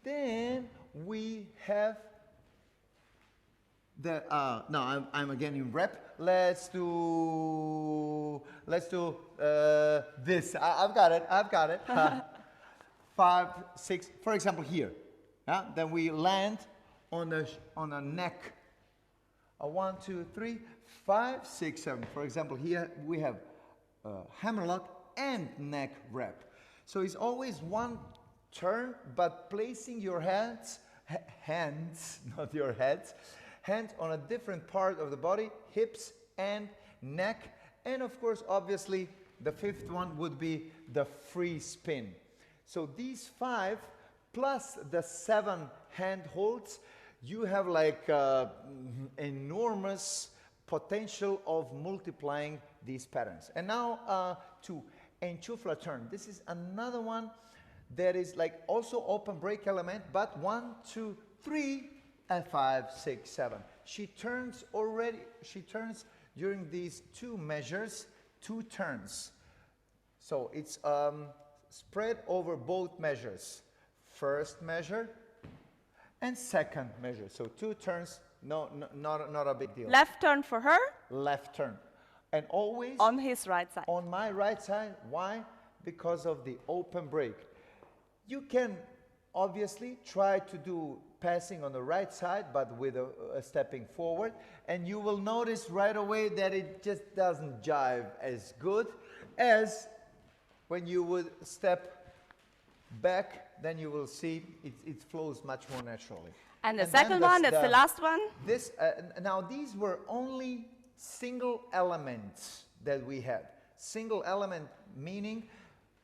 Then we have the, no, I'm again in rep. Let's do this. I've got it. 5, 6, for example, here. Then we land on a neck. 1, 2, 3, 5, 6, 7. For example, here we have hammerlock and neck rep. So it's always one turn, but placing your hands, not your heads, hands on a different part of the body, hips and neck. And of course, obviously, the fifth one would be the free spin. So these 5 plus the 7 hand holds, you have like enormous potential of multiplying these patterns. And now to enchufla turn. This is another one that is like also open break element, but 1, 2, 3, and 5, 6, 7. She turns during these 2 measures, 2 turns. So it's spread over both measures. First measure and second measure. So 2 turns, not a big deal. Left turn for her. Left turn. And always on his right side. On my right side. Why? Because of the open break. You can obviously try to do passing on the right side, but with a stepping forward. And you will notice right away that it just doesn't jive as good as when you would step back. Then you will see it flows much more naturally. And the second one, that's the last one. This now these were only single elements that we had. Single element meaning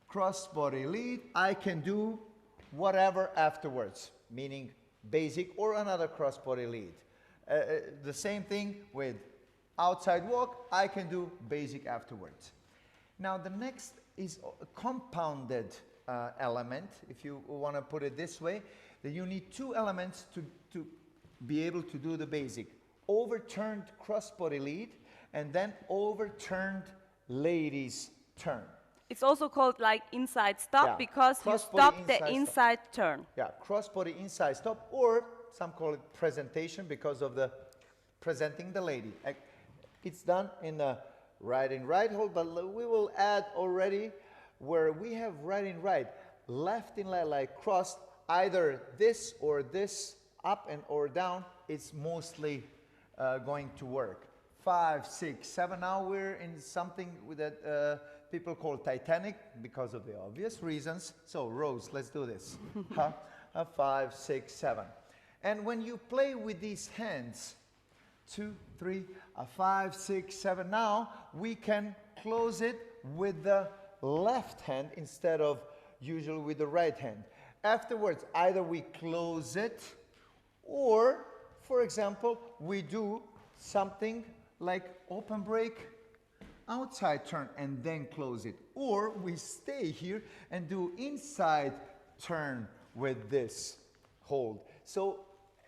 cross body lead. I can do whatever afterwards, meaning basic or another cross body lead. The same thing with outside walk. I can do basic afterwards. Now the next is a compounded element, if you want to put it this way, that you need 2 elements to be able to do the basic. Overturned crossbody lead and then overturned ladies turn. It's also called like inside stop because you stop the inside turn. Yeah, crossbody inside stop, or some call it presentation because of the presenting the lady. It's done in the right in right hold, but we will add already where we have right in right, left in left, like crossed, either this or this, up and or down, it's mostly going to work. 5, 6, 7, now we're in something that people call Titanic because of the obvious reasons. So Rose, let's do this. 5, 6, 7. And when you play with these hands, 2, 3, 5, 6, 7, now we can close it with the left hand instead of usually with the right hand. Afterwards, either we close it or, for example, we do something like open break, outside turn, and then close it. Or we stay here and do inside turn with this hold. So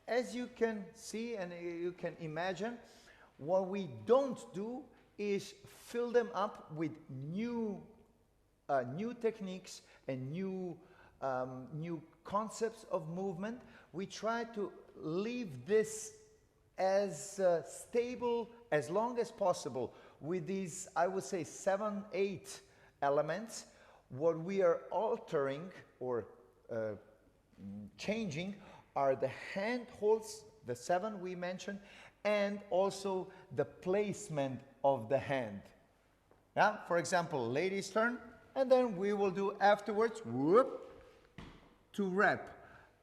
as you can see and you can imagine, what we don't do is fill them up with new techniques and new concepts of movement. We try to leave this as stable as long as possible with these, I would say, 7, 8 elements. What we are altering or changing are the hand holds, the 7 we mentioned, and also the placement of the hand. Yeah, for example, ladies turn, and then we will do afterwards, whoop, to rep.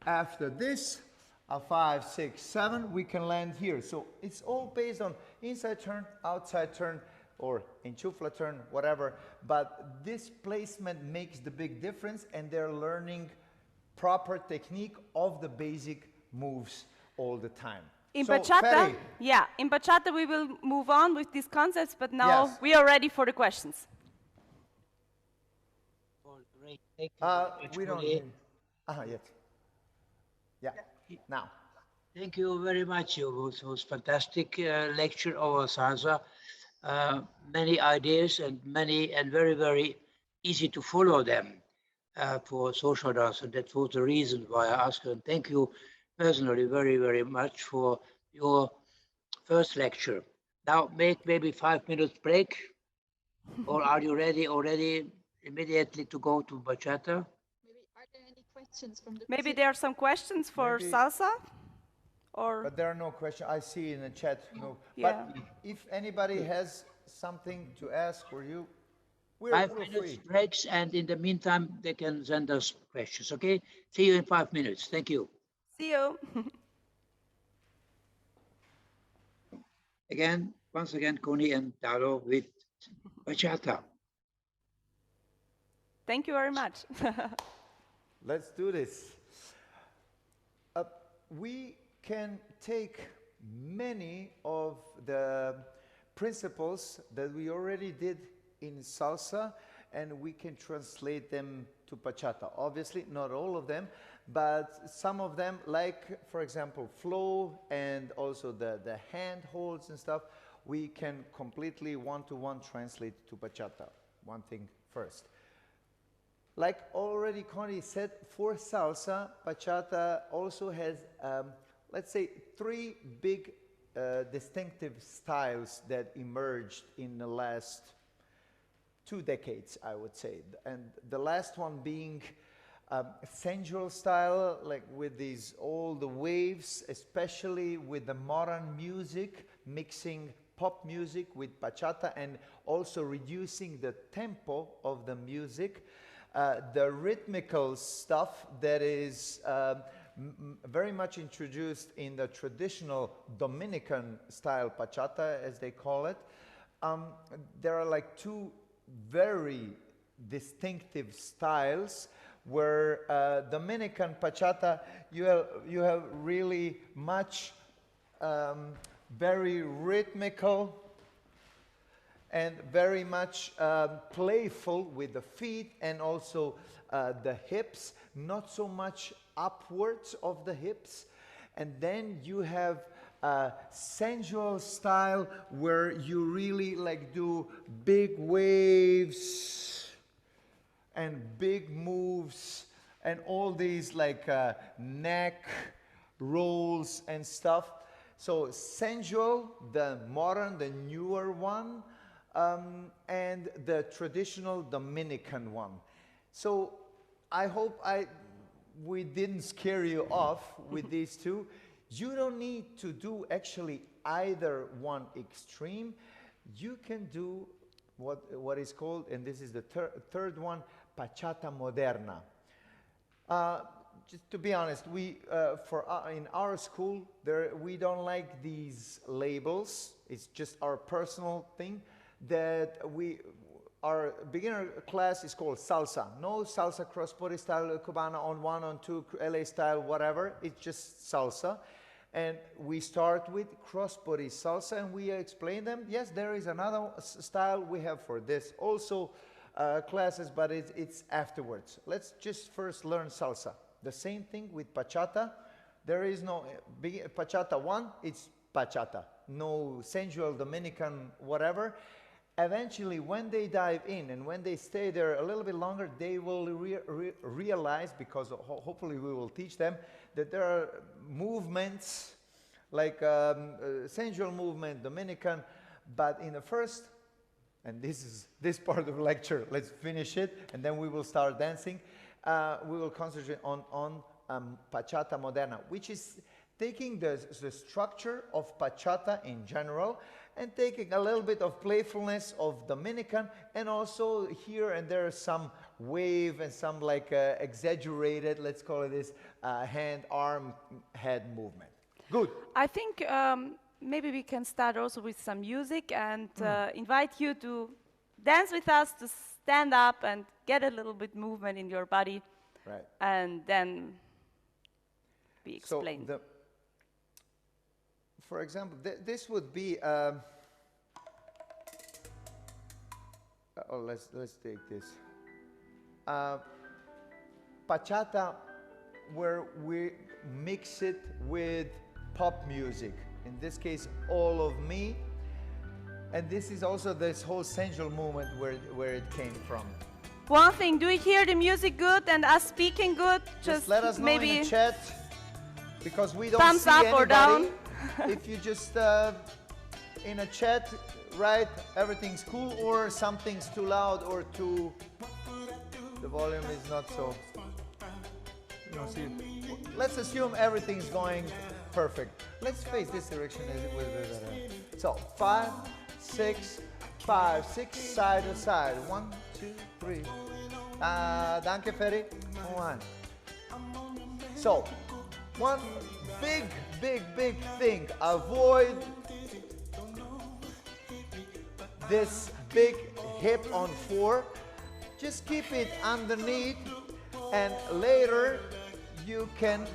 After this, a 5, 6, 7, we can land here. So it's all based on inside turn, outside turn, or enchufla turn, whatever. But this placement makes the big difference, and they're learning proper technique of the basic moves all the time. In So, bachata, Ferry, yeah, in bachata we will move on with these concepts, but now Yes. we are ready for the questions. Oh, great. Thank you very much, we don't Conny. hear. Yet. Yeah, now. Thank you very much. It was fantastic lecture over salsa. Many ideas and very, very easy to follow them for social dance. And that was the reason why I asked you. And thank you personally very, very much for your first lecture. Now make maybe 5 minutes break, or are you ready already immediately to go to bachata? Maybe are there any questions from the Maybe there are some questions for Maybe- salsa? Or, But there are no questions. I see in the chat. No. Yeah. But if anybody has something to ask for you, we're 5 minutes free. breaks, and in the meantime, they can send us questions. Okay? See you in 5 minutes. Thank you. see you. Once again, Conny and Dado with bachata. Thank you very much. Let's do this. We can take many of the principles that we already did in salsa and we can translate them to bachata. Obviously, not all of them, but some of them, like, for example, flow and also the hand holds and stuff, we can completely one-to-one translate to bachata. One thing first. Like already Connie said, for salsa, bachata also has, let's say, 3 big distinctive styles that emerged in the last 2 decades, I would say. And the last one being sensual style, like with all the waves, especially with the modern music, mixing pop music with bachata and also reducing the tempo of the music. The rhythmical stuff that is very much introduced in the traditional Dominican style bachata, as they call it. There are like 2 very distinctive styles where Dominican bachata, you have really much very rhythmical and very much playful with the feet and also the hips, not so much upwards of the hips. And then you have sensual style where you really like do big waves and big moves and all these like neck rolls and stuff. So sensual, the modern, the newer one, and the traditional Dominican one. So I hope we didn't scare you off with these 2. You don't need to do actually either one extreme. You can do what is called, and this is the third one, bachata moderna. Just to be honest, we in our school we don't like these labels. It's just our personal thing that our beginner class is called salsa. No salsa cross-body style, Cubana on 1, on 2, LA style, whatever. It's just salsa. And we start with cross-body salsa and we explain them. Yes, there is another style we have for this also classes, but it's afterwards. Let's just first learn salsa. The same thing with bachata. There is no bachata 1, it's bachata. No sensual Dominican whatever. Eventually, when they dive in and when they stay there a little bit longer, they will realize, because hopefully we will teach them, that there are movements like sensual movement, Dominican, but in the first, and this part of the lecture, let's finish it, and then we will start dancing. We will concentrate on bachata moderna, which is taking the structure of bachata in general and taking a little bit of playfulness of Dominican, and also here and there some wave and some like exaggerated, let's call it this, hand, arm, head movement. Good. I think maybe we can start also with some music and invite you to dance with us, to stand up and get a little bit movement in your body. Right. and then we explain. So for example, this would be. Let's take this. Bachata, where we mix it with pop music. In this case, All of Me. And this is also this whole sensual movement where it came from. One thing, do you hear the music good and us speaking good? Just let us know maybe in the chat, because we don't thumbs see up anybody. or down. If you just in a chat write everything's cool, or something's too loud, or too the volume is not so. You don't see it. Let's assume everything's going perfect. Let's face this direction. So 5, 6, 5, 6, side to side. 1, 2, 3. Danke, Ferry. 1. So, one big thing. Avoid this big hip on 4. Just keep it underneath, and later you can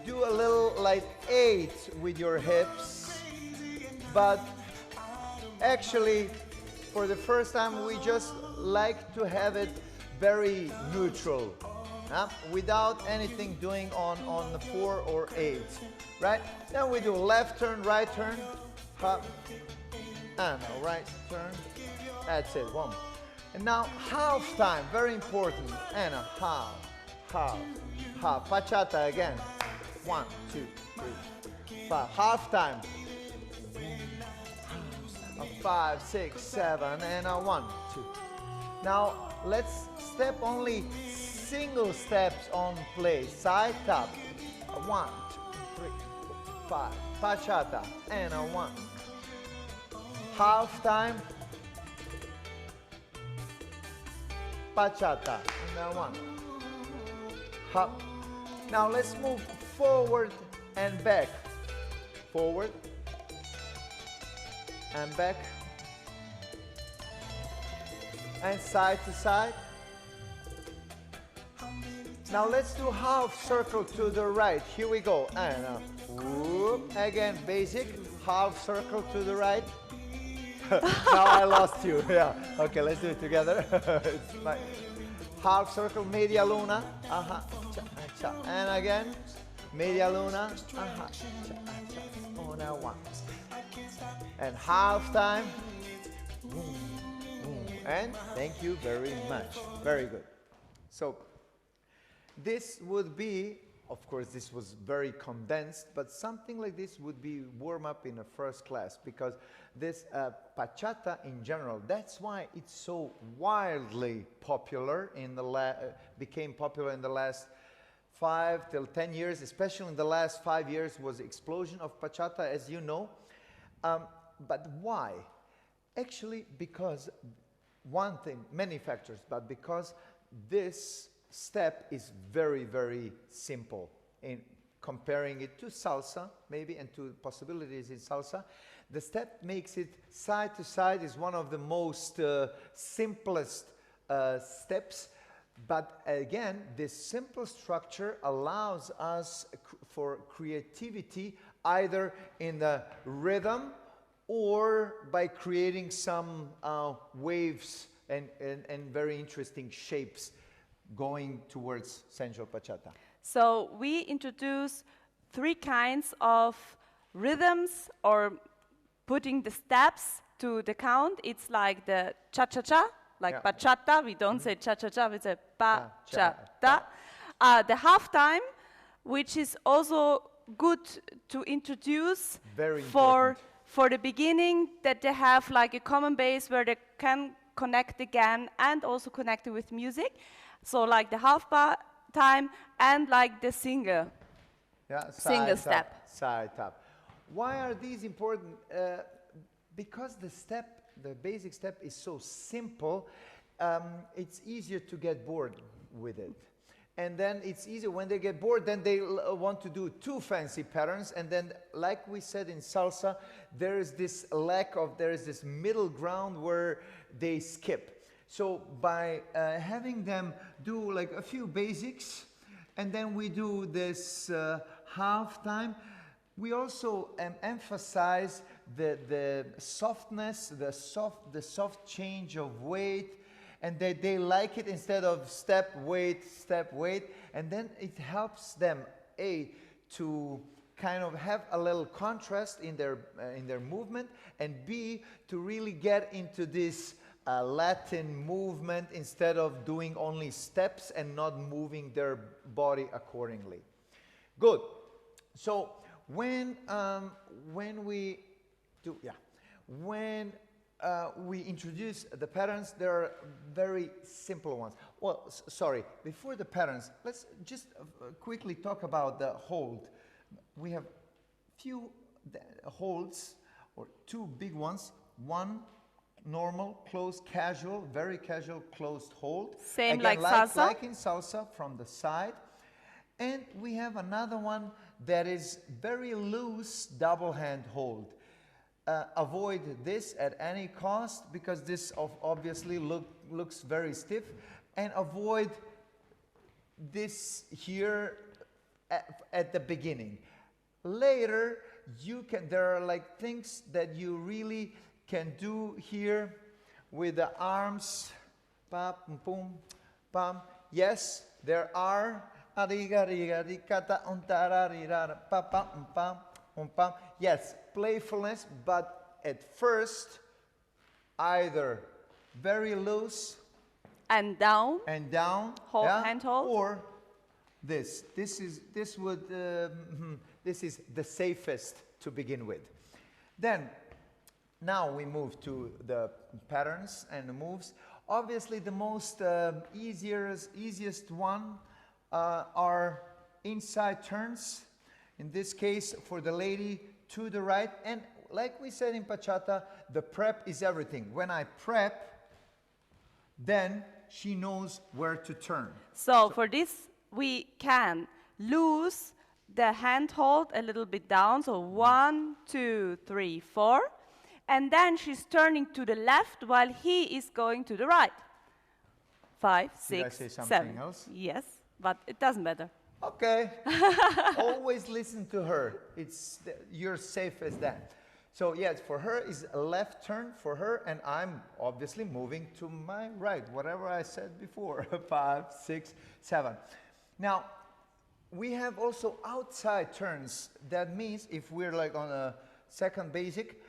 do a little like 8 with your hips, but actually for the first time we just like to have it very neutral, without anything doing on the 4 or 8, right? Then we do left turn, right turn, hop, and a right turn. That's it, 1. And now half time, very important, and a half, bachata again. 1, 2, 3, 5. Half time. 5, 6, 7, and a 1, 2. Now let's step only single steps on play. Side tap. 1, 2, 3, 4, 5. Bachata and a 1. Half time. Bachata and a 1. Hop. Now let's move forward and back. Forward and back. And side to side. Now let's do half circle to the right. Here we go. And whoop. Again, basic. Half circle to the right. Now I lost you. Yeah. Okay, let's do it together. It's my half circle, media luna. Aha. Cha, cha. And again, media luna. Aha. Cha, cha. Una, 1. And half time. And thank you very much. Very good. So this would be, of course, this was very condensed, but something like this would be warm up in a first class, because this bachata in general, that's why it's so wildly popular in the became popular in the last 5 till 10 years, especially in the last 5 years was explosion of bachata, as you know. But why? Actually, because one thing, many factors, but because this step is very, very simple in comparing it to salsa, maybe, and to possibilities in salsa. The step makes it side to side, is one of the most simplest steps. But again, this simple structure allows us for creativity, either in the rhythm or by creating some waves and very interesting shapes going towards sensual bachata. So we introduce 3 kinds of rhythms, or putting the steps to the count. It's like the cha-cha-cha, like bachata. We don't say cha-cha-cha, we say bachata. The half time, which is also good to introduce for the beginning, that they have like a common base where they can connect again and also connect it with music. So like the half time and like the single step. Side tap. Why are these important? Because the basic step is so simple, it's easier to get bored with it. And then it's easier when they get bored, then they want to do 2 fancy patterns. And then, like we said in salsa, there is this middle ground where they skip. So by having them do like a few basics, and then we do this half time, we also emphasize the softness, the soft change of weight, and they like it instead of step, weight, and then it helps them to kind of have a little contrast in their movement, and B, to really get into this Latin movement instead of doing only steps and not moving their body accordingly. Good. So when we introduce the patterns, there are very simple ones. Well, sorry, before the patterns, let's just quickly talk about the hold. We have few holds, or two big ones. One normal, closed, casual, very casual, closed hold. Same Again, like salsa? Like in salsa, from the side. And we have another one that is very loose, double hand hold. Avoid this at any cost, because this obviously looks very stiff. And avoid this here at the beginning. Later, there are like things that you really can do here with the arms. Pa, pum, pum, pam. Yes, there are. Yes, playfulness, but at first, either very loose and down, hold, yeah, hand hold, or this. This is the safest to begin with. Then, now we move to the patterns and the moves. Obviously, the most easiest one are inside turns. In this case, for the lady, to the right. And like we said in bachata, the prep is everything. When I prep, then she knows where to turn. So for this, we can lose the hand hold a little bit down. So 1, 2, 3, 4. And then she's turning to the left while he is going to the right. 5, 6, Did I say something 7. else? Yes, but it doesn't matter. Okay. Always listen to her. You're safe as that. So yes, for her is a left turn for her, and I'm obviously moving to my right, whatever I said before. 5, 6, 7. Now, we have also outside turns. That means if we're like on a second basic,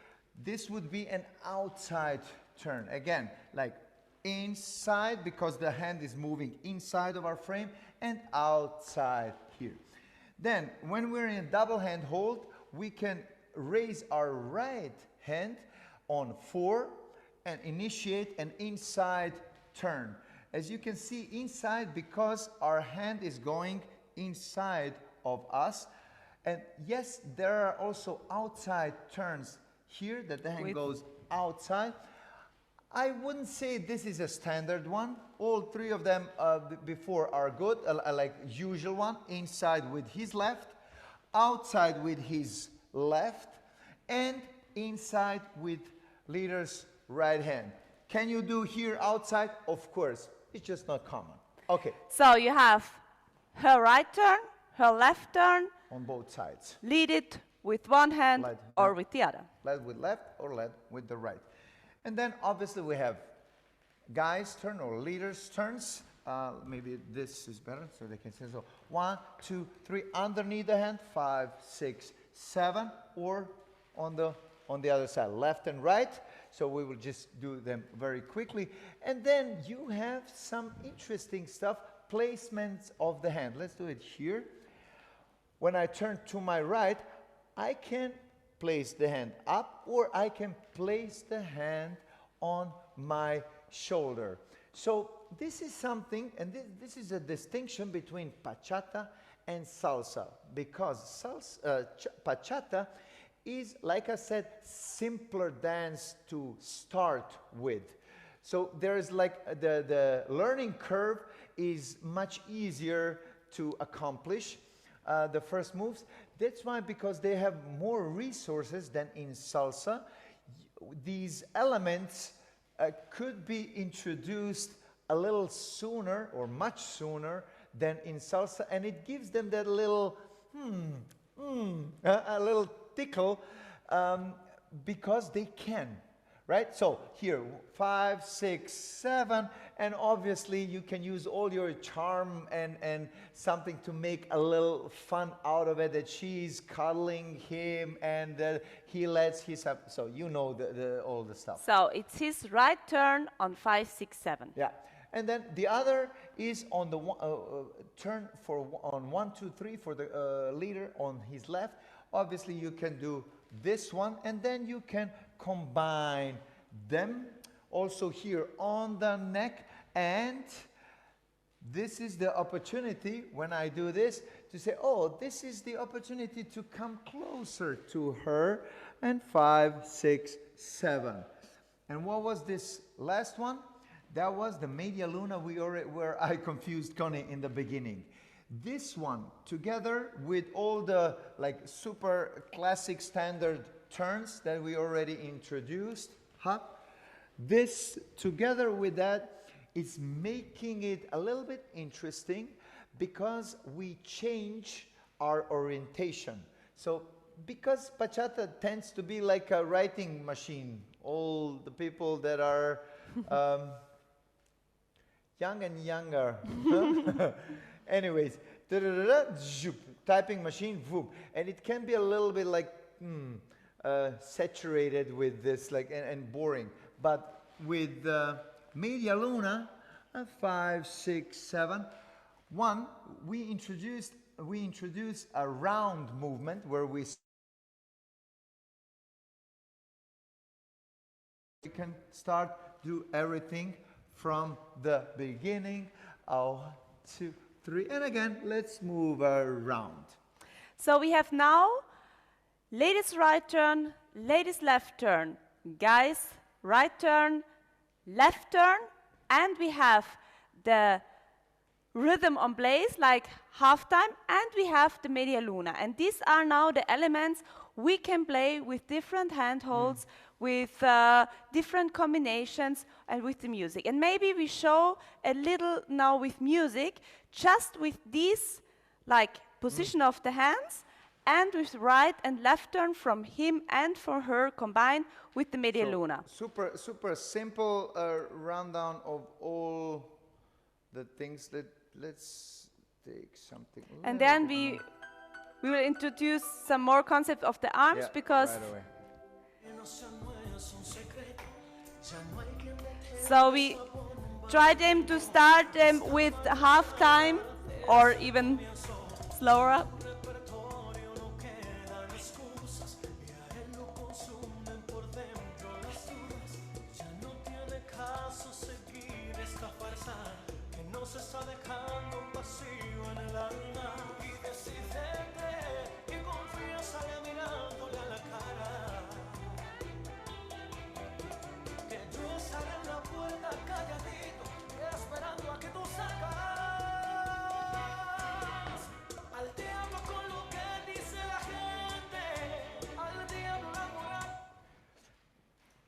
this would be an outside turn. Again, like inside, because the hand is moving inside of our frame, and outside here. Then, when we're in a double hand hold, we can raise our right hand on 4 and initiate an inside turn. As you can see, inside, because our hand is going inside of us. And yes, there are also outside turns here, that the hand goes outside. I wouldn't say this is a standard one. All three of them before are good, like usual one. Inside with his left, outside with his left, and inside with leader's right hand. Can you do here outside? Of course. It's just not common. Okay. So you have her right turn, her left turn. On both sides. Lead it with one hand or with the other. Led with left or led with the right. And then obviously we have guys' turn or leaders' turns. Maybe this is better so they can say so. 1, 2, 3 underneath the hand. 5, 6, 7, or on the other side, left and right. So we will just do them very quickly. And then you have some interesting stuff, placements of the hand. Let's do it here. When I turn to my right, I can place the hand up, or I can place the hand on my shoulder. So this is something, and this is a distinction between bachata and salsa, because bachata is, like I said, simpler dance to start with. So there's like the learning curve is much easier to accomplish. The first moves. That's why, because they have more resources than in salsa, these elements could be introduced a little sooner or much sooner than in salsa, and it gives them that little a little tickle, because they can, right? So here, 5, 6, 7, and obviously you can use all your charm and something to make a little fun out of it, that she's cuddling him and he lets his up, so you know all the stuff. So it's his right turn on 5, 6, 7. Yeah, and then the other is on the turn for on 1, 2, 3 for the leader on his left. Obviously you can do this one, and then you can combine them also here on the neck, and this is the opportunity when I do this to say, oh, this is the opportunity to come closer to her, and 5, 6, 7. And what was this last one? That was the Media Luna where I confused Connie in the beginning. This one, together with all the like super classic standard turns that we already introduced, this together with that is making it a little bit interesting, because we change our orientation. So because bachata tends to be like a writing machine, all the people that are young and younger. Anyways, typing machine, whoop, and it can be a little bit like saturated with this, like and boring. But with Media Luna, 5, 6, 7, 1, we introduce a round movement where we can start do everything from the beginning. 2, 3, and again, let's move around. So we have now ladies right turn, ladies left turn, guys right turn, left turn, and we have the rhythm on blaze like halftime, and we have the Media Luna. And these are now the elements we can play with different handholds, with different combinations, and with the music. And maybe we show a little now with music, just with these like position of the hands, and with right and left turn from him and from her combined with the Media Luna. Super simple rundown of all the things. Let's take something. And then we will introduce some more concepts of the arms, because right away. So we try them to start them with half time or even slower up.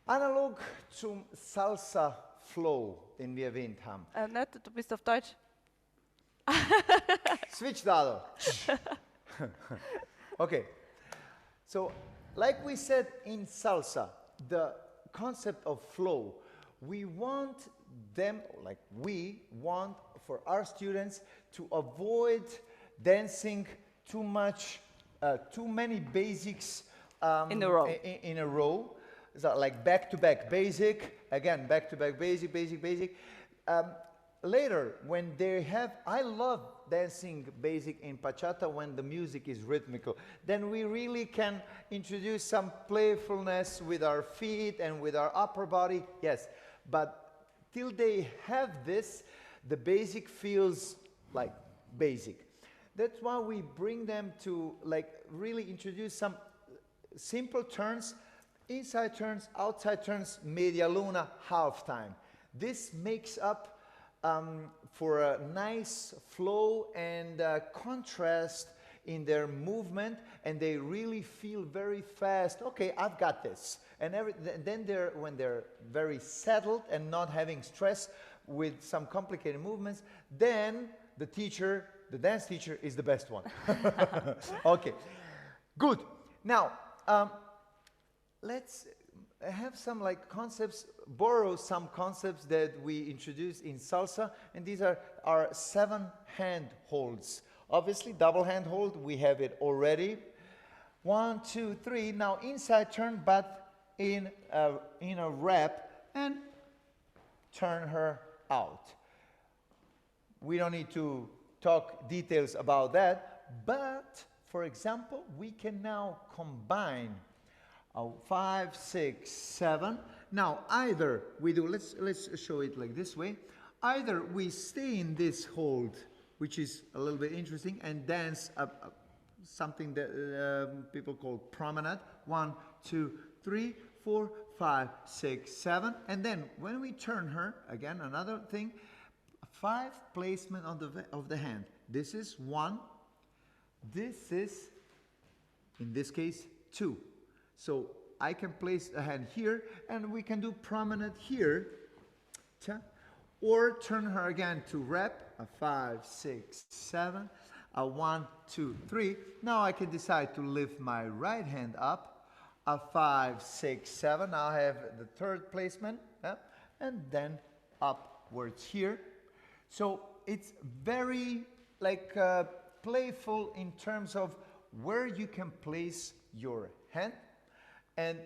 Analog zum Salsa-Flow, den wir erwähnt haben. Nicht, du bist auf Deutsch. Switch, Dado. Okay. So, like we said in salsa, the concept of flow, we want them, like we want for our students to avoid dancing too much, too many basics in a row. In a row. So like back-to-back basic, again, back-to-back basic, basic, basic. Later, when they have, I love dancing basic in bachata when the music is rhythmical. Then we really can introduce some playfulness with our feet and with our upper body, yes. But till they have this, the basic feels like basic. That's why we bring them to like really introduce some simple turns, inside turns, outside turns, Media Luna, halftime. This makes up for a nice flow and contrast in their movement, and they really feel very fast, okay, I've got this. And then when they're very settled and not having stress with some complicated movements, then the dance teacher is the best one. Okay, good. Now, let's have some like concepts, borrow some concepts that we introduced in salsa, and these are our 7 hand holds. Obviously, double hand hold, we have it already. 1, 2, 3. Now inside turn, but in a wrap, and turn her out. We don't need to talk details about that, but for example, we can now combine 5, 6, 7. Now either we do, let's show it like this way. Either we stay in this hold, which is a little bit interesting, and dance something that people call promenade. 1, 2, 3, 4, 5, 6, 7. And then when we turn her, again, another thing, 5 placement of the hand. This is 1. This is, in this case, 2. So I can place a hand here, and we can do promenade here. Or turn her again to rep, a 5, 6, 7, a 1, 2, 3. Now I can decide to lift my right hand up, a 5, 6, 7. Now I have the third placement, and then upwards here. So it's very like playful in terms of where you can place your hand, and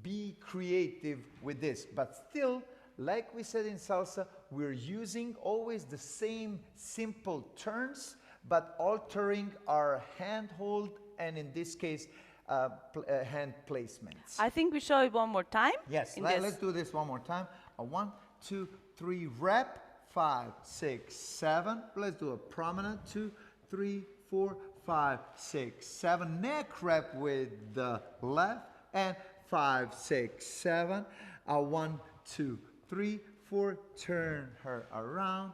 be creative with this. But still, like we said in salsa, we're using always the same simple turns, but altering our hand hold, and in this case, hand placements. I think we show it one more time. Yes, let's do this one more time. A 1, 2, 3, rep, 5, 6, 7. Let's do a promenade. 2, 3, 4, 5, 6, 7. Neck rep with the left, and 5, 6, 7. A 1, 2, 3, 4. Turn her around.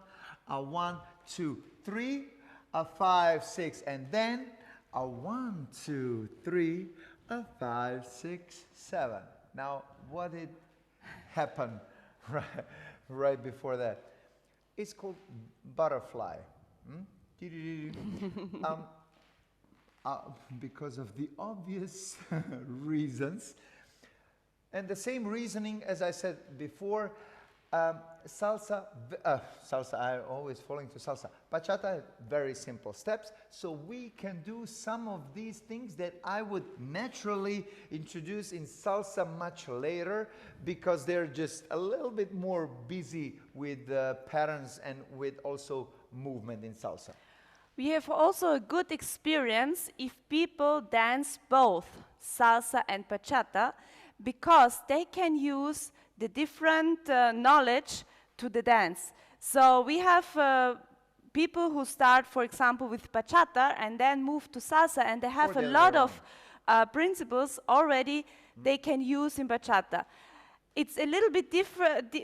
A 1, 2, 3. A 5, 6, and then a 1, 2, 3. A 5, 6, 7. Now, what did happen right before that? It's called butterfly. Because of the obvious reasons. And the same reasoning as I said before, salsa, I'm always falling to salsa. Bachata, very simple steps. So we can do some of these things that I would naturally introduce in salsa much later, because they're just a little bit more busy with patterns and with also movement in salsa. We have also a good experience if people dance both salsa and bachata, because they can use the different knowledge to the dance. So we have people who start, for example, with bachata and then move to salsa, and they have a lot of principles already they can use in bachata. It's a little bit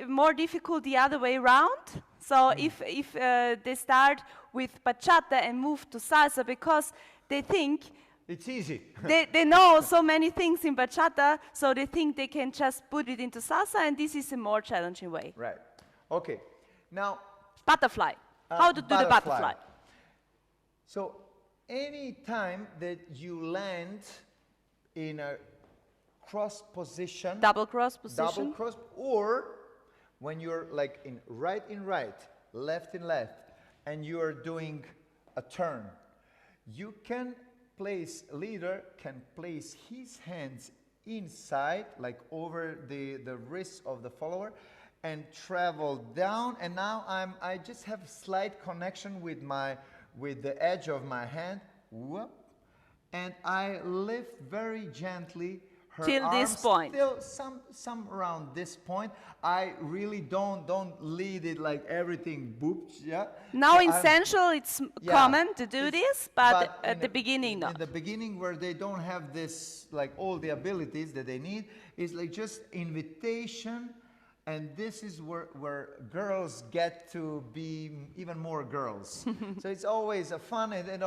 more difficult the other way around. So if they start with bachata and move to salsa, because they think it's easy. they know so many things in bachata, so they think they can just put it into salsa, and this is a more challenging way. Right. Okay. Now, butterfly. How to do the butterfly? So, any time that you land in a cross position, double cross position, or when you're like in right, left in left, and you're doing a turn, you can leader can place his hands inside, like over the wrist of the follower, and travel down. And now I just have a slight connection with the edge of my hand, whoop, and I lift very gently her till arms, this point. Till some around this point. I really don't lead it like everything boops, yeah. Now in Central it's common to do this, but at the beginning not. In the beginning, where they don't have this, like all the abilities that they need, is like just invitation And this is where girls get to be even more girls. So it's always a fun, and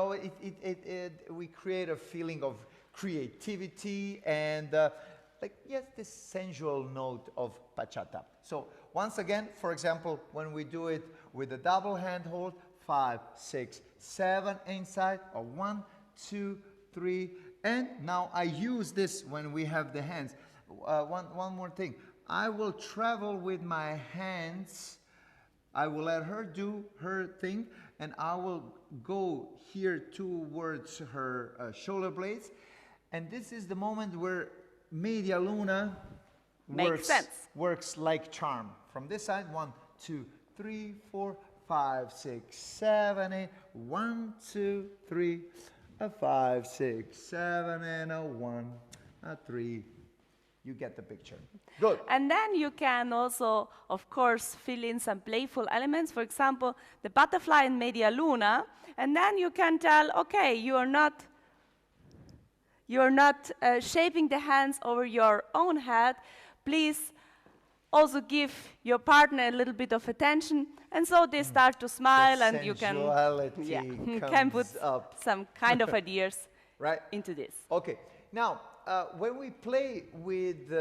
we create a feeling of creativity and like, yes, this sensual note of bachata. So once again, for example, when we do it with a double hand hold, 5, 6, 7 inside, or 1, 2, 3, and now I use this when we have the hands. One more thing. I will travel with my hands. I will let her do her thing, and I will go here towards her shoulder blades. And this is the moment where media luna works like charm. From this side, 1, 2, 3, 4, 5, 6, 7, 8. 1, 2, 3, 5, 6, 7, and a 1, a 3. You get the picture. Good. And then you can also, of course, fill in some playful elements. For example, the butterfly in media luna. And then you can tell, okay, you're not shaping the hands over your own head. Please also give your partner a little bit of attention. And so they start to smile, and you can, can put some kind of ideas into this. Okay. Now, when we play with,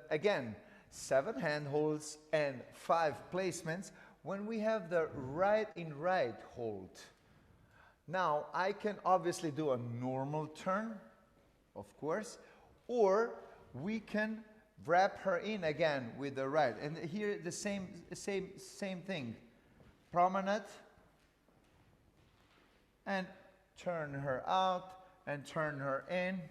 again, 7 handholds and 5 placements, when we have the right in right hold, now I can obviously do a normal turn, of course, or we can wrap her in again with the right. And here the same thing. Promenade, and turn her out, and turn her in.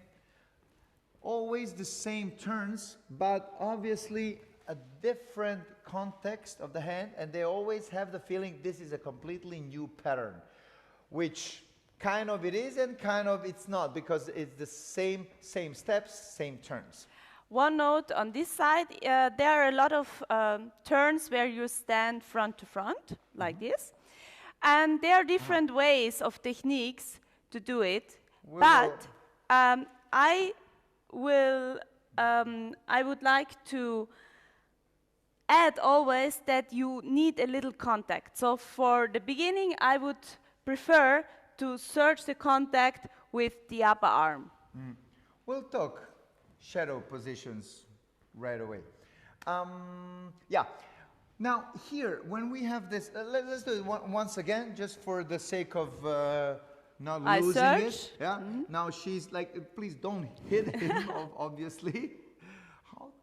Always the same turns, but obviously a different context of the hand, and they always have the feeling this is a completely new pattern, which kind of it is and kind of it's not, because it's the same steps, same turns. One note on this side, there are a lot of turns where you stand front to front, like this, and there are different ways of techniques to do it, but I would like to add always that you need a little contact. So for the beginning, I would prefer to search the contact with the upper arm. We'll talk shadow positions right away. Yeah. Now here, when we have this, let's do it once again, just for the sake of not losing it. Yeah. Now she's like, please don't hit him, obviously.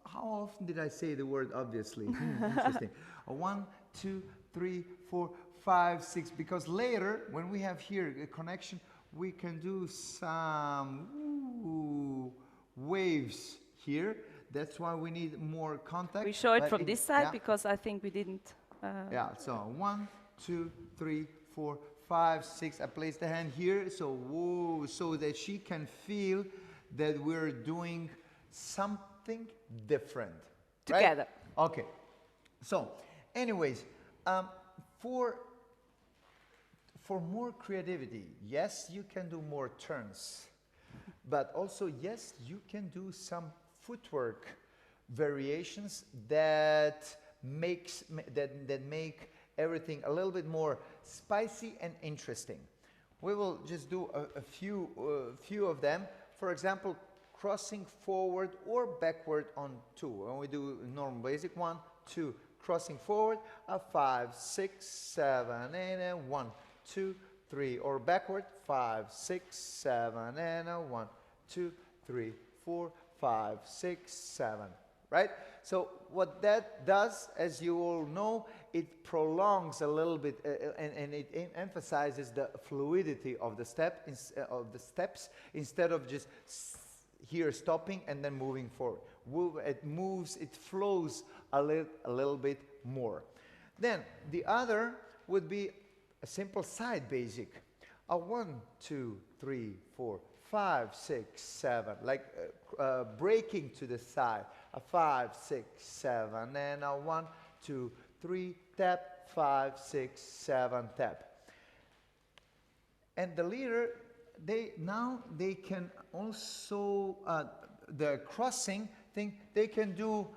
How often did I say the word obviously? Interesting. 1, 2, 3, 4, 5, 6. Because later, when we have here a connection, we can do some waves here. That's why we need more contact. We show it from this side because I think we didn't. Yeah. So 1, 2, 3, 4, 5, 6. I place the hand here, so that she can feel that we're doing something different together. Right? Okay. So, anyways, for more creativity, yes, you can do more turns, but also yes, you can do some footwork variations that make everything a little bit more spicy and interesting. We will just do a few of them. For example, crossing forward or backward on 2. When we do normal basic 1, 2, crossing forward, a 5, 6, 7, and 1, 2, 3, or backward, 5, 6, 7, and 1, 2, 3, 4, 5, 6, 7. Right? So what that does, as you all know, it prolongs a little bit and it emphasizes the fluidity of the steps instead of just here stopping and then moving forward. It flows a little bit more. Then the other would be a simple side basic. A 1, 2, 3, 4, 5, 6, 7, like breaking to the side. A 5, 6, 7, and a 1, 2, 3, tap, 5, 6, 7, tap. And the leader, they can also, the crossing thing, they can do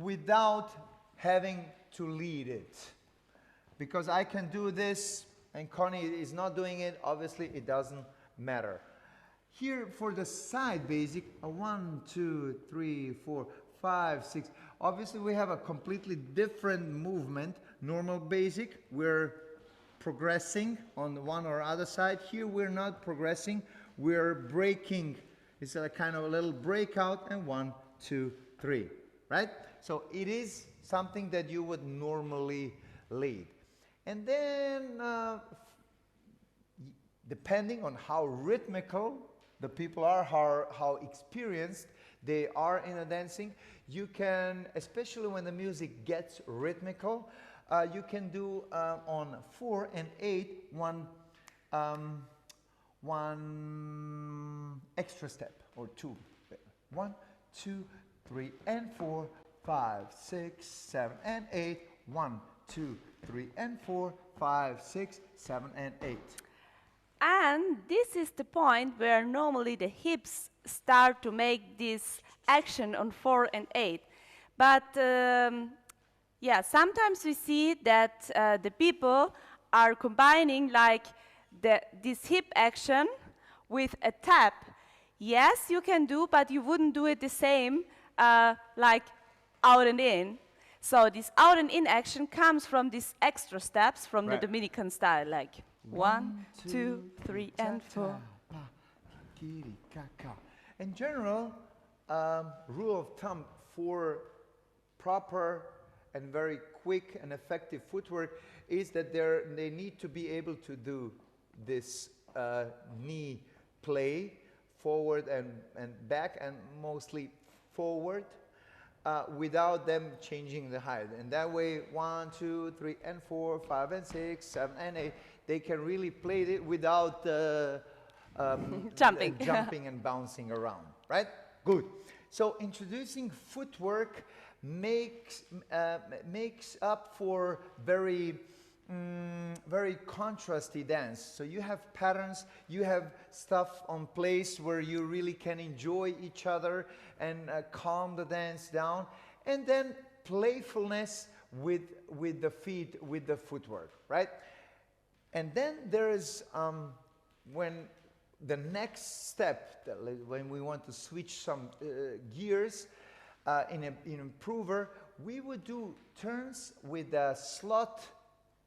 without having to lead it. Because I can do this and Connie is not doing it, obviously it doesn't matter. Here for the side basic, 1, 2, 3, 4, 5, 6. Obviously we have a completely different movement. Normal basic, we're progressing on the one or other side. Here we're not progressing, we're breaking. It's a kind of a little breakout, and 1, 2, 3, right? So it is something that you would normally lead. And then depending on how rhythmical the people are, how experienced they are in a dancing, you can, especially when the music gets rhythmical, you can do on 4 and 8 one extra step or 2. 1, 2, 3, and 4, 5, 6, 7, and 8. 1, 2, 3, and 4, 5, 6, 7, and 8. And this is the point where normally the hips start to make this action on 4 and 8. But yeah, sometimes we see that the people are combining like this hip action with a tap. Yes, you can do, but you wouldn't do it the same like out and in. So this out and in action comes from these extra steps from the Dominican style, like 1, 2, 3, and 4. In general, rule of thumb for proper and very quick and effective footwork is that they need to be able to do this knee play forward and back, and mostly forward, without them changing the height. And that way, 1, 2, 3, and 4, 5, and 6, 7, and 8, they can really play it without jumping and bouncing around, right? Good. So introducing footwork makes up for very contrasty dance. So you have patterns, you have stuff on place where you really can enjoy each other and calm the dance down, and then playfulness with the feet, with the footwork, right? And then there is when the next step, when we want to switch some gears in improver, we would do turns with a slot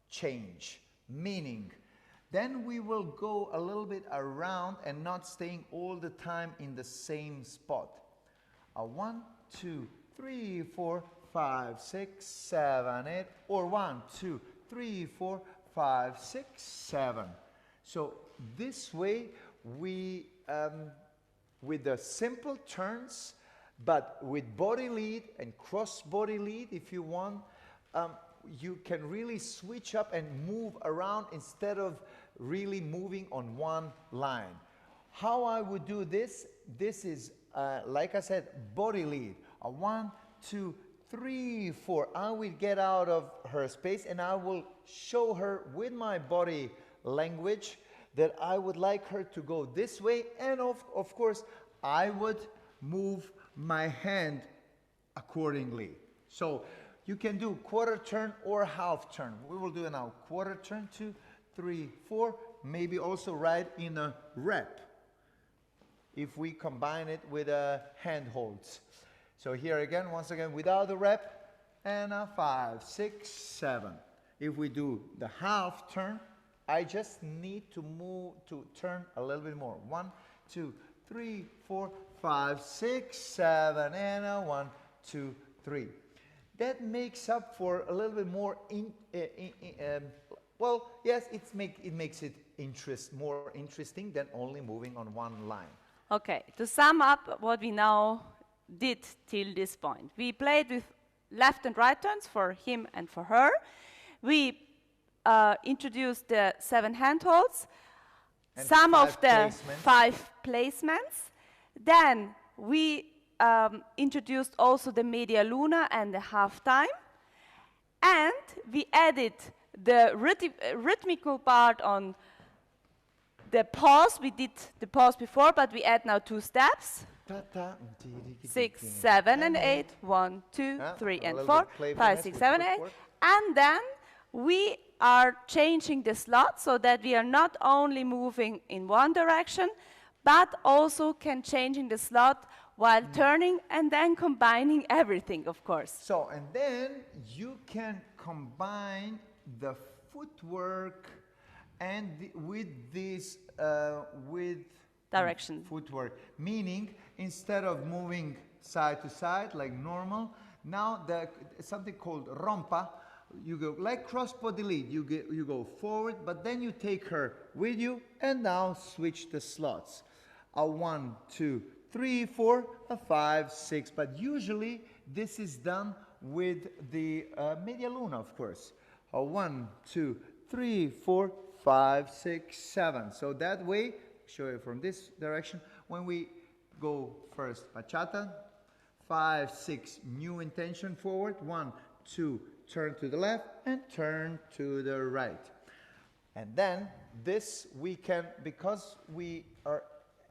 change, meaning then we will go a little bit around and not staying all the time in the same spot. 1, 2, 3, 4, 5, 6, 7, 8, or 1, 2, 3, 4, 5, 6, 7. So this way we, with the simple turns, but with body lead and cross body lead, if you want, you can really switch up and move around instead of really moving on one line. How I would do this, this is, like I said, body lead. 1, 2, 3, 4. I will get out of her space and I will show her with my body language that I would like her to go this way, and of course I would move my hand accordingly. So you can do quarter turn or half turn. We will do it now. Quarter turn, 2, 3, 4. Maybe also right in a rep, if we combine it with hand holds. So here again, once again, without the rep, and a 5, 6, 7. If we do the half turn, I just need to move, to turn a little bit more. 1, 2, 3, 4, 5, 6, 7, and a 1, 2, 3. That makes up for a little bit more, well, yes, it makes it more interesting than only moving on one line. Okay, to sum up what we now did till this point. We played with left and right turns for him and for her. We introduced the 7 handholds, and some of the 5 placements. Then we introduced also the media luna and the half time. And we added the rhythmical part on the pause. We did the pause before, but we add now 2 steps. Ta-ta. 6, 7, and 8. 1, 2, 3, and 4. 5, 6, 7, 8. And then we are changing the slot so that we are not only moving in one direction, but also can changing the slot while turning and then combining everything, of course. So, and then you can combine the footwork and with this, with Direction. footwork, meaning instead of moving side to side like normal, now something called rompa, you go like cross-body lead, you go forward, but then you take her with you and now switch the slots. A 1, 2, 3, 4, a 5, 6, but usually this is done with the media luna, of course. A 1, 2, 3, 4, 5, 6, 7. So that way, show you from this direction, when we go first bachata, 5, 6, new intention forward, 1, 2, turn to the left and turn to the right. And then this we can, because we are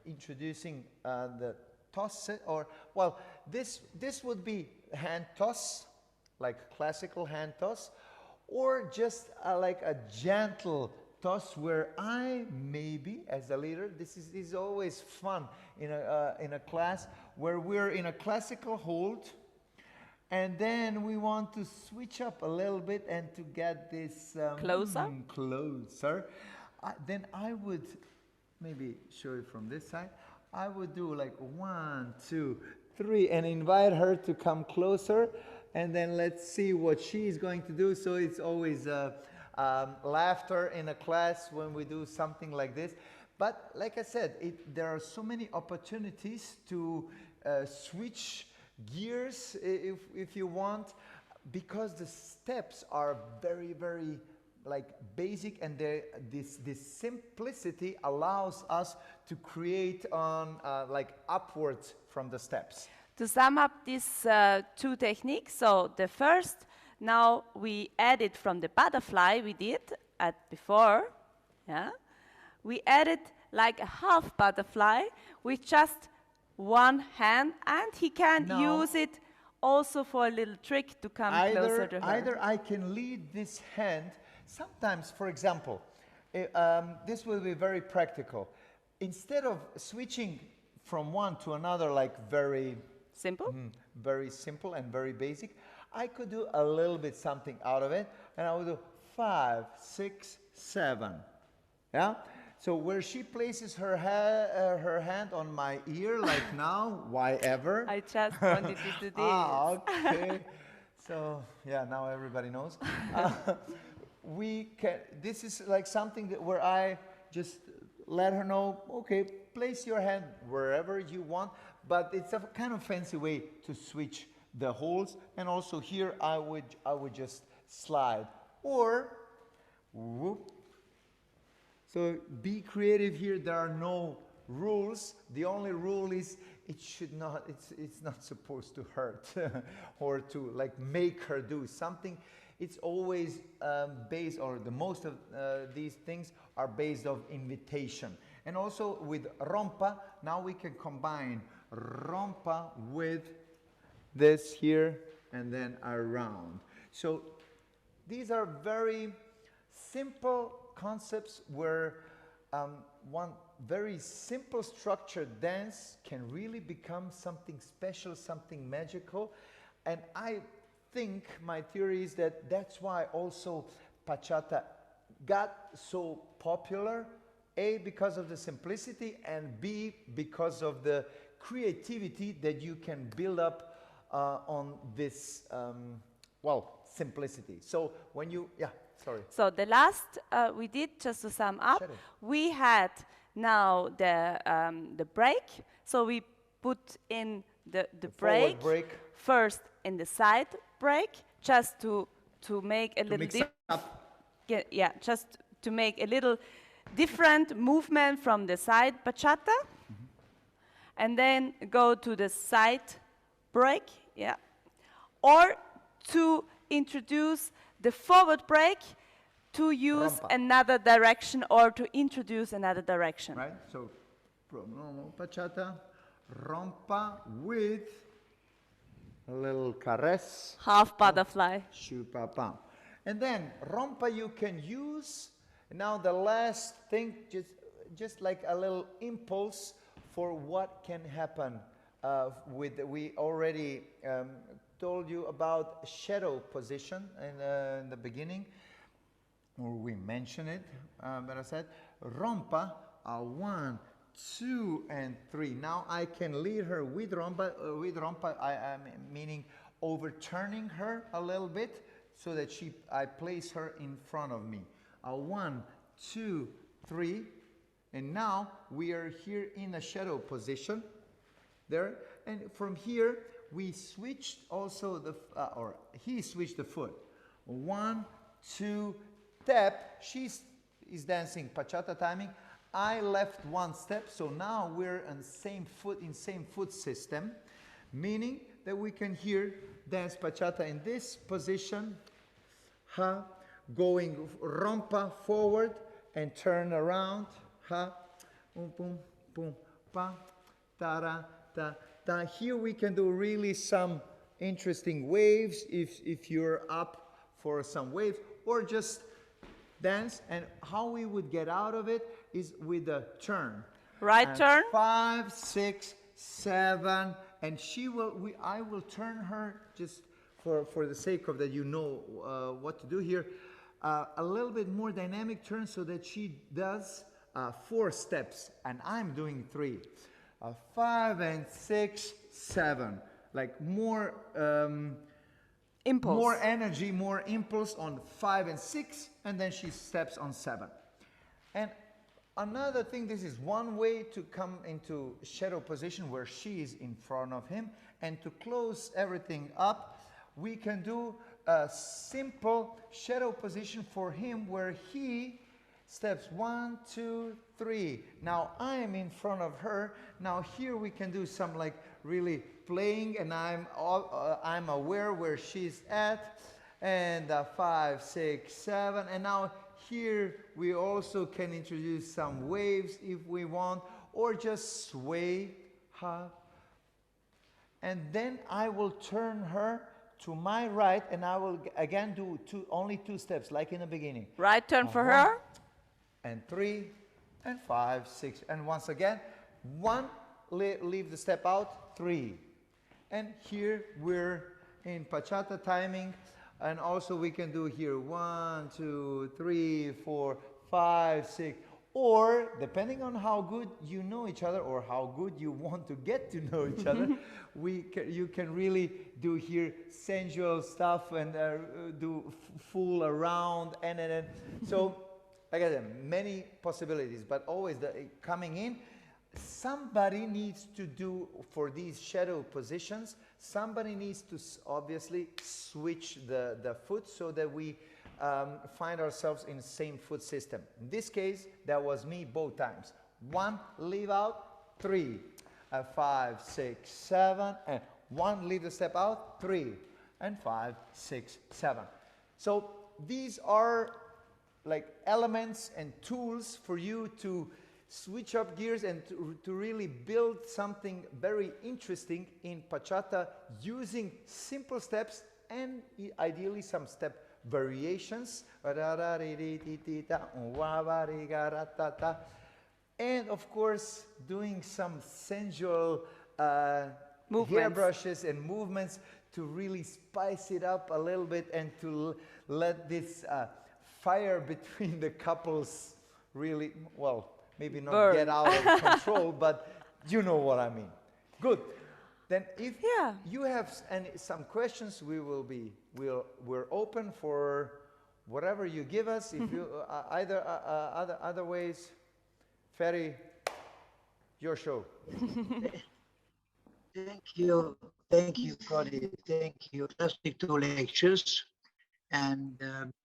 introducing the toss, or well, this would be hand toss, like classical hand toss, or just like a gentle toss where I maybe as a leader, this is always fun in a class where we're in a classical hold, and then we want to switch up a little bit and to get this closer. Then I would maybe show you from this side. I would do like 1, 2, 3 and invite her to come closer, and then let's see what she's going to do. So it's always laughter in a class when we do something like this. But like I said, there are so many opportunities to switch gears if you want, because the steps are very, very like basic, and this simplicity allows us to create on like upwards from the steps. To sum up these two techniques, so the first, now we added from the butterfly we did before, yeah, we added like a half butterfly with just one hand, and he can use it also for a little trick to come closer to her. Either I can lead this hand. Sometimes, for example, this will be very practical. Instead of switching from one to another like very simple, very simple and very basic, I could do a little bit something out of it, and I would do 5, 6, 7. Yeah. So where she places her hand on my ear, like now, why ever? I just wanted to do this. Okay. So yeah, now everybody knows. This is like something where I just let her know, okay, place your hand wherever you want, but it's a kind of fancy way to switch the holes. And also here I would just slide, or whoop. So be creative here. There are no rules. The only rule is it's not supposed to hurt or to like make her do something. It's always based, or the most of these things are based on invitation. And also with rompa, now we can combine rompa with this here and then around. So these are very simple concepts where one very simple structured dance can really become something special, something magical. And I think my theory is that that's why also bachata got so popular, A, because of the simplicity, and B, because of the creativity that you can build up on this, simplicity. So when you, sorry. So the last we did, just to sum up, we had now the break. So we put in the break first in the side break, just to make a little just to make a little different movement from the side bachata, and then go to the side break, or to introduce the forward break to use another direction or to introduce another direction. Right, so from normal bachata, rompa with a little caress. Half butterfly. Shoo-pa-pam. And then rompa you can use. Now the last thing, just like a little impulse for what can happen we already told you about shadow position in the beginning, or we mentioned it, but I said rompa, 1, 2, and 3. Now I can lead her with rompa. I am meaning overturning her a little bit so that I place her in front of me. 1, 2, 3, and now we are here in a shadow position. There, and from here we switched also or he switched the foot. 1, 2, tap. She is dancing bachata timing. I left 1 step, so now we're on same foot system, meaning that we can here dance bachata in this position, going rompa forward and turn around, boom, boom, pa, ta-ra, ta, ta. Here we can do really some interesting waves if you're up for some waves, or just dance. And how we would get out of it is with a turn. Right turn. 5, 6, 7, and I will turn her just for the sake of that, you know what to do here. A little bit more dynamic turn so that she does 4 steps, and I'm doing 3. 5 and 6, 7, like more Impulse. more energy, more impulse on 5 and 6, and then she steps on 7. And another thing, this is one way to come into shadow position where she is in front of him, and to close everything up, we can do a simple shadow position for him where he steps 1, 2, 3. Now I am in front of her. Now here we can do some like really playing, and I'm aware where she's at, and 5, 6, 7, and now here we also can introduce some waves if we want, or just sway, and then I will turn her to my right, and I will again do only 2 steps like in the beginning. Right turn for her. And 3, and 5, 6, and once again, 1, leave the step out, 3. And here we're in bachata timing, and also we can do here 1, 2, 3, 4, 5, 6, or depending on how good you know each other or how good you want to get to know each other, you can really do here sensual stuff and do fool around, and so. Again, many possibilities, but always coming in, somebody needs to do for these shadow positions, somebody needs to obviously switch the foot so that we find ourselves in the same foot system. In this case, that was me both times. 1, leave out, 3, 5, 6, 7, and 1, leave the step out, 3, and 5, 6, 7. So these are like elements and tools for you to switch up gears and to really build something very interesting in bachata using simple steps and ideally some step variations. And of course, doing some sensual hairbrushes and movements to really spice it up a little bit and to let this fire between the couples really, well, maybe not get out of control, but you know what I mean. Good. Then if you have some questions, we're open for whatever you give us. If you other ways, Ferry, your show. Thank you, Connie. Thank you. Fantastic 2 lectures, and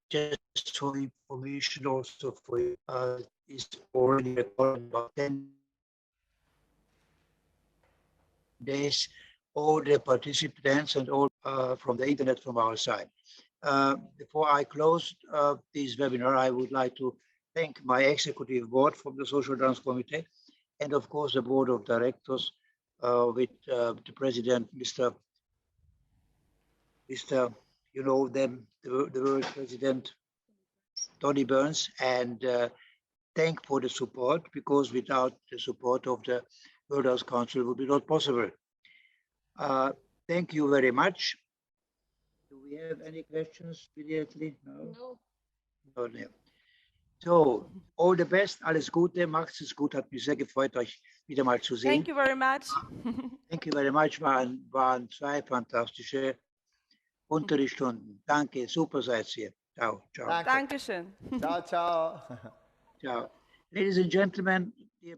just for information also for you, is already recorded about 10 days, all the participants and all from the internet from our side. Before I close this webinar, I would like to thank my executive board from the Social Dance Committee, and of course the board of directors with the president, Mr. You know them, the world president, Tony Burns, and thank for the support, because without the support of the World Health Council, it would be not possible. Thank you very much. Do we have any questions immediately? No. No. No. So, all the best, alles Gute, macht's es gut, hat mich sehr gefreut, euch wieder mal zu sehen. Thank you very much. Thank you very much, waren zwei fantastische Unterrichtsstunden. Danke, super seid ihr. Ciao, ciao. Danke. Dankeschön. Ciao, ciao. Ciao. Ladies and gentlemen, dear